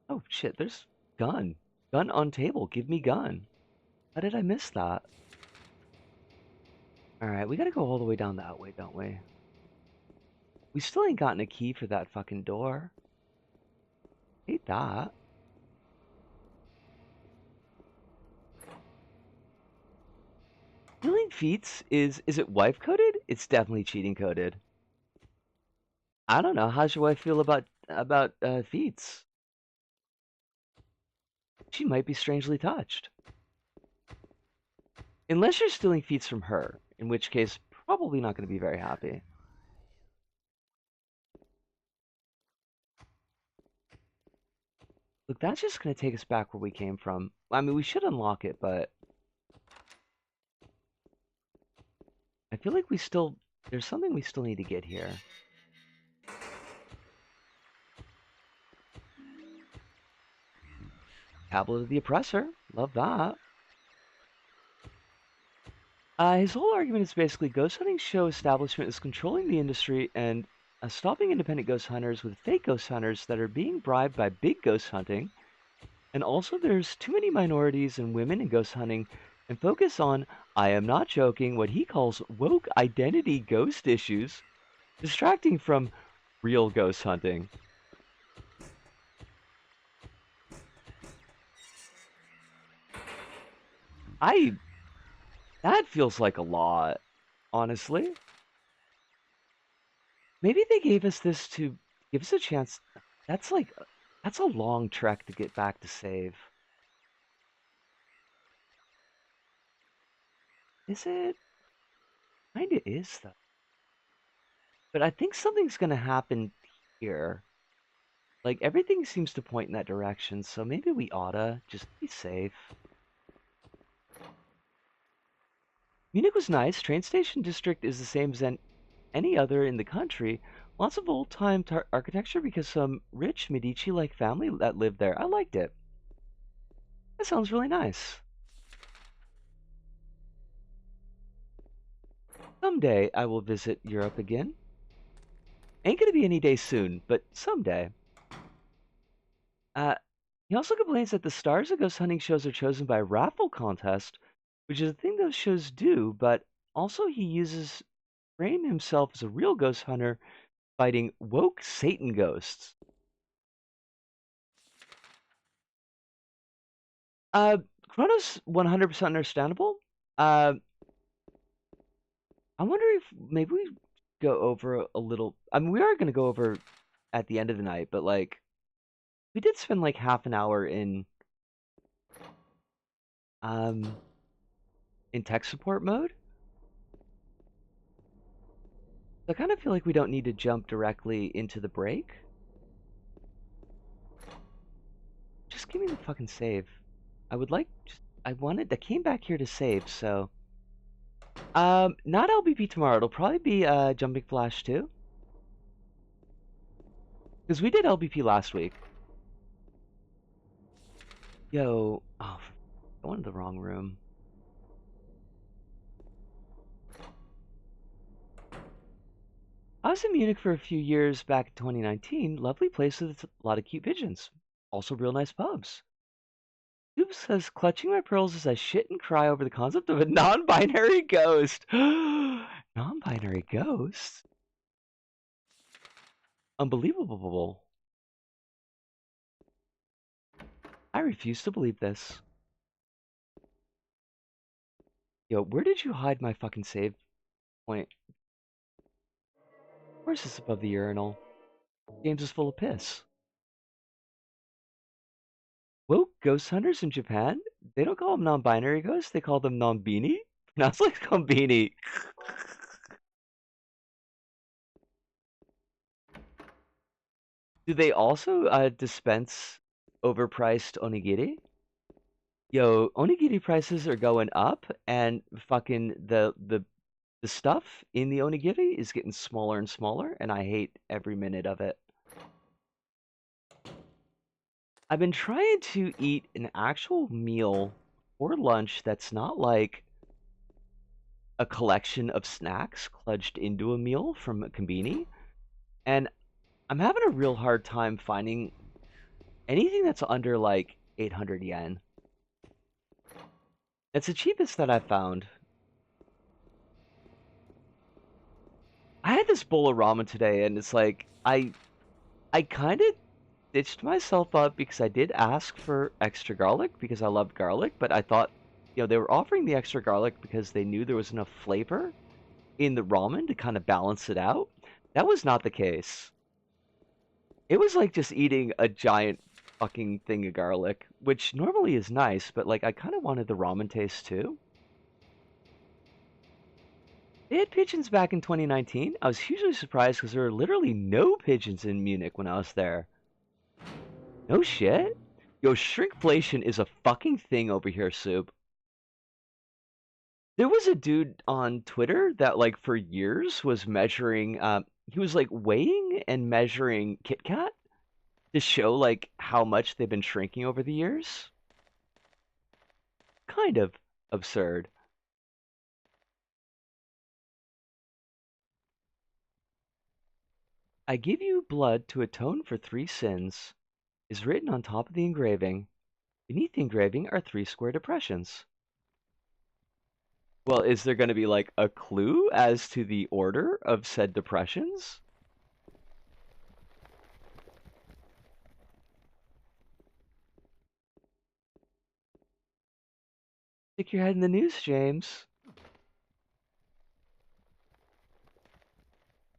Oh shit, there's gun. Gun on table. Give me gun. How did I miss that? Alright, we gotta go all the way down that way, don't we? We still ain't gotten a key for that fucking door. Hate that. Stealing feats is it wife coded? It's definitely cheating coded. I don't know. How's your wife feel about feats? She might be strangely touched. Unless you're stealing feats from her, in which case probably not going to be very happy. Look, that's just going to take us back where we came from. I mean, we should unlock it, but I feel like there's something we still need to get here. Tablet of the Oppressor. Love that. His whole argument is basically ghost hunting show establishment is controlling the industry and stopping independent ghost hunters with fake ghost hunters that are being bribed by big ghost hunting. And also there's too many minorities and women in ghost hunting and focus on, I am not joking, what he calls woke identity ghost issues Distracting from real ghost hunting. That feels like a lot, honestly. Maybe they gave us this to give us a chance. That's like, that's a long trek to get back to save. Is it? Kinda is, though. But I think something's gonna happen here. Like, everything seems to point in that direction, so maybe we oughta just be safe. Munich was nice. Train station district is the same as any other in the country. Lots of old-time architecture because some rich Medici-like family that lived there. I liked it. That sounds really nice. Someday I will visit Europe again. Ain't gonna be any day soon, but someday. Uh, he also complains that the stars of ghost hunting shows are chosen by a raffle contest, which is a thing those shows do, but also he uses frame himself as a real ghost hunter fighting woke Satan ghosts. Uh, Chronos 100% understandable. I wonder if maybe we go over a little. I mean, we are going to go over at the end of the night, but like, we did spend like half an hour um, in tech support mode. So I kind of feel like we don't need to jump directly into the break. Just give me the fucking save. I would like, I came back here to save, so. Not LBP tomorrow. It'll probably be Jumping Flash 2. Because we did LBP last week. Yo, oh, I went in the wrong room. I was in Munich for a few years back in 2019. Lovely place with a lot of cute pigeons. Also real nice pubs. Soup says, clutching my pearls as I shit and cry over the concept of a non-binary ghost. Non-binary ghost? Unbelievable. I refuse to believe this. Yo, where did you hide my fucking save point? Of course it's above the urinal. Games is full of piss. Woke ghost hunters in Japan? They don't call them non-binary ghosts, they call them non-beanie? Pronounced like konbini. Do they also dispense overpriced onigiri? Yo, onigiri prices are going up, and fucking the stuff in the onigiri is getting smaller and smaller, and I hate every minute of it. I've been trying to eat an actual meal for lunch that's not like a collection of snacks clutched into a meal from a konbini, and I'm having a real hard time finding anything that's under like 800 yen. It's the cheapest that I've found. I had this bowl of ramen today, and it's like I kind of stitched myself up because I did ask for extra garlic because I loved garlic, but I thought, they were offering the extra garlic because they knew there was enough flavor in the ramen to kind of balance it out. That was not the case. It was like just eating a giant fucking thing of garlic, which normally is nice, but like I kind of wanted the ramen taste too. They had pigeons back in 2019. I was hugely surprised because there were literally no pigeons in Munich when I was there. No shit? Yo, shrinkflation is a fucking thing over here, Soup. There was a dude on Twitter that, like, for years was measuring, he was, like, weighing and measuring Kit Kat to show, like, how much they've been shrinking over the years. Kind of absurd. I give you blood to atone for 3 sins is written on top of the engraving. Beneath the engraving are 3 square depressions. Well, is there going to be like a clue as to the order of said depressions? Stick your head in the news, James.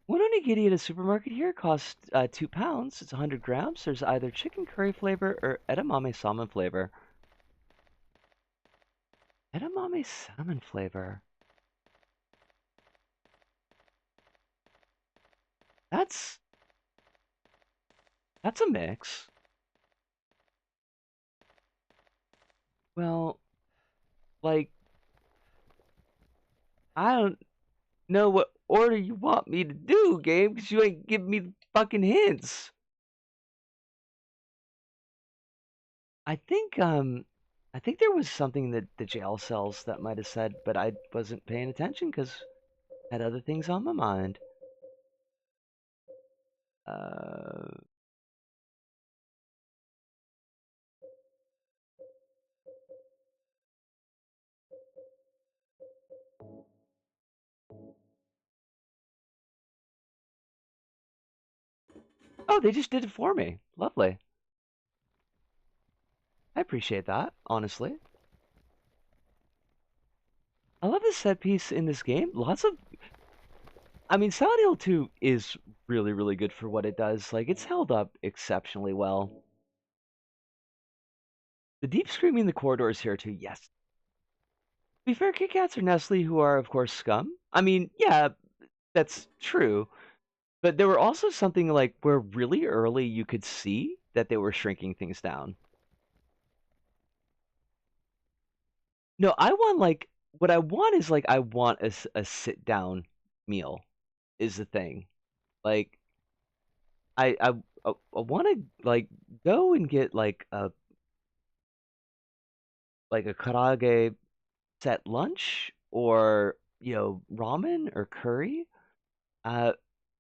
One onigiri at a supermarket here costs £2. It's 100 grams. There's either chicken curry flavor or edamame salmon flavor. Edamame salmon flavor. That's a mix. Well, like, I don't know what order you want me to do, game, because you ain't giving me the fucking hints. I think there was something that the jail cells that might have said, but I wasn't paying attention because I had other things on my mind. Uh, oh, they just did it for me. Lovely. I appreciate that, honestly. I love the set piece in this game. I mean, Silent Hill 2 is really, really good for what it does. Like, it's held up exceptionally well. The deep screaming in the corridors here, too, yes. To be fair, Kit Kats are Nestle, who are, of course, scum. I mean, yeah, that's true. But there were also something like where really early you could see that they were shrinking things down. No, I want like what I want is like I want a sit down meal is the thing. Like I want to like go and get like a karage set lunch or ramen or curry. Uh,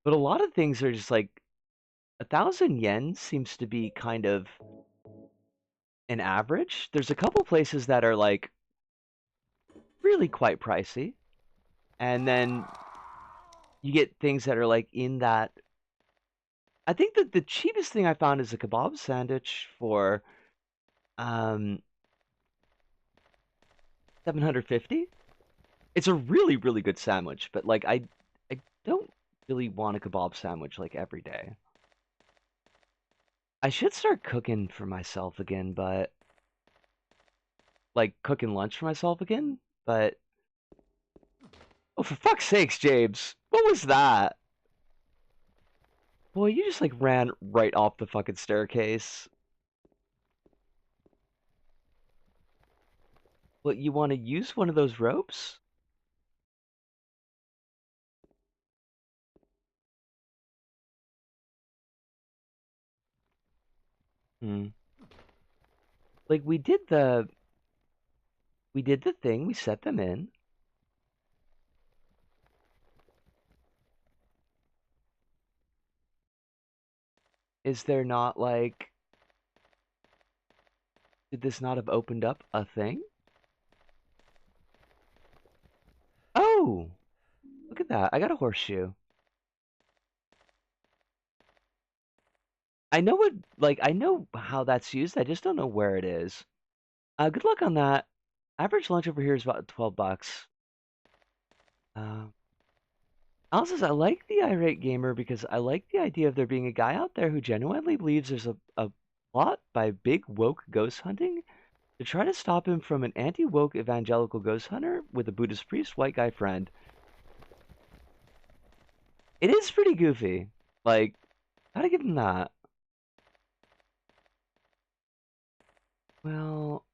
but a lot of things are just like 1,000 yen seems to be kind of an average. There's a couple places that are like really quite pricey, and then you get things that are like in that. I think that the cheapest thing I found is a kebab sandwich for um 750. It's a really really good sandwich, but like I don't really want a kebab sandwich like every day. I should start cooking for myself again, but like cooking lunch for myself again, but oh, for fuck's sakes, James, what was that? Boy, you just like ran right off the fucking staircase. What, you want to use one of those ropes? Hmm. Like we did the thing, we set them in. Is there not like, did this not have opened up a thing? Oh, look at that. I got a horseshoe. I know how that's used. I just don't know where it is. Good luck on that. Average lunch over here is about 12 bucks. Uh, Alan says, I like the irate gamer because I like the idea of there being a guy out there who genuinely believes there's a plot by big woke ghost hunting to try to stop him from an anti-woke evangelical ghost hunter with a Buddhist priest white guy friend. It is pretty goofy. Like, gotta give him that. Well,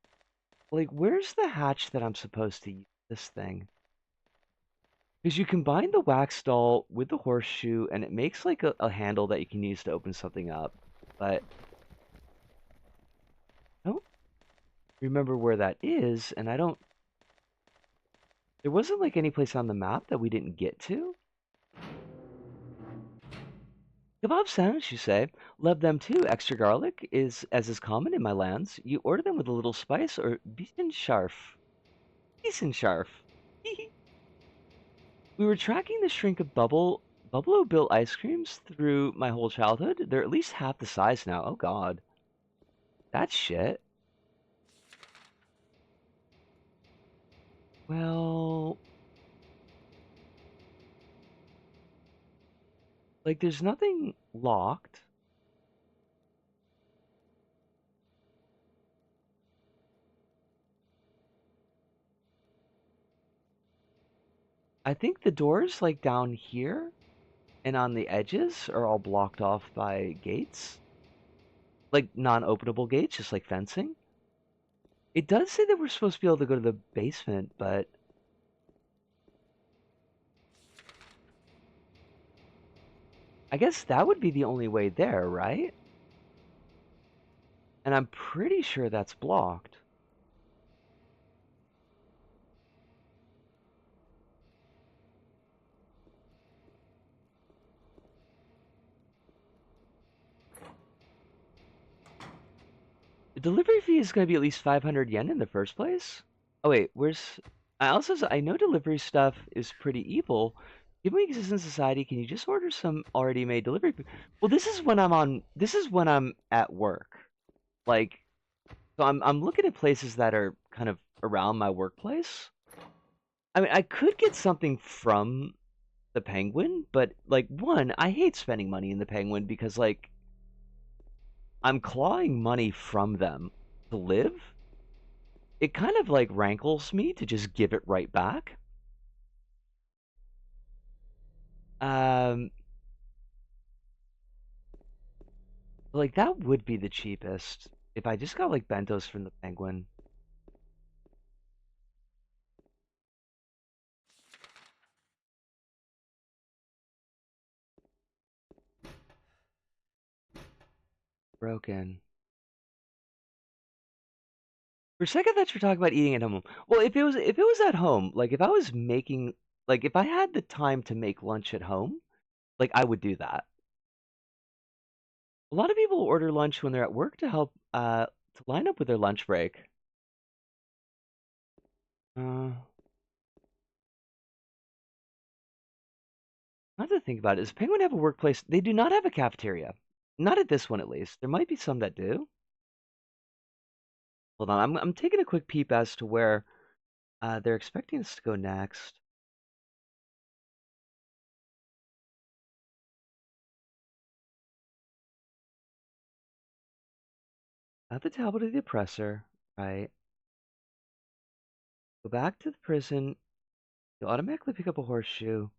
like, where's the hatch that I'm supposed to use this thing? Because you combine the wax doll with the horseshoe, and it makes like a handle that you can use to open something up. But I don't remember where that is, and I don't. There wasn't like any place on the map that we didn't get to. Kebab sandwich, you say? Love them too. Extra garlic is as is common in my lands. You order them with a little spice or beefen scharf. Beefen scharf. We were tracking the shrink of Buffalo Bill ice creams through my whole childhood. They're at least half the size now. Oh god. That's shit. Well, like there's nothing locked. I think the doors like down here and on the edges are all blocked off by gates. Like non-openable gates, just like fencing. It does say that we're supposed to be able to go to the basement, but I guess that would be the only way there, right? And I'm pretty sure that's blocked. The delivery fee is going to be at least 500 yen in the first place. Oh wait, where's... I also I know delivery stuff is pretty evil. Given we exist in society, can you just order some already made delivery? Well, this is when I'm on... This is when I'm at work. Like, so I'm looking at places that are kind of around my workplace. I mean, I could get something from the Penguin, but like one, I hate spending money in the Penguin because like I'm clawing money from them to live. It kind of like rankles me to just give it right back. Um, like that would be the cheapest if I just got like bentos from the Penguin. Broken. For a second, I thought you were talking about eating at home. Well, if it was at home, like if I was making like if I had the time to make lunch at home, like I would do that. A lot of people order lunch when they're at work to help to line up with their lunch break. Uh, Not to think about it, does Penguin have a workplace? They do not have a cafeteria. Not at this one, at least. There might be some that do. Hold on, I'm taking a quick peep as to where they're expecting us to go next. At the tablet of the oppressor, right? Go back to the prison. You'll automatically pick up a horseshoe.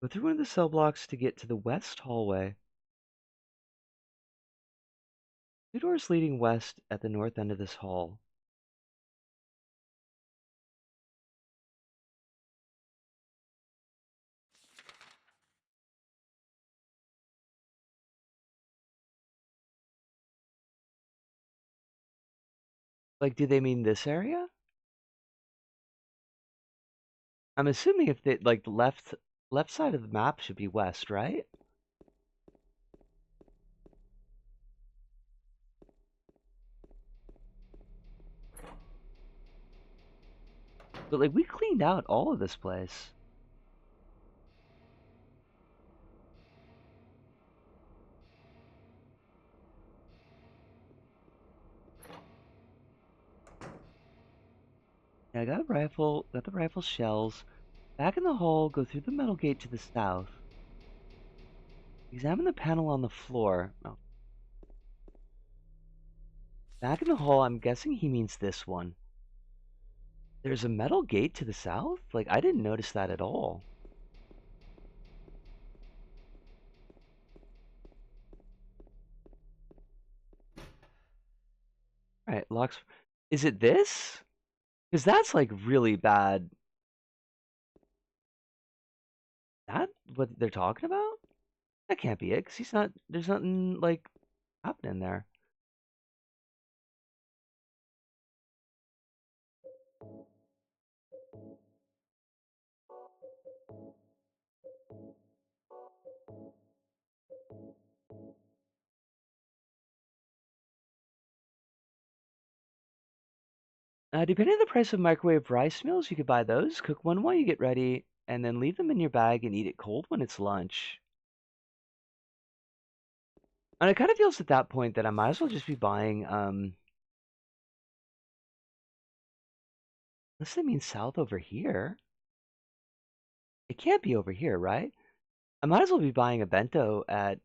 Go through one of the cell blocks to get to the west hallway. Two doors leading west at the north end of this hall. Like, do they mean this area? I'm assuming if they like the left side of the map should be west, right? But like we cleaned out all of this place. Yeah, I got a rifle, got the rifle shells. Back in the hall, go through the metal gate to the south. Examine the panel on the floor. Oh. Back in the hall, I'm guessing he means this one. There's a metal gate to the south? Like, I didn't notice that at all. Alright, locks. Is it this? Because that's like really bad. That what they're talking about? That can't be it, because he's not, there's nothing like happening there. Depending on the price of microwave rice meals, you could buy those, cook one while you get ready, and then leave them in your bag and eat it cold when it's lunch. And it kind of feels at that point that I might as well just be buying, unless they mean south over here. It can't be over here, right? I might as well be buying a bento at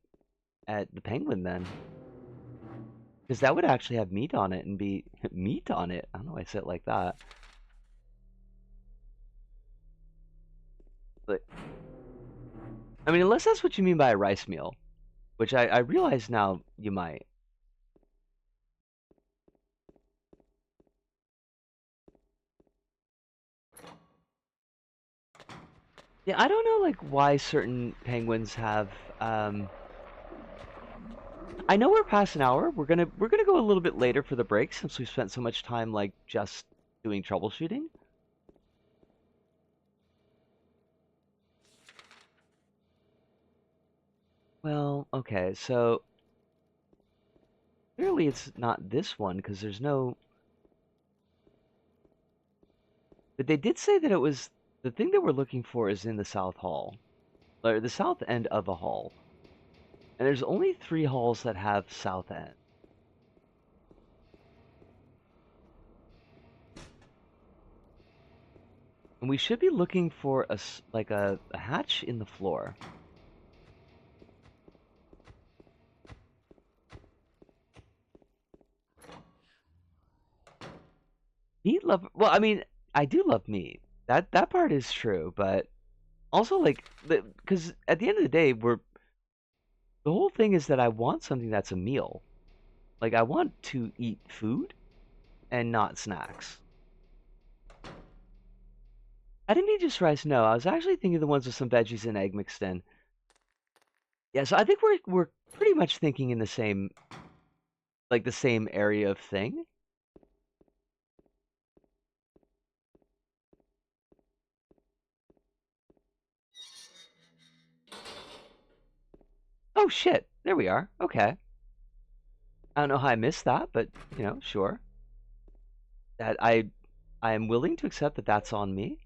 the Penguin then. Because that would actually have meat on it and be meat on it. I don't know why I said it like that. But I mean, unless that's what you mean by a rice meal, which I realize now you might. Yeah, I don't know like why certain penguins have I know we're past an hour. We're gonna go a little bit later for the break since we've spent so much time like just doing troubleshooting. Well, okay, so clearly it's not this one because there's no. But they did say that it was the thing that we're looking for is in the south hall, or the south end of a hall, and there's only 3 halls that have south end. And we should be looking for like a hatch in the floor. Meat love. Well, I mean, I do love meat. That part is true, but also like because at the end of the day, the whole thing is that I want something that's a meal. Like I want to eat food and not snacks. I didn't mean just rice. No, I was actually thinking of the ones with some veggies and egg mixed in. Yeah, so I think we're pretty much thinking in the same like the same area of thing. Oh shit, there we are. Okay. I don't know how I missed that, but you know, sure. That I am willing to accept that that's on me.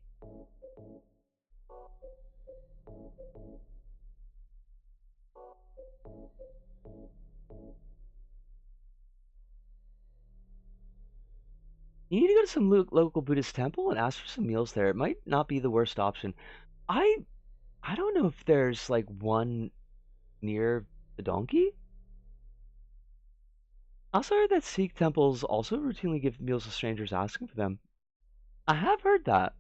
You need to go to some local Buddhist temple and ask for some meals there. It might not be the worst option. I I don't know if there's like one near the donkey. I also heard that Sikh temples also routinely give meals to strangers asking for them. I have heard that.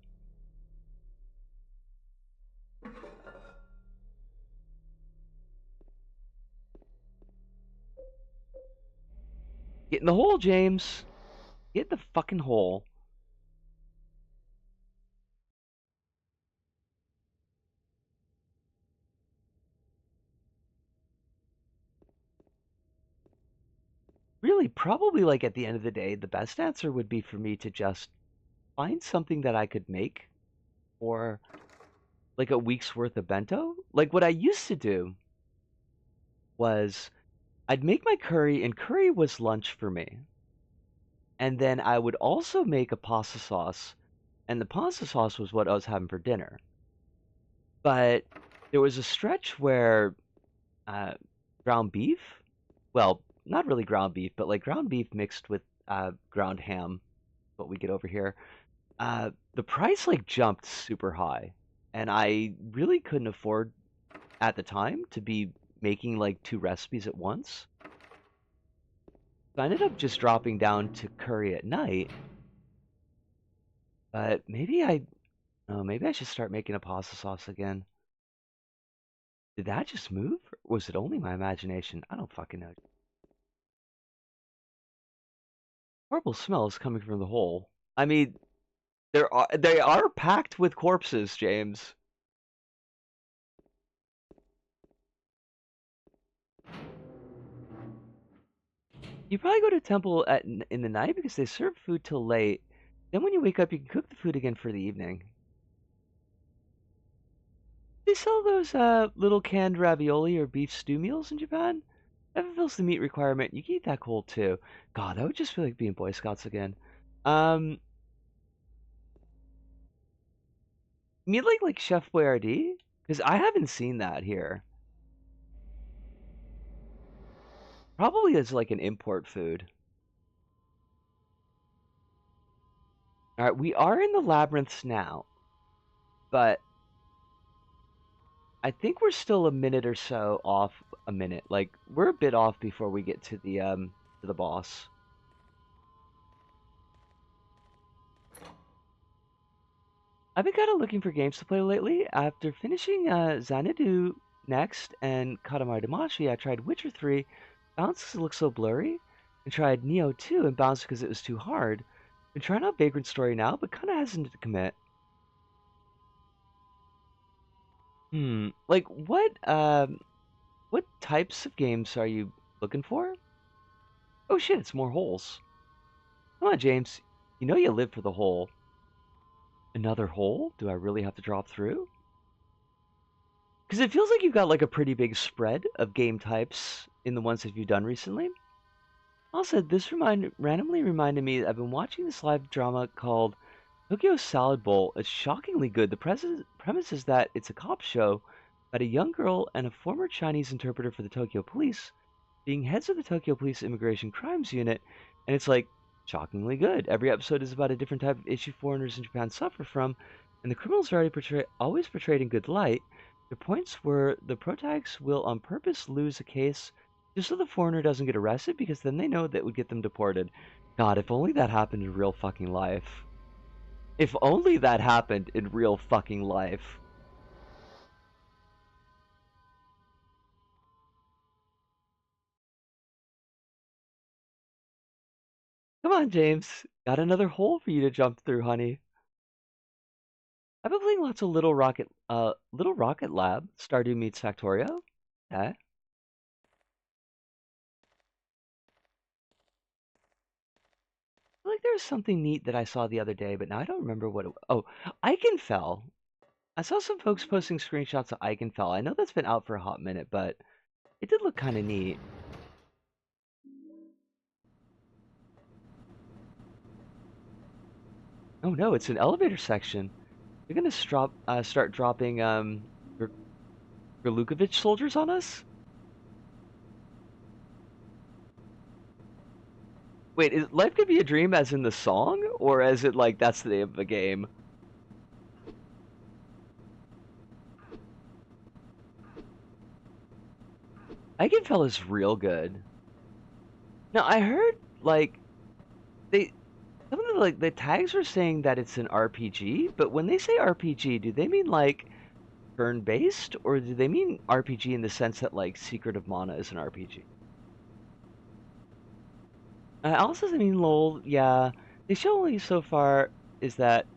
Get in the hole, James. Get in the fucking hole. Really, probably like at the end of the day, the best answer would be for me to just find something that I could make for like a week's worth of bento. Like what I used to do was I'd make my curry, and curry was lunch for me. And then I would also make a pasta sauce, and the pasta sauce was what I was having for dinner. But there was a stretch where uh, ground beef, well, not really ground beef, but like ground beef mixed with ground ham, what we get over here. The price like jumped super high, and I really couldn't afford at the time to be making like 2 recipes at once. So I ended up just dropping down to curry at night. But maybe I should start making a pasta sauce again. Did that just move? Or was it only my imagination? I don't fucking know. Horrible smells coming from the hole. I mean, they are packed with corpses, James. You probably go to a temple in the night because they serve food till late. Then when you wake up, you can cook the food again for the evening. They sell those little canned ravioli or beef stew meals in Japan. That fulfills the meat requirement. You can eat that cold too. God, that would just feel like being Boy Scouts again. Um, You mean like Chef Boyardee? Because I haven't seen that here. Probably as like an import food. All right, we are in the labyrinths now, but I think we're still a minute or so off. A minute, like we're a bit off before we get to the boss. I've been kind of looking for games to play lately. After finishing Xanadu next and Katamari Damacy, I tried Witcher 3, bounced because it looked so blurry, and tried Neo 2 and bounced because it was too hard. Been trying out Vagrant Story now, but kind of hesitant to commit. Like what types of games are you looking for? Oh shit, it's more holes. Come on, James. You know you live for the hole. Another hole? Do I really have to drop through? Because it feels like you've got like a pretty big spread of game types in the ones that you've done recently. Also, this randomly reminded me that I've been watching this live drama called Tokyo Salad Bowl. It's shockingly good. The premise is that it's a cop show about a young girl and a former Chinese interpreter for the Tokyo police being heads of the Tokyo Police Immigration Crimes Unit, and it's like shockingly good. Every episode is about a different type of issue foreigners in Japan suffer from, and the criminals are always portrayed in good light. The points where the protagonists will on purpose lose a case just so the foreigner doesn't get arrested because then they know that would get them deported. God, if only that happened in real fucking life. If only that happened in real fucking life. Come on, James. Got another hole for you to jump through, honey. I've been playing lots of Little Rocket Lab, Stardew meets Factorio. Okay. I feel like there was something neat that I saw the other day, but now I don't remember what it was. Oh, Iconfell. I saw some folks posting screenshots of Iconfell. I know that's been out for a hot minute, but it did look kind of neat. Oh no, it's an elevator section. You're gonna start dropping Berlukovich soldiers on us? Wait, is Life Could Be a Dream as in the song? Or as it like that's the name of the game? Iconfell is real good. Now I heard like they some of the tags were saying that it's an RPG, but when they say RPG, do they mean like turn-based, or do they mean RPG in the sense that like Secret of Mana is an RPG? Also, I mean, lol, yeah. They show only so far is that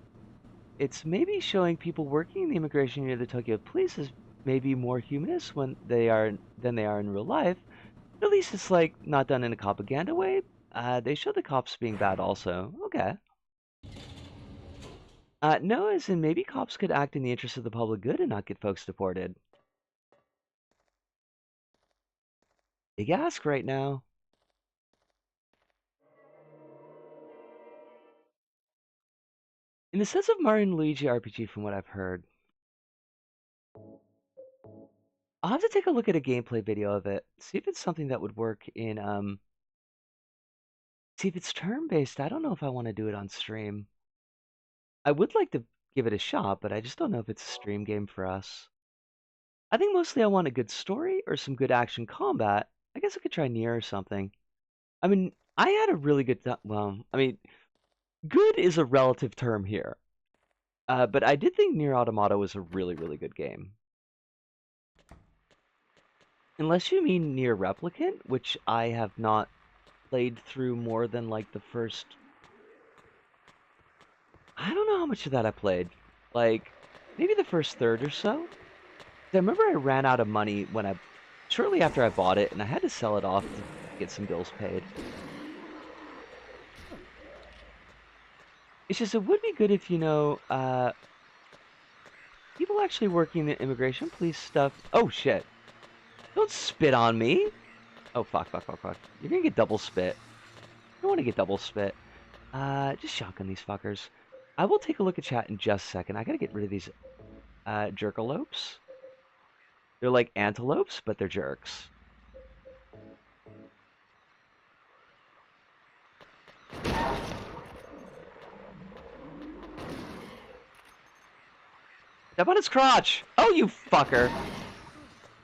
it's maybe showing people working in the immigration unit of the Tokyo police as maybe more humanist than they are in real life. But at least it's like not done in a propaganda way. They show the cops being bad also. Okay. No, as in maybe cops could act in the interest of the public good and not get folks deported. Big ask right now. In the sense of Mario and Luigi RPG, from what I've heard, I'll have to take a look at a gameplay video of it, see if it's something that would work in see if it's turn-based. I don't know if I want to do it on stream. I would like to give it a shot, but I just don't know if it's a stream game for us. I think mostly I want a good story or some good action combat. I guess I could try Nier or something. I mean, I had a really good time. Well, I mean, good is a relative term here. But I did think Nier Automata was a really, really good game. Unless you mean Nier Replicant, which I have not played through more than like the first... I don't know how much of that I played. Like, maybe the first third or so. I remember I ran out of money shortly after I bought it, and I had to sell it off to get some bills paid. It's just, it would be good if, people actually working the immigration police stuff... Oh, shit. Don't spit on me! Oh, fuck. You're gonna get double spit. I don't want to get double spit. Just shotgun these fuckers. I will take a look at chat in just a second. I gotta get rid of these jerkalopes. They're like antelopes, but they're jerks. Step on his crotch! Oh, you fucker!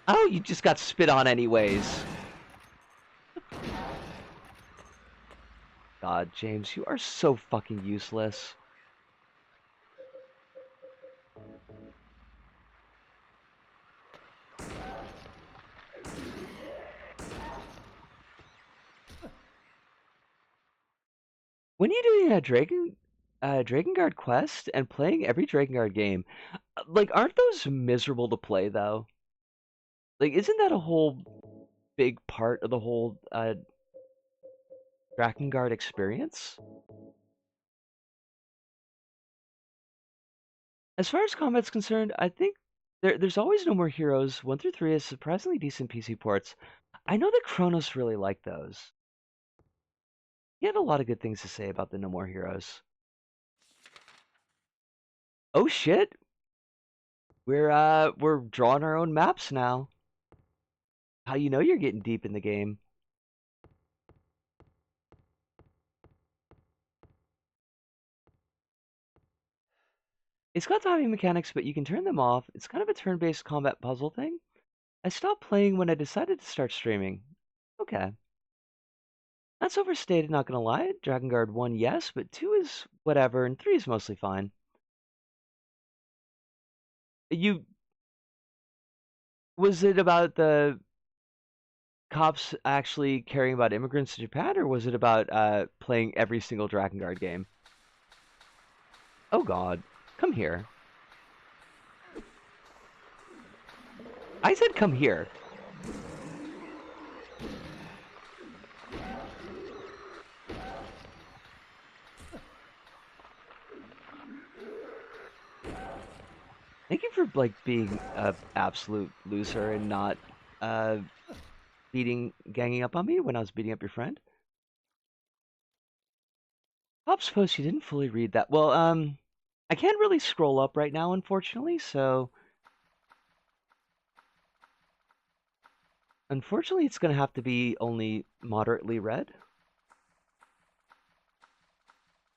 Oh, you just got spit on anyways. God, James, you are so fucking useless. When you're doing a Drakengard quest and playing every Drakengard game, like, aren't those miserable to play though? Like, isn't that a whole big part of the whole Drakengard experience? As far as combat's concerned, I think there's always No More Heroes. 1 through 3 is surprisingly decent PC ports. I know that Kronos really liked those. He had a lot of good things to say about the No More Heroes. Oh shit! We're drawing our own maps now. How you know you're getting deep in the game? It's got timing mechanics, but you can turn them off. It's kind of a turn-based combat puzzle thing. I stopped playing when I decided to start streaming. Okay. That's overstated, not gonna lie. Drakengard 1, yes, but 2 is whatever, and 3 is mostly fine. Was it about the cops actually caring about immigrants to Japan, or was it about playing every single Drakengard game? Oh god. Come here. I said come here. Thank you for, like, being a absolute loser and not ganging up on me when I was beating up your friend. Pop's post, you didn't fully read that. Well, I can't really scroll up right now, unfortunately, so unfortunately it's gonna have to be only moderately read.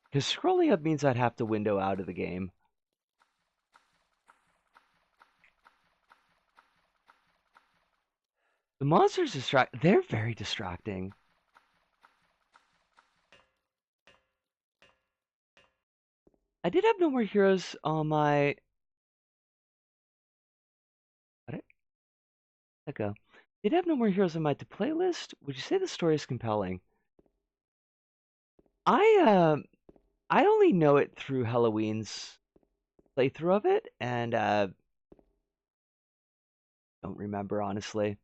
Because scrolling up means I'd have to window out of the game. The monsters they're very distracting. I did have No More Heroes on my... What? Let go. Did have No More Heroes on my to playlist. Would you say the story is compelling? I only know it through Halloween's playthrough of it, and don't remember honestly.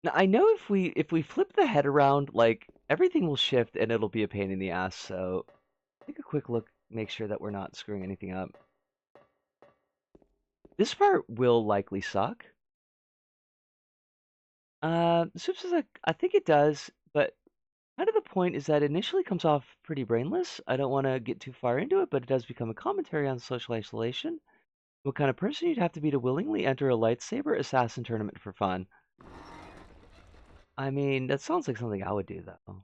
Now I know if we flip the head around, like, everything will shift and it'll be a pain in the ass. So take a quick look, make sure that we're not screwing anything up. This part will likely suck. Soup says I think it does, but kind of the point is that it initially comes off pretty brainless. I don't want to get too far into it, but it does become a commentary on social isolation. What kind of person you'd have to be to willingly enter a lightsaber assassin tournament for fun? I mean, that sounds like something I would do, though.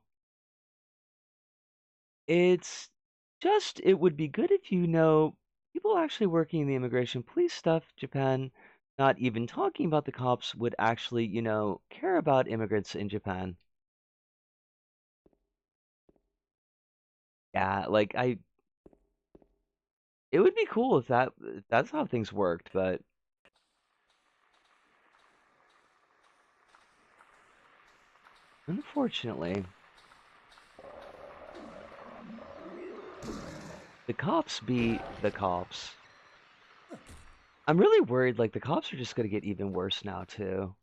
It's just, it would be good if you know people actually working in the immigration police stuff, Japan, not even talking about the cops, would actually, care about immigrants in Japan. Yeah, like, it would be cool if that's how things worked, but unfortunately, the cops be the cops. I'm really worried, like, the cops are just gonna get even worse now, too.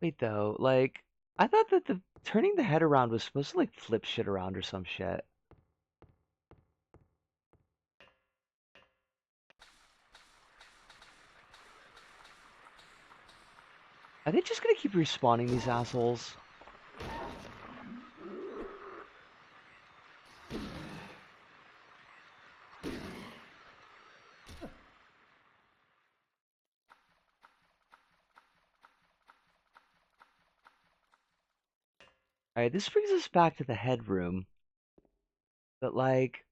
Wait, though, like, I thought that the turning the head around was supposed to, like, flip shit around or some shit. Are they just gonna keep respawning these assholes? Alright, this brings us back to the headroom. But like,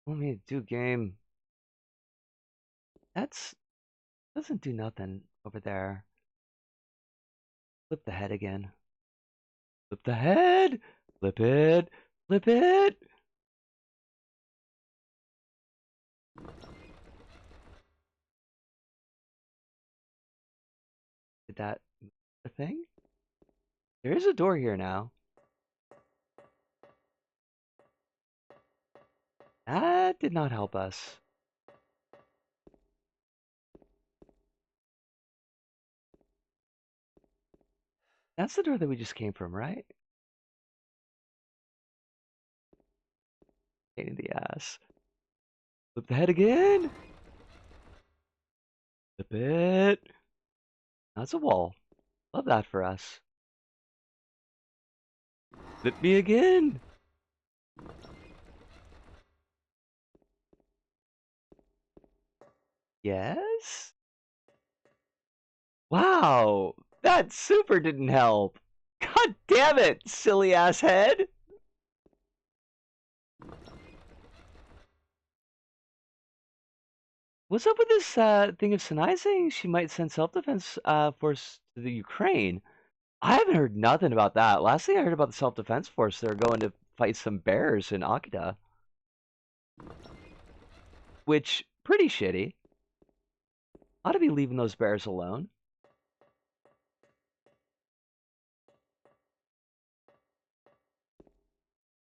let me do game. Doesn't do nothing over there. Flip the head again. Flip the head! Flip it! Flip it! Did that the thing? There is a door here now. That did not help us. That's the door that we just came from, right? Pain in the ass. Flip the head again! Flip it! That's a wall. Love that for us. Flip me again! Yes? Wow! That super didn't help! God damn it, silly ass head! What's up with this thing of Sinai saying she might send self-defense force to the Ukraine? I haven't heard nothing about that. Last thing I heard about the self-defense force, they're going to fight some bears in Akita. Which, pretty shitty. Ought to be leaving those bears alone.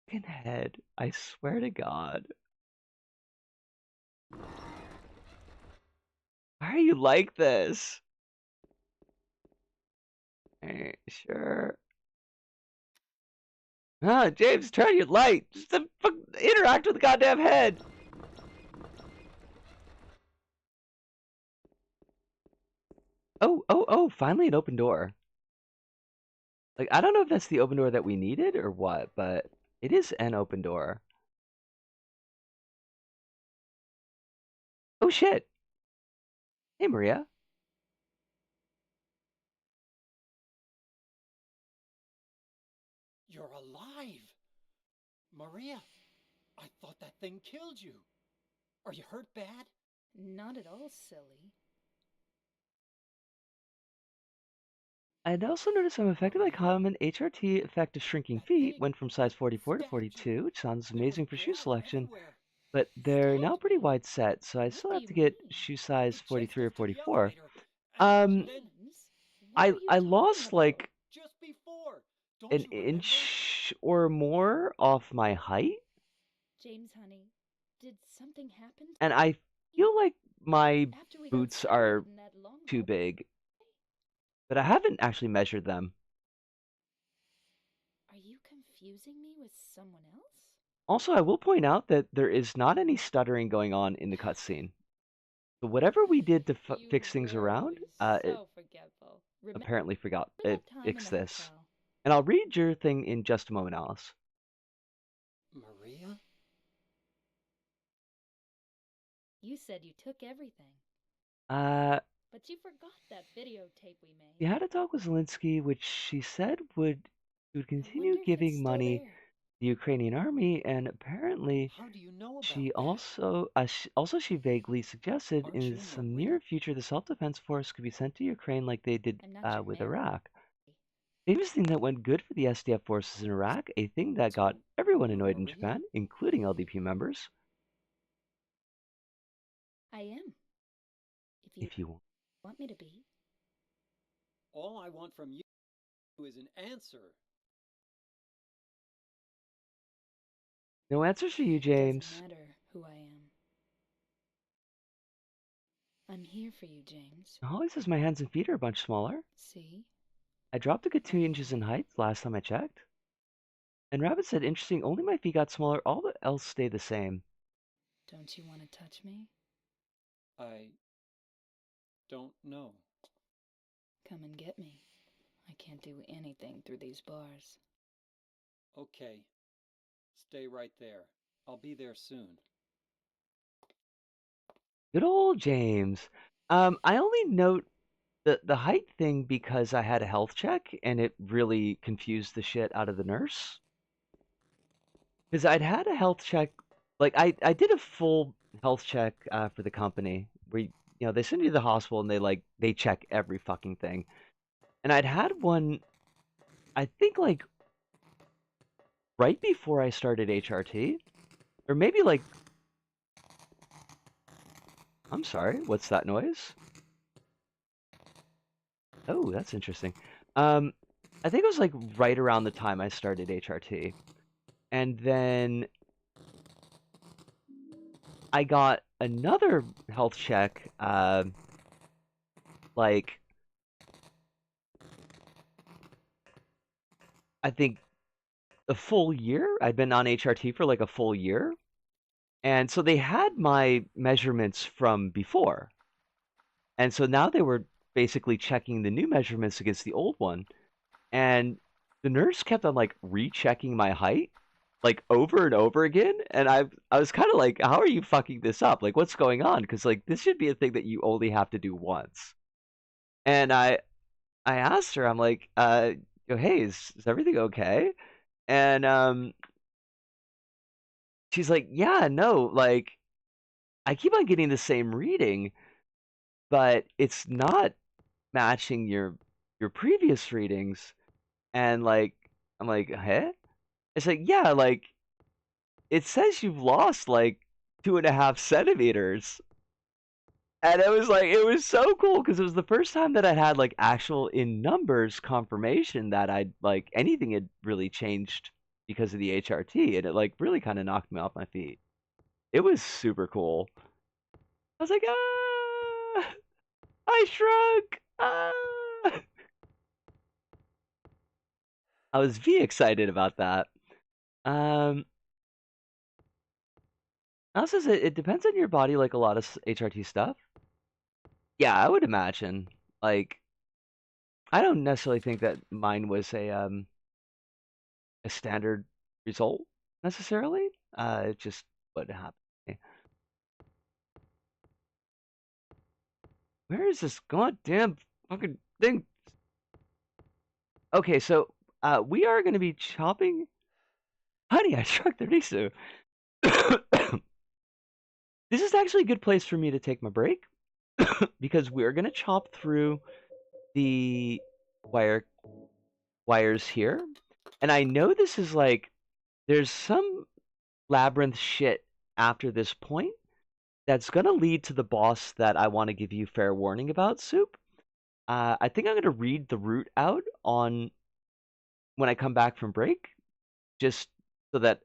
Fucking head. I swear to God. Why are you like this? Sure. Ah, James, turn your light. Just to interact with the goddamn head. Oh, finally an open door. Like, I don't know if that's the open door that we needed or what, but it is an open door. Oh, shit. Hey, Maria. You're alive! Maria, I thought that thing killed you. Are you hurt bad? Not at all, silly. I'd also noticed I'm affected by common HRT effect of shrinking feet, went from size 44 to 42, which sounds amazing for shoe selection, but they're now pretty wide set, so I still have to get shoe size 43 or 44. I lost like Just before. Don't an you remember? inch or more off my height, James, honey, did something happen? and I feel like my After we got boots are separated in that long too hallway? big, but I haven't actually measured them. Are you confusing me with someone else? Also, I will point out that there is not any stuttering going on in the cutscene. So whatever we did to fix things around, it so forgetful. apparently forgot Remember it that time in fixed the this. hotel? And I'll read your thing in just a moment, Alice. Maria? You said you took everything, Uh, but you forgot that videotape we made. we had a talk with Zelensky, which she said would continue wonder if it's giving still money there. to the Ukrainian army, and apparently How do you know about she that? also she vaguely suggested Aren't in you some Maria? near future the self-defense force could be sent to Ukraine like they did I'm not your with Mary. Iraq. Famous thing that went good for the SDF forces in Iraq, a thing that got So, everyone you're annoyed in Maria? Japan, including LDP members. I am. If you want. Want me to be? All I want from you is an answer. No answers for you, It James. doesn't matter who I am. I'm here for you, James. Holly says my hands and feet are a bunch smaller. See? I dropped a good 2 inches in height last time I checked. And Rabbit said, interesting, only my feet got smaller, all the else stayed the same. Don't you want to touch me? I don't know. come and get me. I can't do anything through these bars. Okay. Stay right there. I'll be there soon. Good old James. I only note the height thing because I had a health check and it really confused the shit out of the nurse. Because I'd had a health check, like I did a full health check for the company where they send you to the hospital and they check every fucking thing. And I'd had one, I think like right before I started HRT, or maybe like, I'm sorry, what's that noise? Oh, that's interesting. I think it was like right around the time I started HRT. And then I got another health check, like, I think a full year. I'd been on HRT for like a full year. And so they had my measurements from before. And so now they were basically checking the new measurements against the old one. And the nurse kept on like rechecking my height like over and over again. And I was kind of like, how are you fucking this up? Like, what's going on? Because like this should be a thing that you only have to do once. And I asked her, I'm like, hey, is everything okay? And she's like, yeah, no, like I keep on getting the same reading, but it's not matching your previous readings. And like I'm like, huh? It's like, yeah, like it says you've lost like 2.5 centimeters. And it was like it was so cool because it was the first time that I had like actual in numbers confirmation that I'd like anything had really changed because of the HRT, and it like really kind of knocked me off my feet. It was super cool. I was like, ah, I shrunk. Ah. I was V excited about that. Um, also, it depends on your body, like a lot of HRT stuff. Yeah, I would imagine. Like, I don't necessarily think that mine was a standard result necessarily. It just what happened. To me. Where is this goddamn fucking thing? Okay, so we are going to be chopping. Honey, I struck the Risu. This is actually a good place for me to take my break because we're going to chop through the wire wires here. And I know this is like there's some labyrinth shit after this point that's going to lead to the boss that I want to give you fair warning about, Soup. I think I'm going to read the route out on when I come back from break, just so that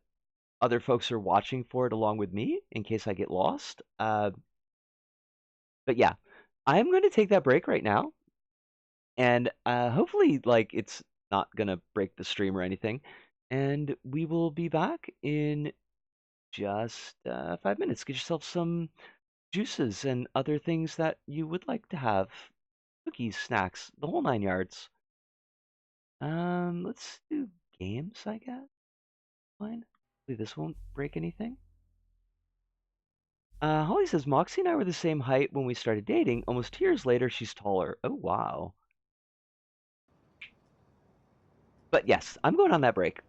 other folks are watching for it along with me in case I get lost. But yeah, I'm going to take that break right now, and hopefully, like it's not going to break the stream or anything. And we will be back in just 5 minutes. Get yourself some juices and other things that you would like to have. Cookies, snacks, the whole 9 yards. Let's do games, I guess. Fine. Hopefully this won't break anything. Holly says Moxie and I were the same height when we started dating. Almost 2 years later, she's taller. Oh wow. But yes, I'm going on that break.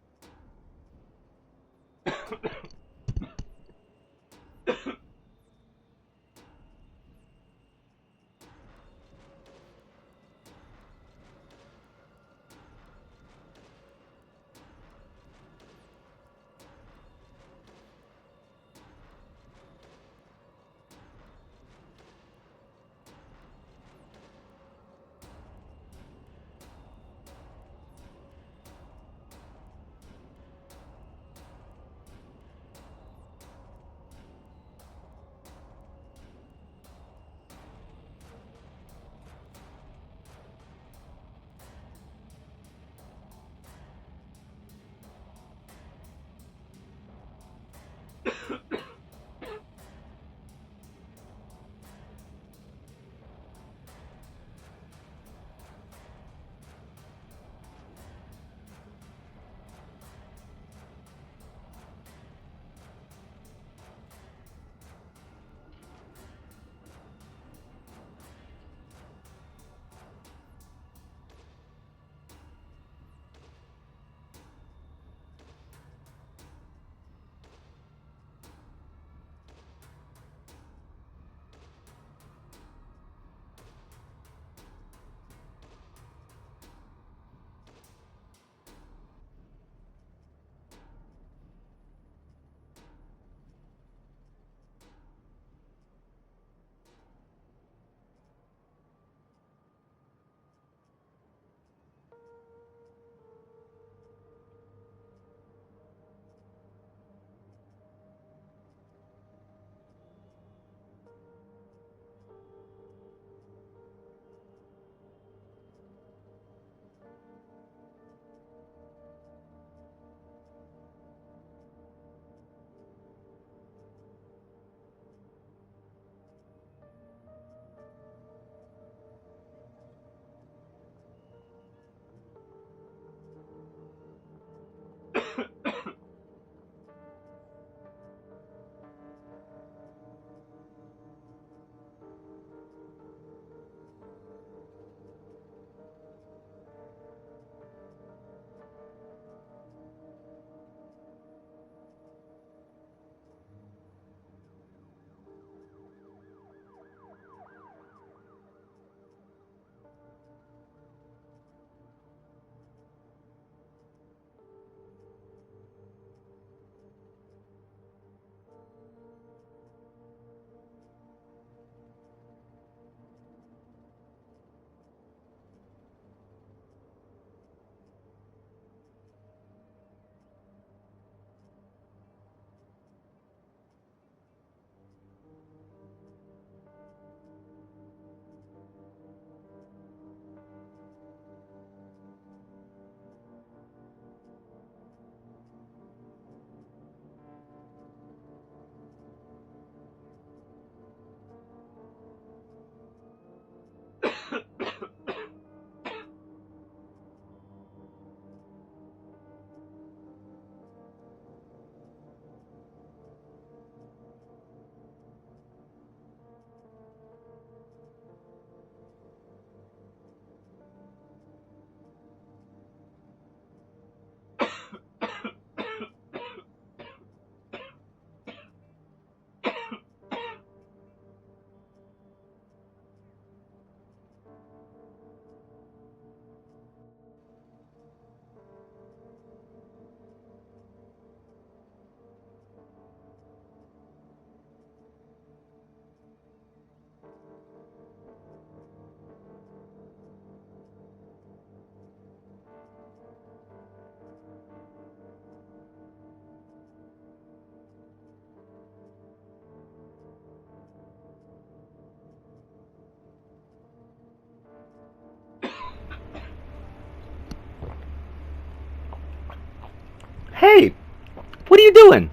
you doing?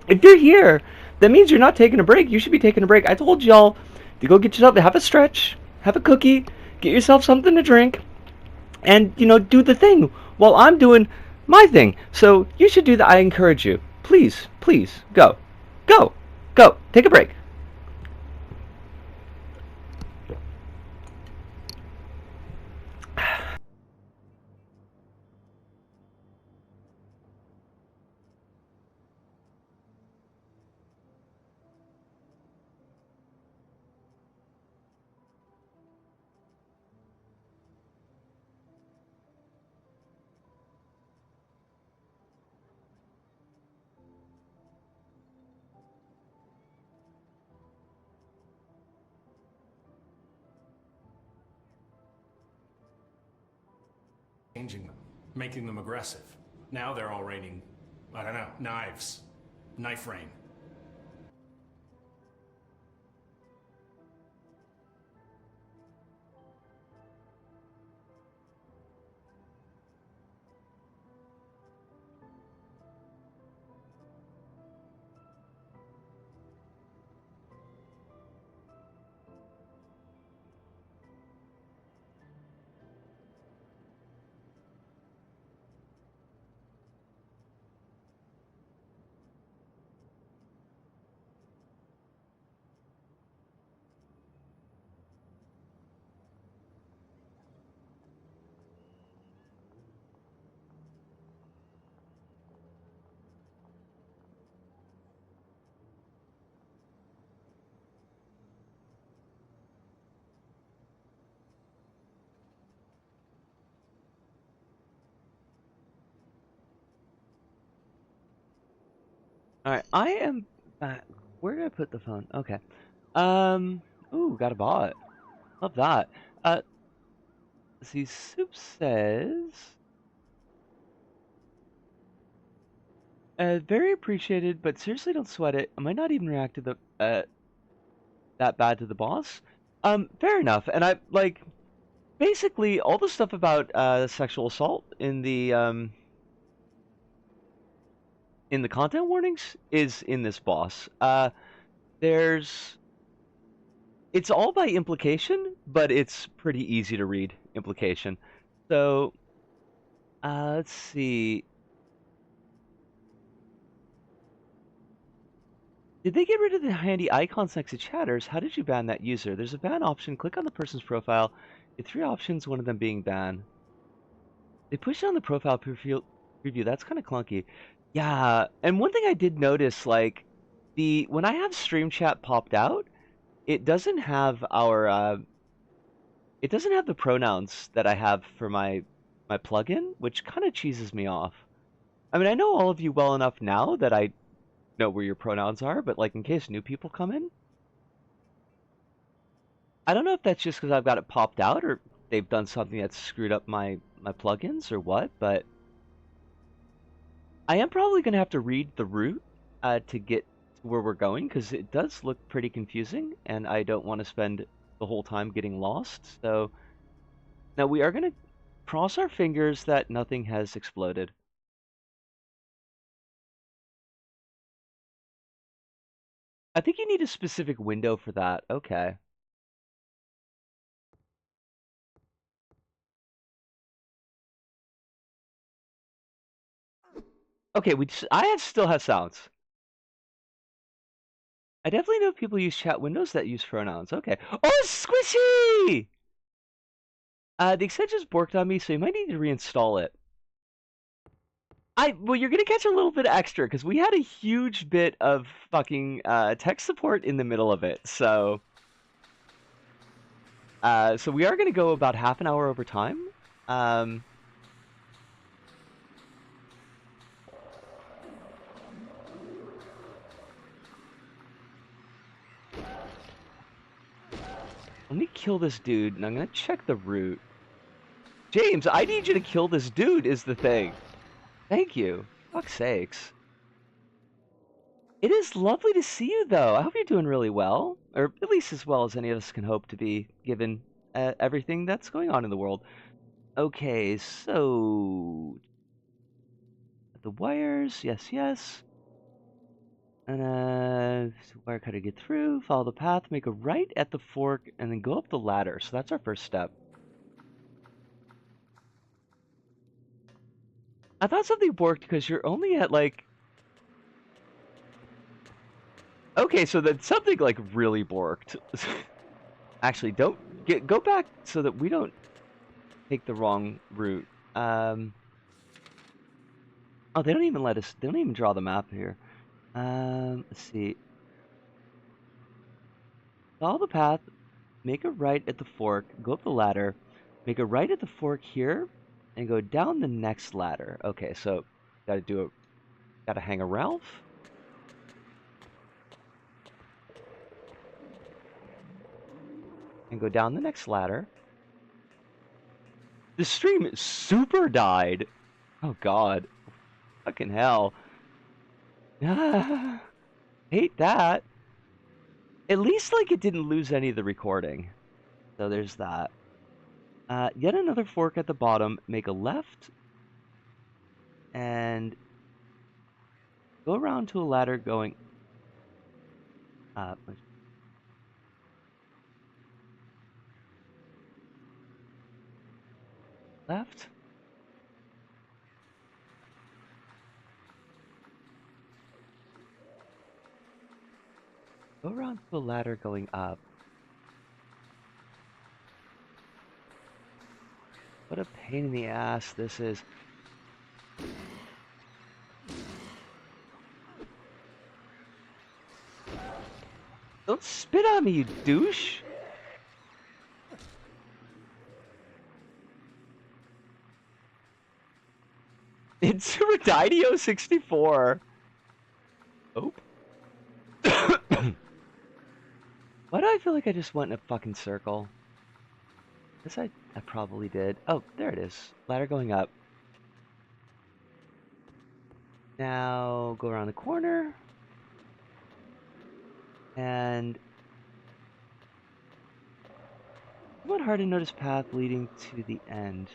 If you're here, that means you're not taking a break. You should be taking a break. I told y'all to go get yourself, have a stretch, have a cookie, get yourself something to drink, and, do the thing while I'm doing my thing. So you should do that. I encourage you. Please, please, go. Go. Go. Take a break. Changing them, making them aggressive. Now they're all raining, I don't know, knives. Knife rain. Alright, I am back. Where did I put the phone? Okay. Ooh, got a bot. Love that. See, Soup says, very appreciated, but seriously don't sweat it. I might not even react to the, that bad to the boss. Fair enough. And I, like, basically, all the stuff about, sexual assault in the content warnings is in this boss. There's It's all by implication, but it's pretty easy to read implication. So, let's see. Did they get rid of the handy icons next to chatters? How did you ban that user? There's a ban option. Click on the person's profile. Get 3 options, one of them being ban. They pushed on the profile preview. That's kind of clunky. Yeah, and one thing I did notice, like, when I have stream chat popped out, it doesn't have it doesn't have the pronouns that I have for my plugin, which kind of cheeses me off. I mean, I know all of you well enough now that I know where your pronouns are, but like in case new people come in, I don't know if that's just because I've got it popped out or they've done something that's screwed up my plugins or what, but I am probably going to have to read the route to get to where we're going because it does look pretty confusing and I don't want to spend the whole time getting lost. So now we are going to cross our fingers that nothing has exploded. I think you need a specific window for that. Okay. Okay, I still have sounds. I definitely know people use chat windows that use pronouns. Okay. Oh, squishy! The extension's borked on me, so you might need to reinstall it. Well, you're gonna catch a little bit extra because we had a huge bit of fucking tech support in the middle of it. So we are gonna go about half an hour over time. Let me kill this dude, and I'm gonna check the route. James, I need you to kill this dude is the thing. Thank you. Fuck's sakes. It is lovely to see you, though. I hope you're doing really well. Or at least as well as any of us can hope to be, given everything that's going on in the world. Okay, so... The wires, yes, yes. And wire cutter, get through, follow the path, make a right at the fork, and then go up the ladder. So that's our first step. I thought something worked because you're only at like... Okay, so then something like really worked. Actually, go back so that we don't take the wrong route. Oh, they don't even let us. They don't even draw the map here. Let's see. Follow the path. Make a right at the fork. Go up the ladder. Make a right at the fork here, and go down the next ladder. Okay, so gotta do it. Gotta hang a Ralph. And go down the next ladder. The stream super died. Oh god. Fucking hell. Ah, hate that. At least like it didn't lose any of the recording. So there's that. Yet another fork at the bottom. Make a left. And go around to a ladder going up. Left. Go around to a ladder going up. What a pain in the ass this is. Don't spit on me, you douche! It's Super Didio 64. Oh. Why do I feel like I just went in a fucking circle? Guess I probably did. Oh, there it is. Ladder going up. Now go around the corner. And somewhat hard to notice path leading to the end.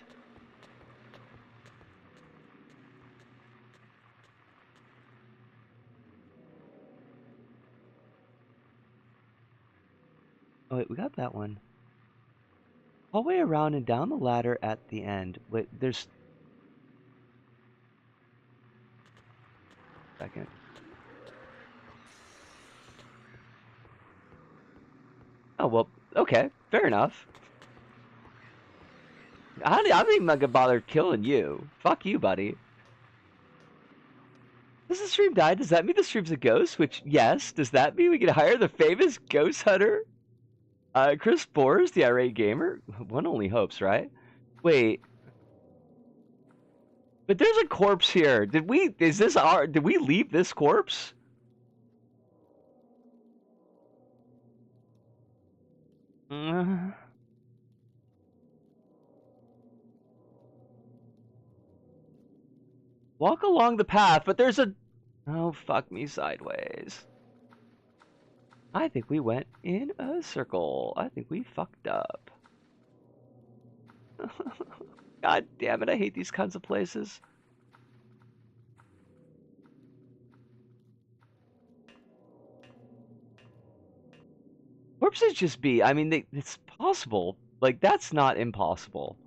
Oh wait, we got that one. Hallway around and down the ladder at the end. Wait, there's... Second. Oh, well, okay. Fair enough. I'm not even gonna bother killing you. Fuck you, buddy. Does the stream die? Does that mean the stream's a ghost? Which, yes. Does that mean we can hire the famous ghost hunter? Chris Boers, the irate gamer? One only hopes, right? Wait. But there's a corpse here. Did we leave this corpse? Walk along the path, but there's a... Oh, fuck me sideways. I think we went in a circle. I think we fucked up. God damn it, I hate these kinds of places. Corpses just be, I mean, it's possible. Like, that's not impossible.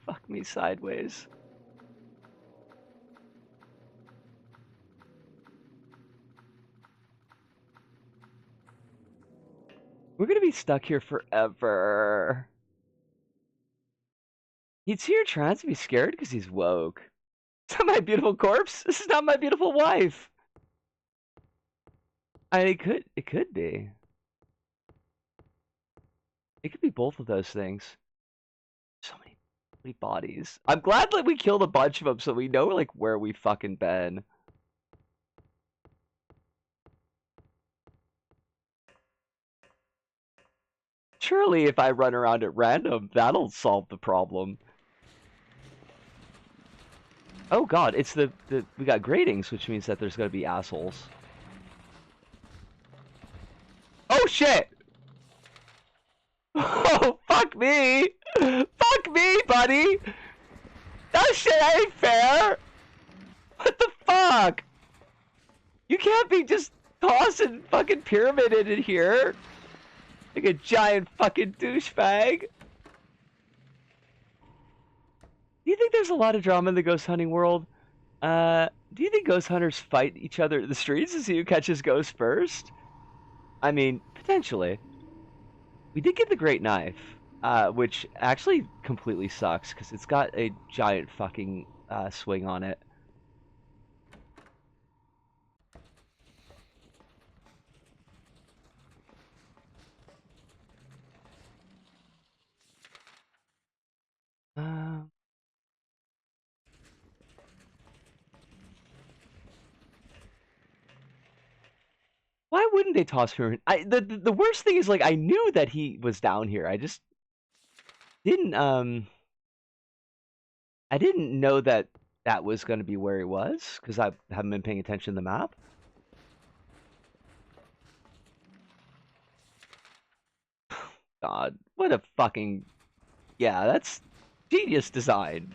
Fuck me sideways. We're gonna be stuck here forever. He'd see your trance and be scared because he's woke. Is that my beautiful corpse? This is not my beautiful wife. I mean, it could be. It could be both of those things. So many bodies. I'm glad that we killed a bunch of them so we know like where we fucking been. Surely if I run around at random, that'll solve the problem. Oh god, it's we got gratings, which means that there's gonna be assholes. Oh Oh shit! Oh, fuck me! Fuck me, buddy! That shit ain't fair! What the fuck? You can't be just tossing fucking pyramid in here like a giant fucking douchebag. Do you think there's a lot of drama in the ghost hunting world? Do you think ghost hunters fight each other in the streets to see who catches ghosts first? I mean, potentially. We did get the great knife, which actually completely sucks because it's got a giant fucking swing on it. Why wouldn't they toss her? The worst thing is, like, I knew that he was down here. I just didn't I didn't know that that was going to be where he was because I haven't been paying attention to the map. God, what a fucking, yeah, that's genius design.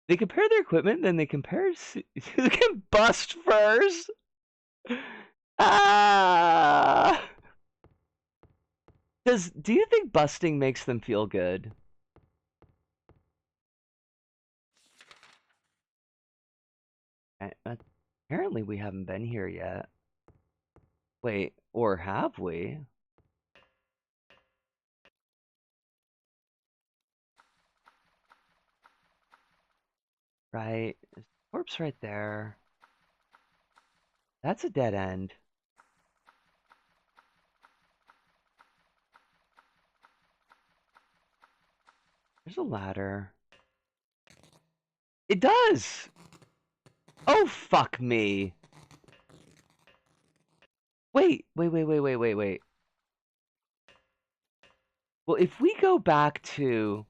They compare their equipment, then they compare they can bust first. Ah! Do you think busting makes them feel good? Apparently we haven't been here yet. Wait, or have we? Right, there's a corpse right there. That's a dead end. There's a ladder. It does! Oh, fuck me. Wait. Well, if we go back to...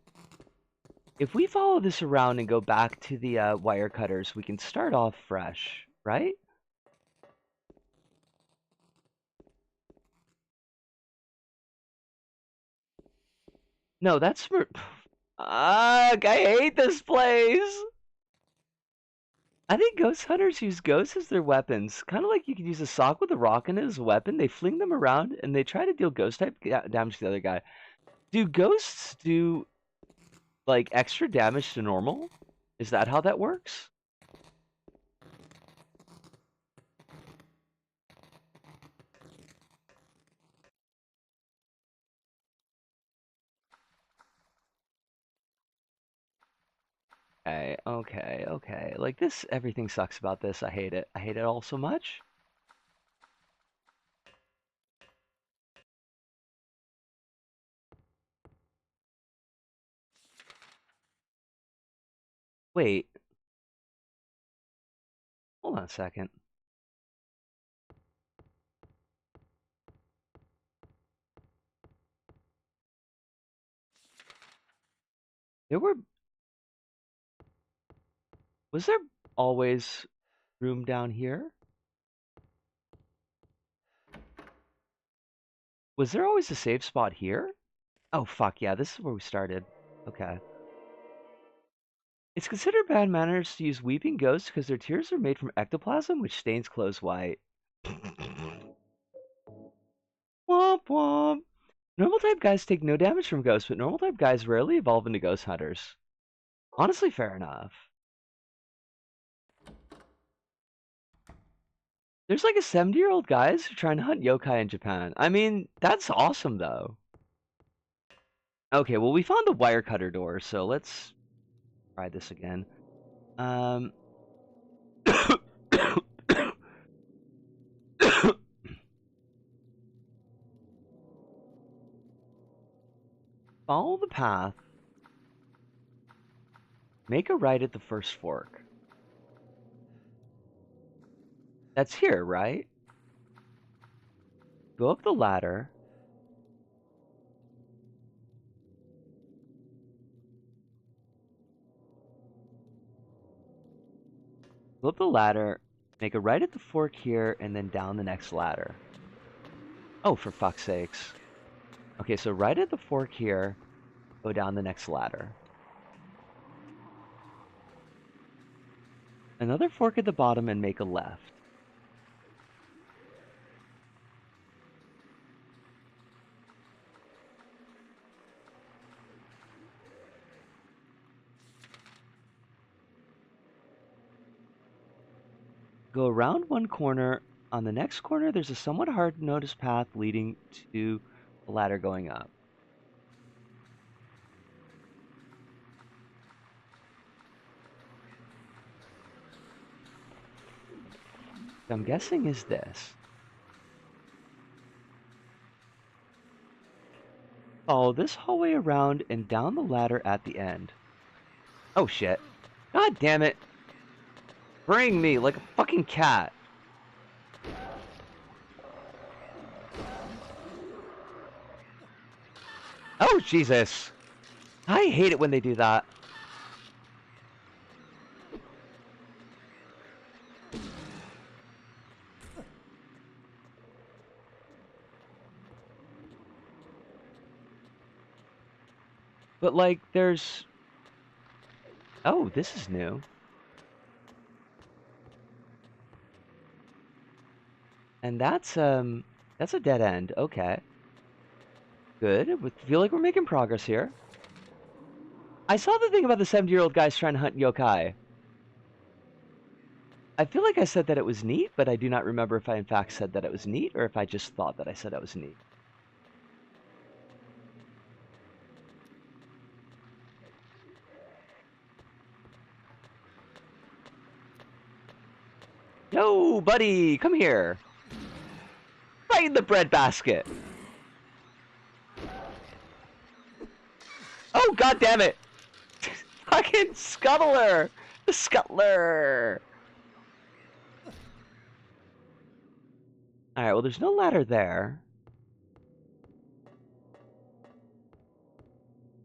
If we follow this around and go back to the wire cutters, we can start off fresh, right? No, that's... Ugh, I hate this place! I think ghost hunters use ghosts as their weapons. Kind of like you could use a sock with a rock in it as a weapon. They fling them around and they try to deal ghost type damage to the other guy. Do ghosts do, like, extra damage to normal? Is that how that works? Okay. Like this, everything sucks about this. I hate it. I hate it all so much. Wait. Hold on a second. Was there always room down here? Was there always a safe spot here? Oh, fuck yeah, this is where we started. Okay. It's considered bad manners to use weeping ghosts because their tears are made from ectoplasm, which stains clothes white. Womp womp. Normal type guys take no damage from ghosts, but normal type guys rarely evolve into ghost hunters. Honestly, fair enough. There's like a 70-year-old guys who are trying to hunt yokai in Japan. I mean, that's awesome though. Okay, well we found the wire cutter door, so let's try this again. Follow the path. Make a right at the first fork. That's here, right? Go up the ladder. Go up the ladder, make a right at the fork here, and then down the next ladder. Oh, for fuck's sakes. Okay, so right at the fork here, go down the next ladder. Another fork at the bottom and make a left. Go around one corner. On the next corner, there's a somewhat hard to notice path leading to a ladder going up. I'm guessing is this. Follow this hallway around and down the ladder at the end. Oh shit. God damn it. Bring me like a fucking cat. Oh Jesus. I hate it when they do that. But like there's... Oh, this is new. And that's a dead end. Okay. Good. I feel like we're making progress here. I saw the thing about the 70-year-old guys trying to hunt yokai. I feel like I said that it was neat, but I do not remember if I in fact said that it was neat or if I just thought that I said it was neat. Yo, buddy, come here. Right in the bread basket. Oh, god damn it. Fucking scuttler. The scuttler. Alright, well, there's no ladder there.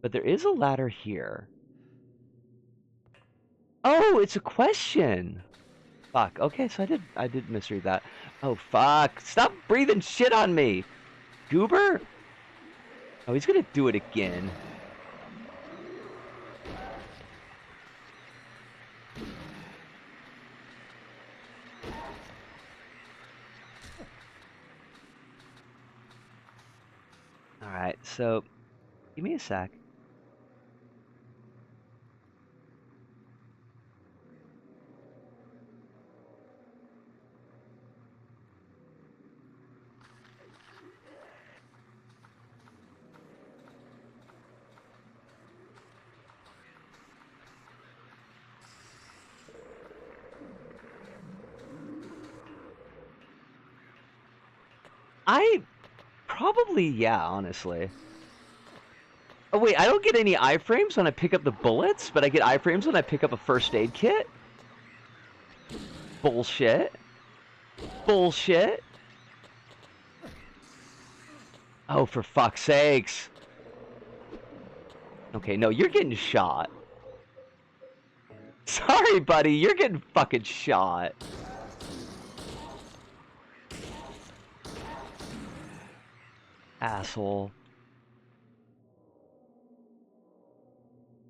But there is a ladder here. Oh, it's a question. Fuck. Okay, so I did misread that. Oh, fuck. Stop breathing shit on me. Goober? Oh, he's gonna do it again. Alright, so give me a sec. Probably, yeah, honestly. Oh, wait, I don't get any iframes when I pick up the bullets, but I get iframes when I pick up a first aid kit? Bullshit. Bullshit. Oh, for fuck's sakes. Okay, no, you're getting shot. Sorry, buddy, you're getting fucking shot. Asshole.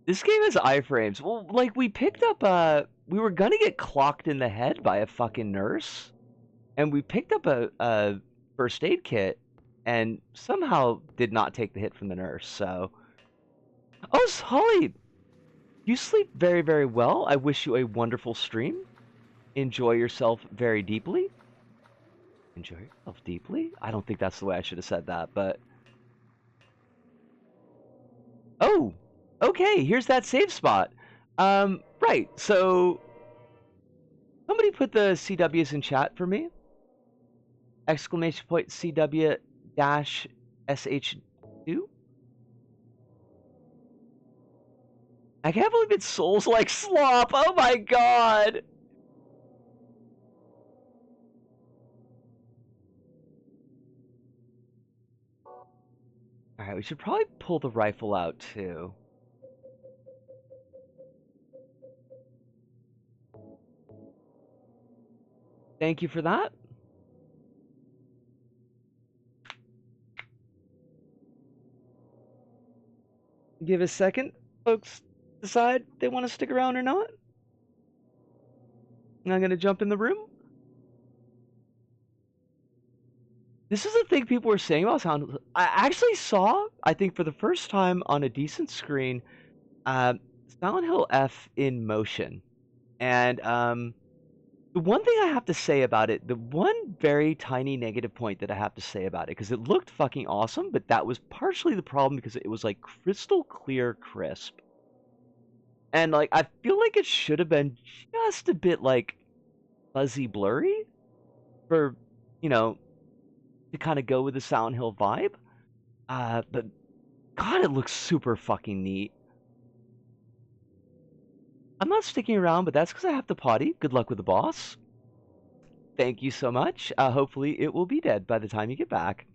This game has iframes. Well, like, we picked up, we were gonna get clocked in the head by a fucking nurse. And we picked up a first aid kit and somehow did not take the hit from the nurse, so... Oh, Holly! You sleep very, very well. I wish you a wonderful stream. Enjoy yourself very deeply. Enjoy yourself deeply? I don't think that's the way I should have said that, but... Oh! Okay, here's that save spot. Right, so... Somebody put the CWs in chat for me. Exclamation point CW dash SH2? I can't believe it's Souls like slop. Oh my god. Alright, we should probably pull the rifle out too. Thank you for that. give a second, folks decide they want to stick around or not. And I'm gonna jump in the room. This is the thing people were saying about Sound. I actually saw, I think for the first time on a decent screen, Silent Hill F in motion. And the one thing I have to say about it, the one very tiny negative point that I have to say about it, because it looked fucking awesome, but that was partially the problem because it was like crystal clear crisp. And like I feel like it should have been just a bit like fuzzy blurry for, you know, to kind of go with the Silent Hill vibe. But God, it looks super fucking neat. I'm not sticking around, but that's because I have to potty. Good luck with the boss. Thank you so much. Hopefully it will be dead by the time you get back.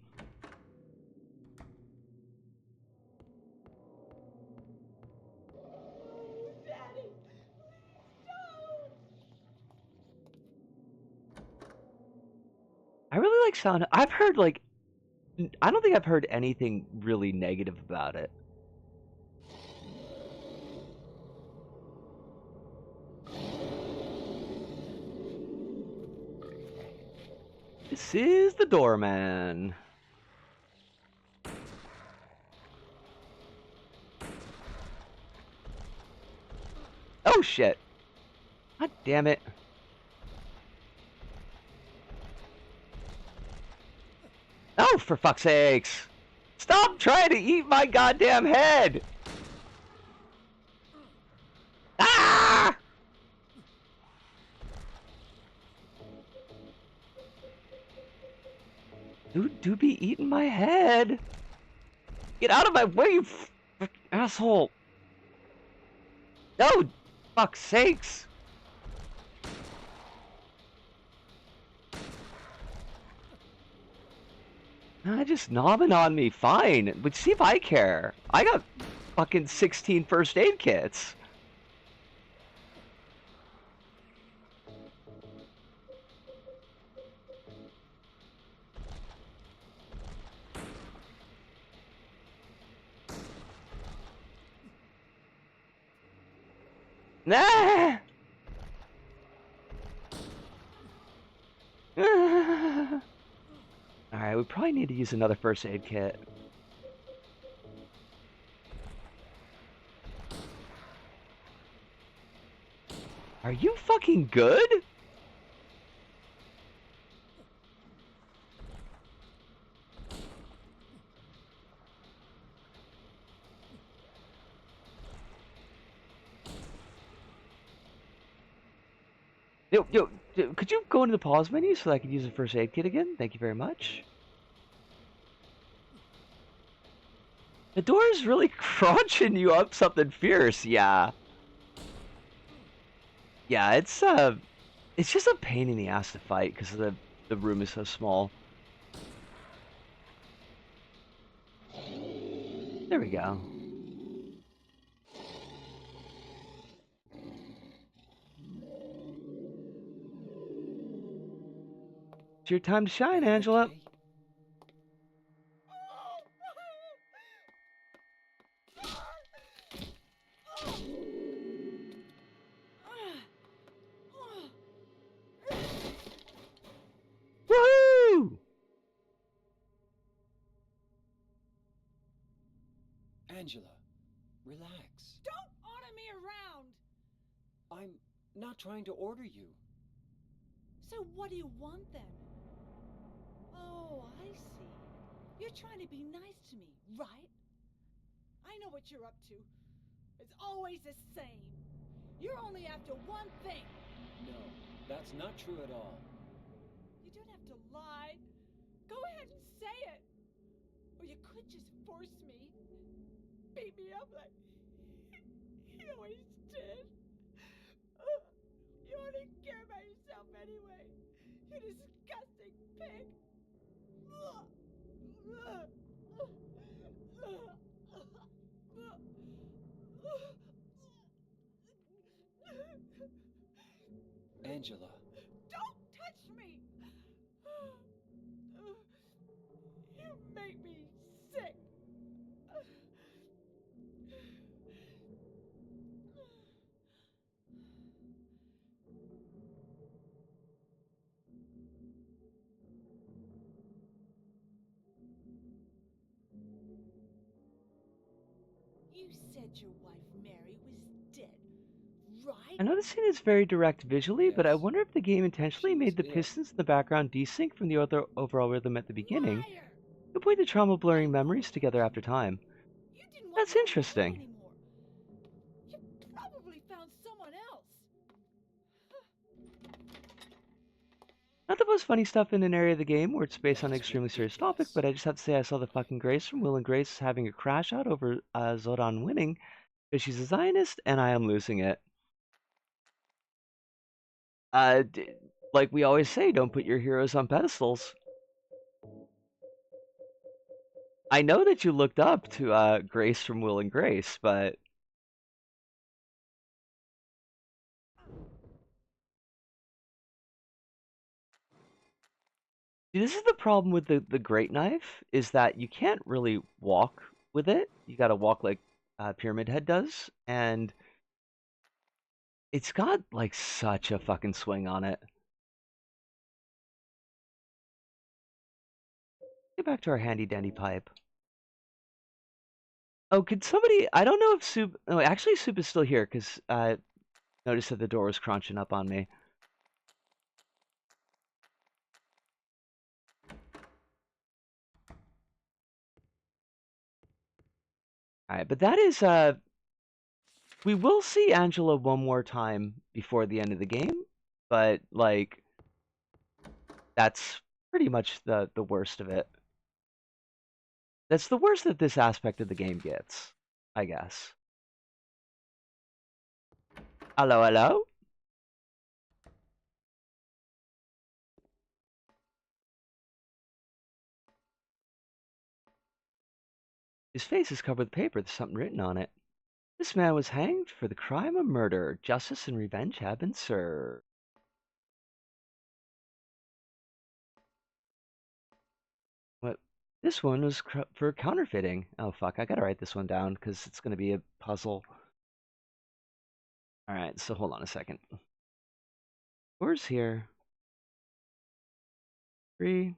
I really like Silent Hill. I've heard like, I don't think I've heard anything really negative about it. This is the doorman. Oh shit. God damn it. Oh, for fuck's sakes. Stop trying to eat my goddamn head. Ah! Dude, do be eating my head. Get out of my way, you asshole. No, fuck's sakes. Just knobbing on me, fine. But see if I care. I got fucking 16 first aid kits. Nah! Alright, we probably need to use another first aid kit. Are you fucking good? Yo, could you go into the pause menu so I could use the first aid kit again? Thank you very much. The door is really crunching you up something fierce, yeah. Yeah, it's just a pain in the ass to fight because the room is so small. There we go. It's your time to shine, Angela. Okay. Woohoo! Angela, relax. Don't order me around! I'm not trying to order you. So what do you want then? Oh, I see. You're trying to be nice to me, right? I know what you're up to. It's always the same. You're only after one thing. No, that's not true at all. You don't have to lie. Go ahead and say it. Or you could just force me. Beat me up like you always did. You only care about yourself anyway. You disgusting pig. Angela. Don't touch me! You make me sick. You said your wife Mary was dead, right? I know the scene is very direct visually, but I Yes, wonder if the game intentionally she was made the ill. pistons in the background desync from the other overall rhythm at the beginning. Liar! Could point to trauma I blurring know memories what together after happened. time. You didn't want That's Mary to live interesting. anymore. You probably found someone else. Not the most funny stuff in an area of the game where it's based on an That's extremely serious topic, ridiculous. but I just have to say I saw the fucking Grace from Will and Grace having a crash out over Zodan winning because she's a Zionist and I am losing it. Like we always say, don't put your heroes on pedestals. I know that you looked up to Grace from Will and Grace, but see, this is the problem with the great knife is that you can't really walk with it. You got to walk like Pyramid Head does, and it's got like such a fucking swing on it. Get back to our handy dandy pipe. Oh, could somebody? I don't know if Soup. No, actually, Soup is still here because I noticed that the door was crunching up on me. All right, but that is we will see Angela one more time before the end of the game, but like that's pretty much the worst of it. That's the worst that this aspect of the game gets, I guess. Hello, hello? His face is covered with paper. There's something written on it. This man was hanged for the crime of murder. Justice and revenge have been served. What? This one was for counterfeiting. Oh, fuck. I gotta write this one down because it's gonna be a puzzle. Alright, so hold on a second. Where's here? 3.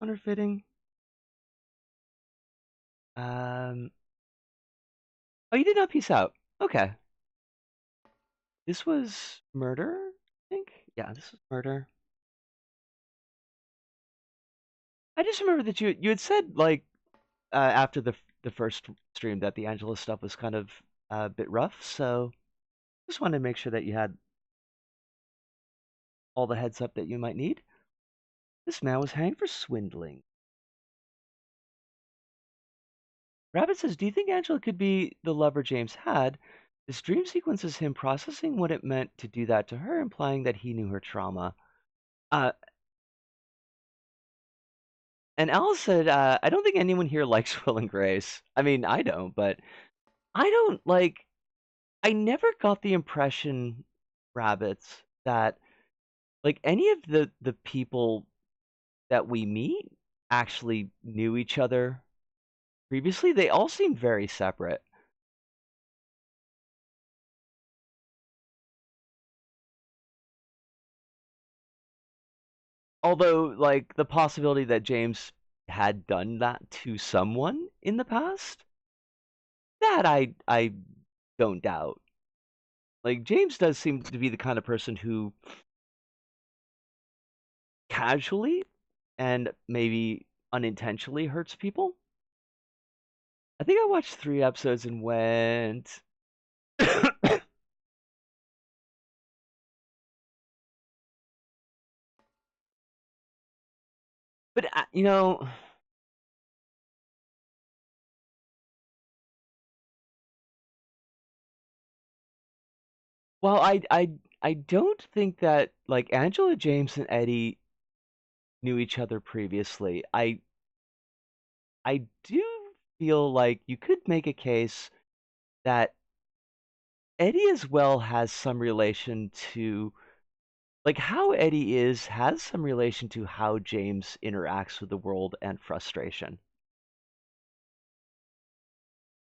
Counterfeiting. Um. Oh, you did not piece out. Okay. This was murder, I think? Yeah, this was murder. I just remember that you had said, like, after the first stream that the Angela stuff was kind of a bit rough, so just wanted to make sure that you had all the heads up that you might need. This man was hanged for swindling. Rabbit says, do you think Angela could be the lover James had? This dream sequence is him processing what it meant to do that to her, implying that he knew her trauma. Uh, and Alice said, I don't think anyone here likes Will and Grace. I mean, I don't, but I don't like. I never got the impression, Rabbits, that like any of the people that we meet actually knew each other previously. They all seemed very separate. Although, like, the possibility that James had done that to someone in the past, that I don't doubt. Like, James does seem to be the kind of person who casually and maybe unintentionally hurts people. I think I watched 3 episodes and went. But you know, well, I don't think that like Angela, James, and Eddie knew each other previously. I do feel like you could make a case that Eddie as well has some relation to like how Eddie is has some relation to how James interacts with the world and frustration.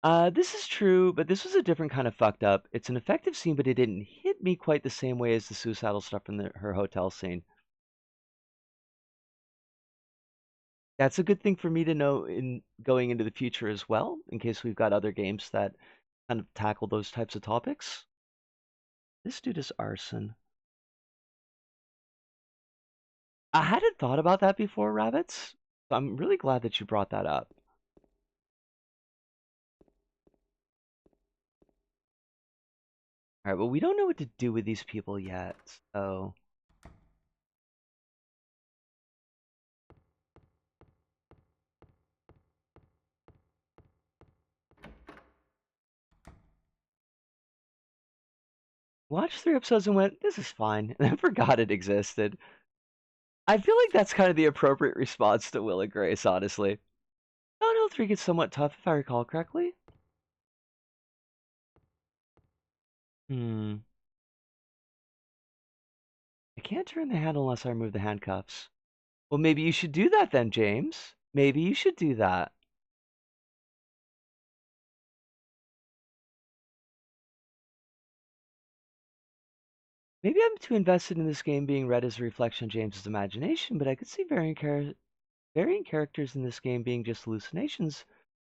This is true, but this was a different kind of fucked up. It's an effective scene, but it didn't hit me quite the same way as the suicidal stuff in her hotel scene. That's a good thing for me to know in going into the future as well, in case we've got other games that kind of tackle those types of topics. This dude is arson. I hadn't thought about that before, Rabbits. So I'm really glad that you brought that up. All right, well, we don't know what to do with these people yet, so watched 3 episodes and went, "This is fine," and I forgot it existed. I feel like that's kind of the appropriate response to Will and Grace, honestly. Downhill 3 gets somewhat tough, if I recall correctly. Hmm. I can't turn the handle unless I remove the handcuffs. Well, maybe you should do that then, James. Maybe you should do that. Maybe I'm too invested in this game being read as a reflection of James's imagination, but I could see varying characters in this game being just hallucinations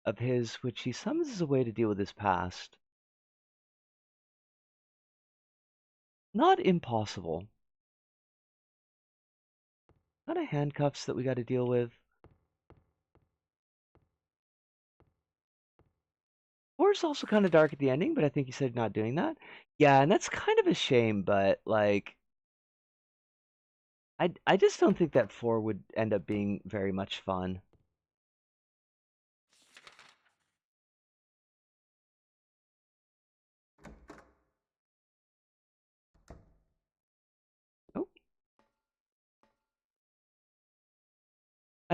of his, which he summons as a way to deal with his past. Not impossible. Not a handcuffs that we got to deal with. Or it's also kind of dark at the ending, but I think you said not doing that. Yeah, and that's kind of a shame, but like, I just don't think that 4 would end up being very much fun. Oh.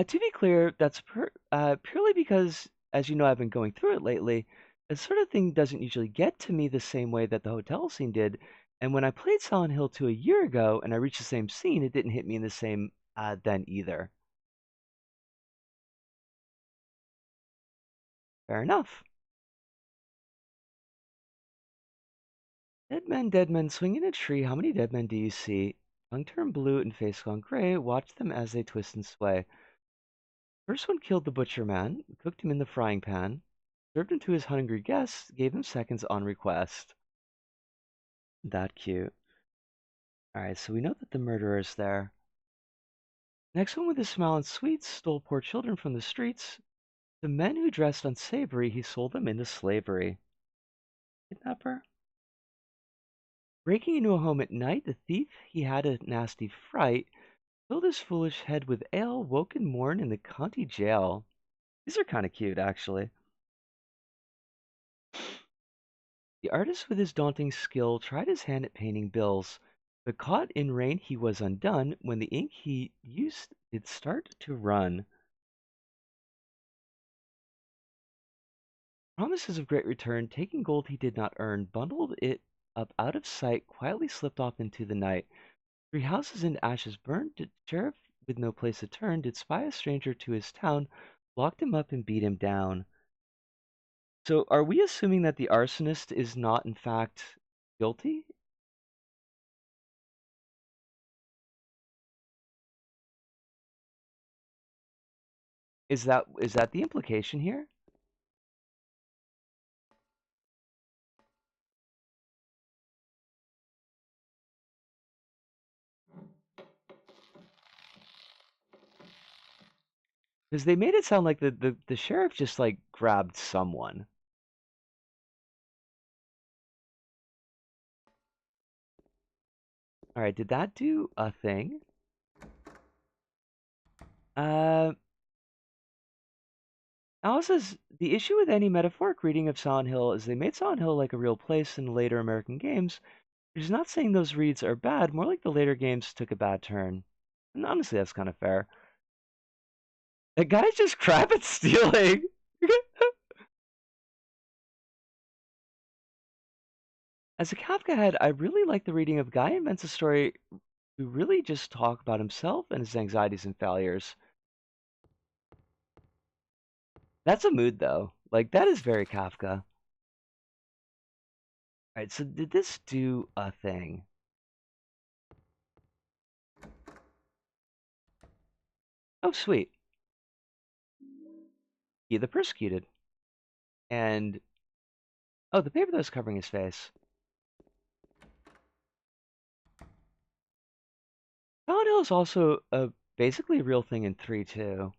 To be clear, that's purely because, as you know, I've been going through it lately. This sort of thing doesn't usually get to me the same way that the hotel scene did. And when I played Silent Hill 2 a year ago and I reached the same scene, it didn't hit me in the same then either. Fair enough. Dead men swing in a tree. How many dead men do you see? Tongue turned blue and face gone gray. Watch them as they twist and sway. First one killed the butcher man, cooked him in the frying pan, served him to his hungry guests, gave him seconds on request. That cute. Alright, so we know that the murderer is there. Next one with a smile and sweets stole poor children from the streets. The men who dressed unsavory, he sold them into slavery. Kidnapper? Breaking into a home at night, the thief, he had a nasty fright, filled his foolish head with ale, woke in morn in the county jail. These are kind of cute, actually. The artist with his daunting skill tried his hand at painting bills, but caught in rain he was undone when the ink he used did start to run. Promises of great return, taking gold he did not earn, bundled it up out of sight, quietly slipped off into the night. 3 houses in ashes burned, did sheriff with no place to turn, did spy a stranger to his town, locked him up and beat him down. So are we assuming that the arsonist is not in fact guilty? Is that the implication here? Because they made it sound like the sheriff just like grabbed someone. All right, did that do a thing? Uh, Alice says the issue with any metaphoric reading of Silent Hill is they made Silent Hill like a real place in later American games, which is not saying those reads are bad, more like the later games took a bad turn. And honestly, that's kind of fair. That guy's just crap at stealing. As a Kafka head, I really like the reading of Guy invents a story who really just talk about himself and his anxieties and failures. That's a mood though. Like that is very Kafka. Alright, so did this do a thing? Oh, sweet. He the Persecuted. And, oh, the paper that was covering his face. Silent Hill is also basically a real thing in 3, too.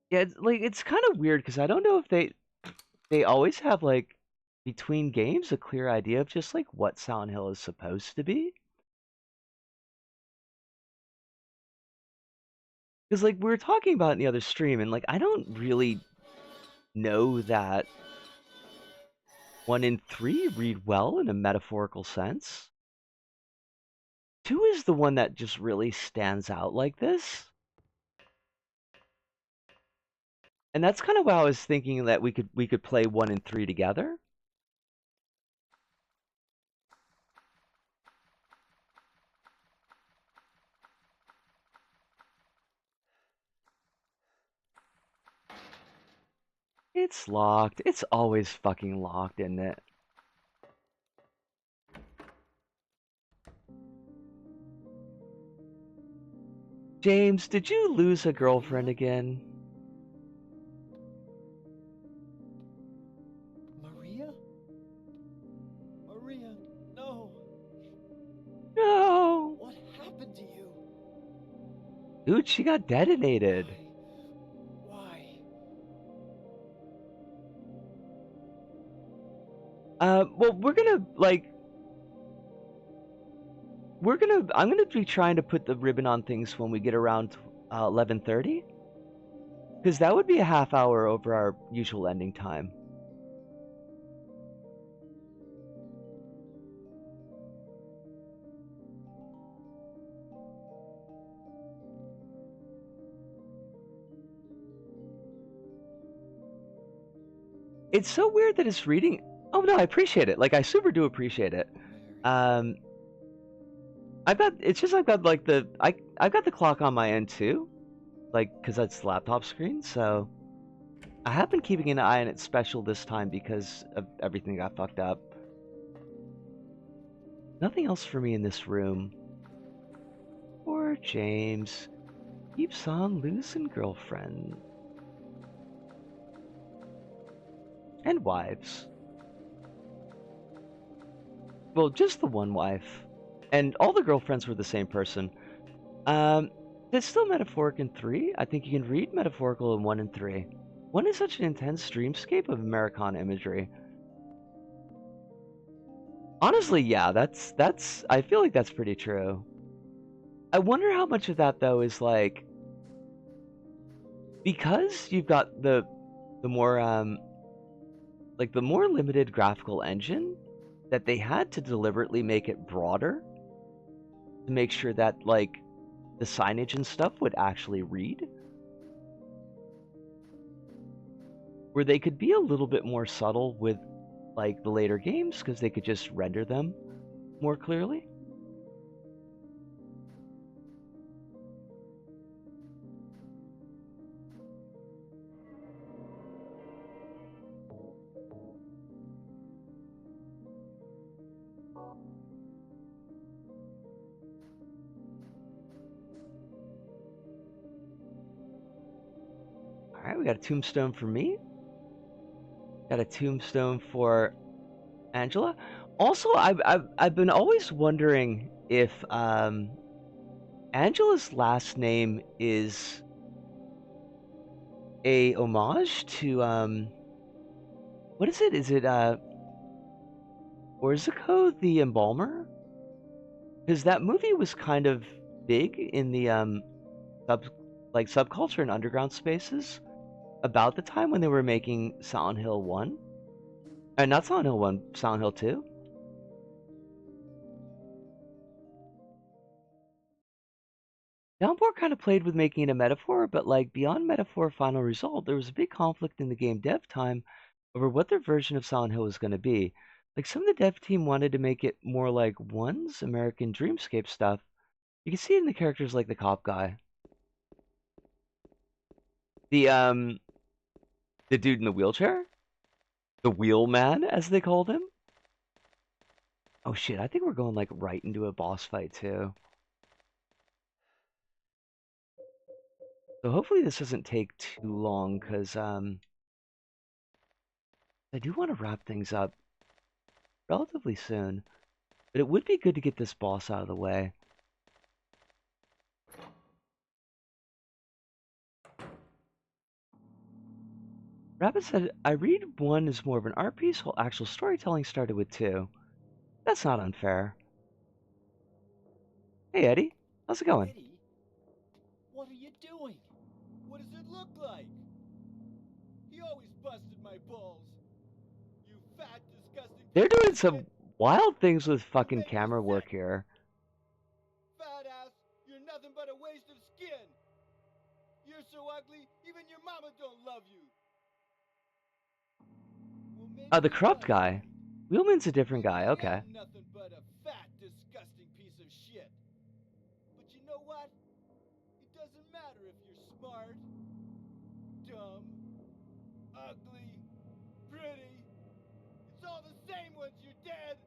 Yeah, it's kind of weird because I don't know if they always have like between games a clear idea of just like what Silent Hill is supposed to be. Because like we were talking about in the other stream, and like I don't really know that 1 and 3 read well in a metaphorical sense. 2 is the one that just really stands out like this. And that's kind of why I was thinking that we could play 1 and 3 together. It's locked. It's always fucking locked, isn't it? James, did you lose a girlfriend again? Maria? Maria, no. No. What happened to you? Dude, she got detonated. Why? Well, I'm gonna be trying to put the ribbon on things when we get around 11:30, because that would be a half hour over our usual ending time. It's so weird that it's reading. Oh no, I appreciate it. Like I super do appreciate it. Um, I've got like I've got the clock on my end too, like because that's the laptop screen. So I have been keeping an eye on it special this time because of everything that got fucked up. Nothing else for me in this room. Poor James keeps on losing girlfriend and wives. Well, just the one wife, and all the girlfriends were the same person. It's still metaphoric in 3. I think you can read metaphorical in 1 and 3. 1 is such an intense dreamscape of Americana imagery. Honestly, yeah, that's. I feel like that's pretty true. I wonder how much of that though is like because you've got the more like the more limited graphical engine that they had to deliberately make it broader to make sure that like the signage and stuff would actually read, where they could be a little bit more subtle with like the later games because they could just render them more clearly. All right, we got a tombstone for me. Got a tombstone for Angela. Also, I've been always wondering if Angela's last name is a homage to what is it? Is it Orzuko the Embalmer? Because that movie was kind of big in the sub subculture and underground spaces about the time when they were making Silent Hill 1. And not Silent Hill 1, Silent Hill 2. Downpour kind of played with making it a metaphor, but like beyond metaphor final result, there was a big conflict in the game dev time over what their version of Silent Hill was going to be. Like some of the dev team wanted to make it more like 1's American Dreamscape stuff, You can see it in the characters like the cop guy. The dude in the wheelchair? The wheelman, as they called him? Oh shit, I think we're going like right into a boss fight too. So hopefully this doesn't take too long, because I do want to wrap things up relatively soon. But it would be good to get this boss out of the way. Rabbit said, I read 1 is more of an art piece, while actual storytelling started with 2. That's not unfair. Hey Eddie, how's it going? Eddie, what are you doing? What does it look like? He always busted my balls. You fat, disgusting. They're piece doing of some shit. wild things with fucking Make me camera work sick. here. Fat ass, you're nothing but a waste of skin. You're so ugly, even your mama don't love you. Well, maybe The he corrupt was guy. right. Wheelman's a different Maybe guy, I okay. am nothing but a fat, disgusting piece of shit. But you know what? It doesn't matter if you're smart, dumb, ugly, pretty. It's all the same once you're dead.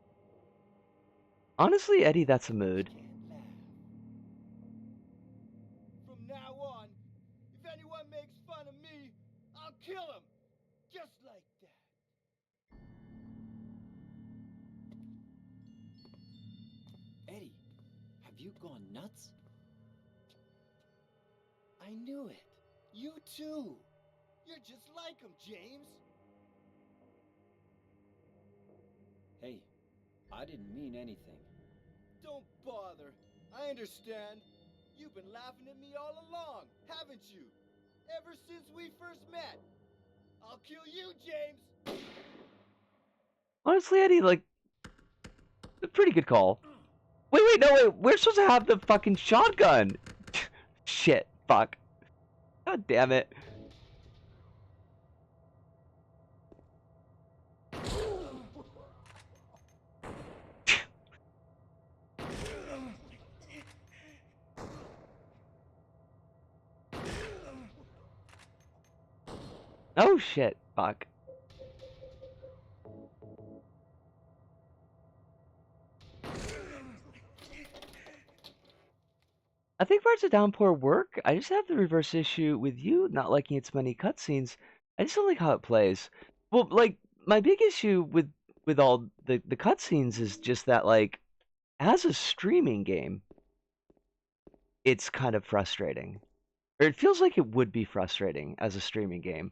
Honestly, Eddie, that's a mood. Can't laugh. From now on, if anyone makes fun of me, I'll kill him. Just like that. Eddie, have you gone nuts? I knew it. You too. You're just like him, James. Hey, I didn't mean anything. Don't bother. I understand. You've been laughing at me all along, haven't you? Ever since we first met. I'll kill you, James. Honestly, Eddie, like, a pretty good call. Wait, no, wait, we're supposed to have the fucking shotgun. Shit, fuck. God damn it. Oh shit, fuck. I think Parts of Downpour work. I just have the reverse issue with you not liking its many cutscenes. I just don't like how it plays. Well, like, my big issue with all the cutscenes is just that, like, as a streaming game, it's kind of frustrating. Or it feels like it would be frustrating as a streaming game.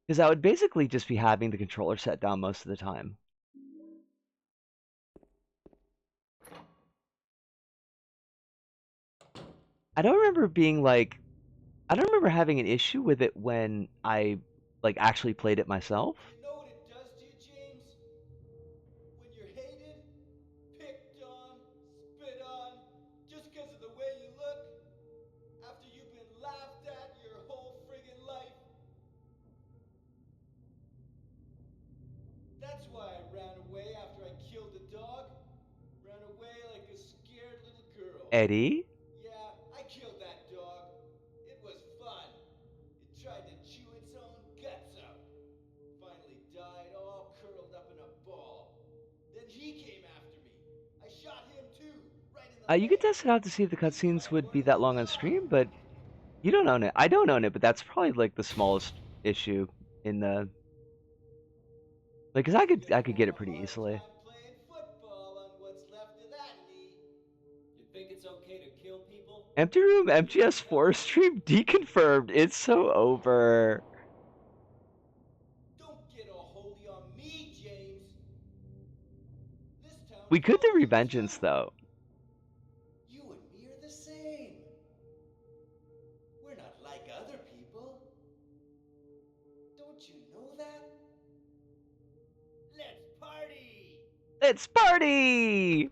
Because I would basically just be having the controller set down most of the time. I don't remember being like, I don't remember having an issue with it when I like actually played it myself. You know what it does to you, James? When you're hated, picked on, spit on, just because of the way you look, after you've been laughed at your whole friggin' life. That's why I ran away after I killed the dog. Ran away like a scared little girl. Eddie? Yeah, I killed that dog. It was fun. It tried to chew its own guts up. Finally died all curled up in a ball. Then he came after me. I shot him too, right in the You could leg. test it out to see if the He cutscenes cried would more be than that the long on dog. stream, but you don't own it. I don't own it, but that's probably like the smallest issue in the like, cause I could get it pretty easily. Playing football on what's left of that knee. You think it's okay to kill people? Empty Room MGS4 stream deconfirmed. It's so over. Don't get all holy on me, James. This town We could do calls you Revengeance too. though. You and me are the same. We're not like other people. Don't you know that? Let's party! Let's party!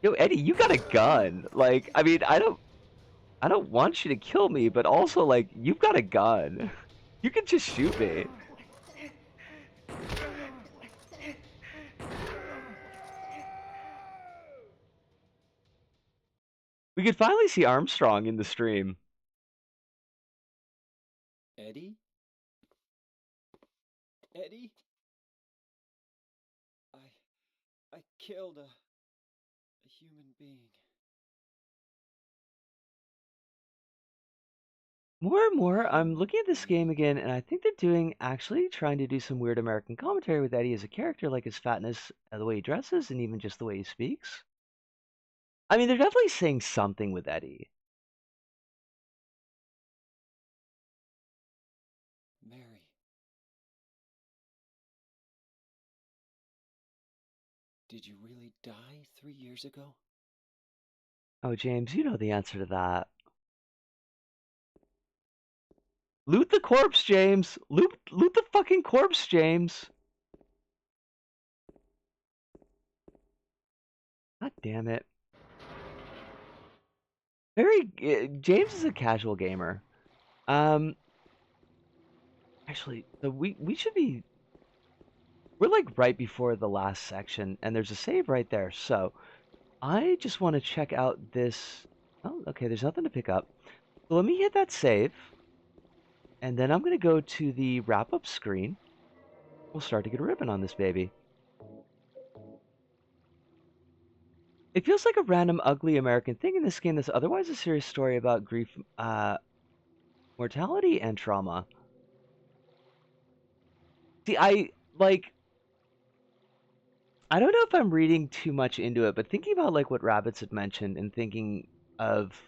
Yo, Eddie, you got a gun. Like, I mean, I don't want you to kill me, but also like you've got a gun. You can just shoot me. could finally see Armstrong in the stream. Eddie? Eddie? I killed a human being. More and more, I'm looking at this game again, and I think they're actually trying to do some weird American commentary with Eddie as a character, like his fatness, the way he dresses, and even just the way he speaks. I mean, they're definitely saying something with Eddie. Mary. Did you really die 3 years ago? Oh, James, you know the answer to that. Loot the corpse, James! Loot the fucking corpse, James! God damn it. James is a casual gamer. Actually, so we should be... We're like right before the last section, and there's a save right there, so... I just want to check out this... Oh, okay, there's nothing to pick up. So let me hit that save, and then I'm going to go to the wrap-up screen. We'll start to get a ribbon on this baby. It feels like a random, ugly American thing in this game that's otherwise a serious story about grief, mortality, and trauma. See, I don't know if I'm reading too much into it, but thinking about like what Rabbits had mentioned and thinking of...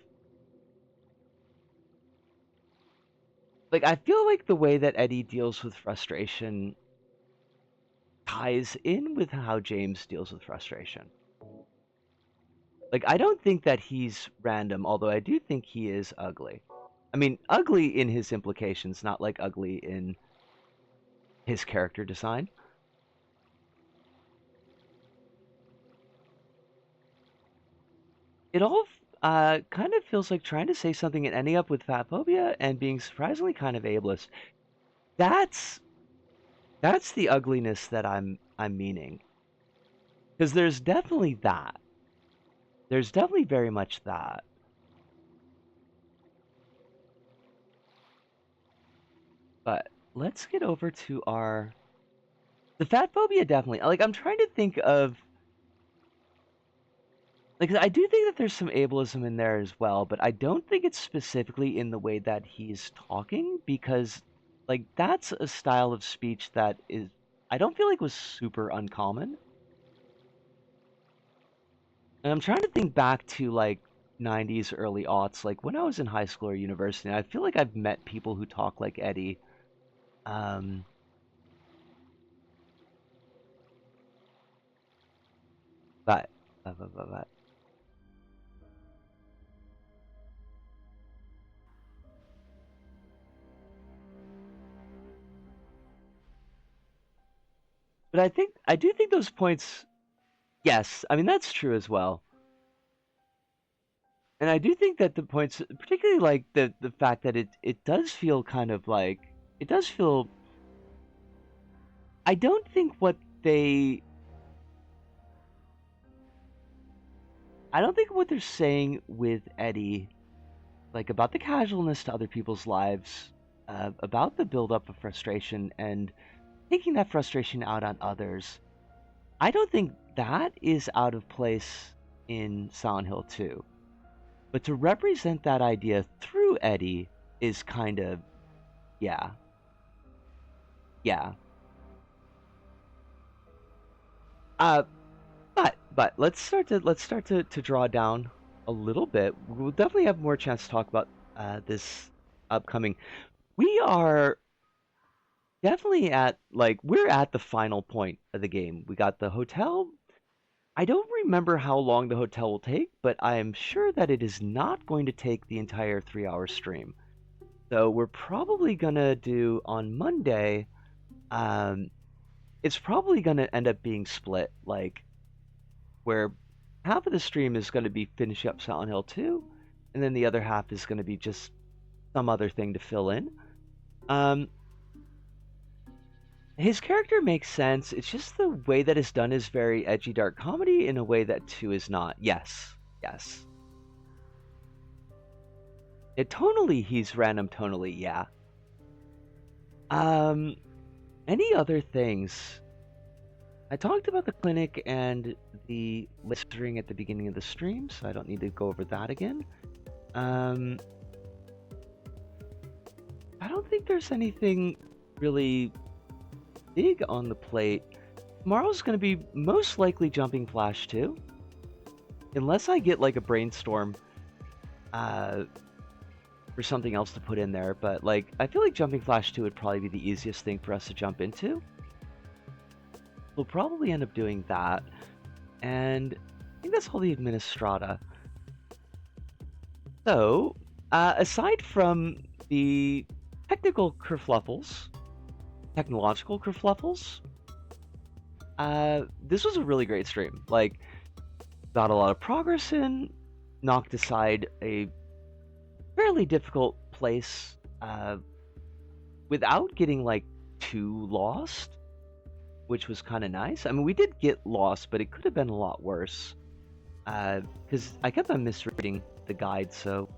Like, I feel like the way that Eddie deals with frustration ties in with how James deals with frustration. Like, I don't think that he's random, although I do think he is ugly. I mean, ugly in his implications, not like ugly in his character design. It all kind of feels like trying to say something and ending up with fatphobia and being surprisingly kind of ableist. That's the ugliness that I'm meaning. Because there's definitely that. There's definitely very much that. But let's get over to our... The fat phobia definitely... Like, I'm trying to think of... Like, I do think that there's some ableism in there as well, but I don't think it's specifically in the way that he's talking, because, like, that's a style of speech that is... I don't feel like was super uncommon. And I'm trying to think back to, like, 90s, early aughts, like, when I was in high school or university, I feel like I've met people who talk like Eddie. Um... But... but. But I do think those points, yes, I mean, that's true as well. And I do think that the points, particularly like the fact that it does feel kind of like, it does feel, I don't think what they, I don't think what they're saying with Eddie, like about the casualness to other people's lives, about the buildup of frustration and taking that frustration out on others, I don't think that is out of place in Silent Hill 2. But to represent that idea through Eddie is kind of, yeah. Yeah. But let's start to draw down a little bit. We'll definitely have more chance to talk about this upcoming. We are definitely we're at the final point of the game. We got the hotel. I don't remember how long the hotel will take, but I am sure that it is not going to take the entire 3-hour stream. So we're probably gonna do on Monday, it's probably gonna end up being split, like, where half of the stream is gonna be finishing up Silent Hill 2, and then the other half is gonna be just some other thing to fill in. His character makes sense. It's just the way that it's done is very edgy dark comedy in a way that 2 is not. Yes. Yes. tonally, he's random tonally, yeah. Any other things? I talked about the clinic and the littering at the beginning of the stream, so I don't need to go over that again. I don't think there's anything really big on the plate. Tomorrow's going to be most likely Jumping Flash 2. Unless I get like a brainstorm for something else to put in there. But like, I feel like Jumping Flash 2 would probably be the easiest thing for us to jump into. We'll probably end up doing that. And I think that's all the Administrata. So, aside from the technological kerfluffles, this was a really great stream. Like, got a lot of progress in, knocked aside a fairly difficult place without getting like too lost, which was kind of nice. I mean, we did get lost, but it could have been a lot worse because I kept on misreading the guide, so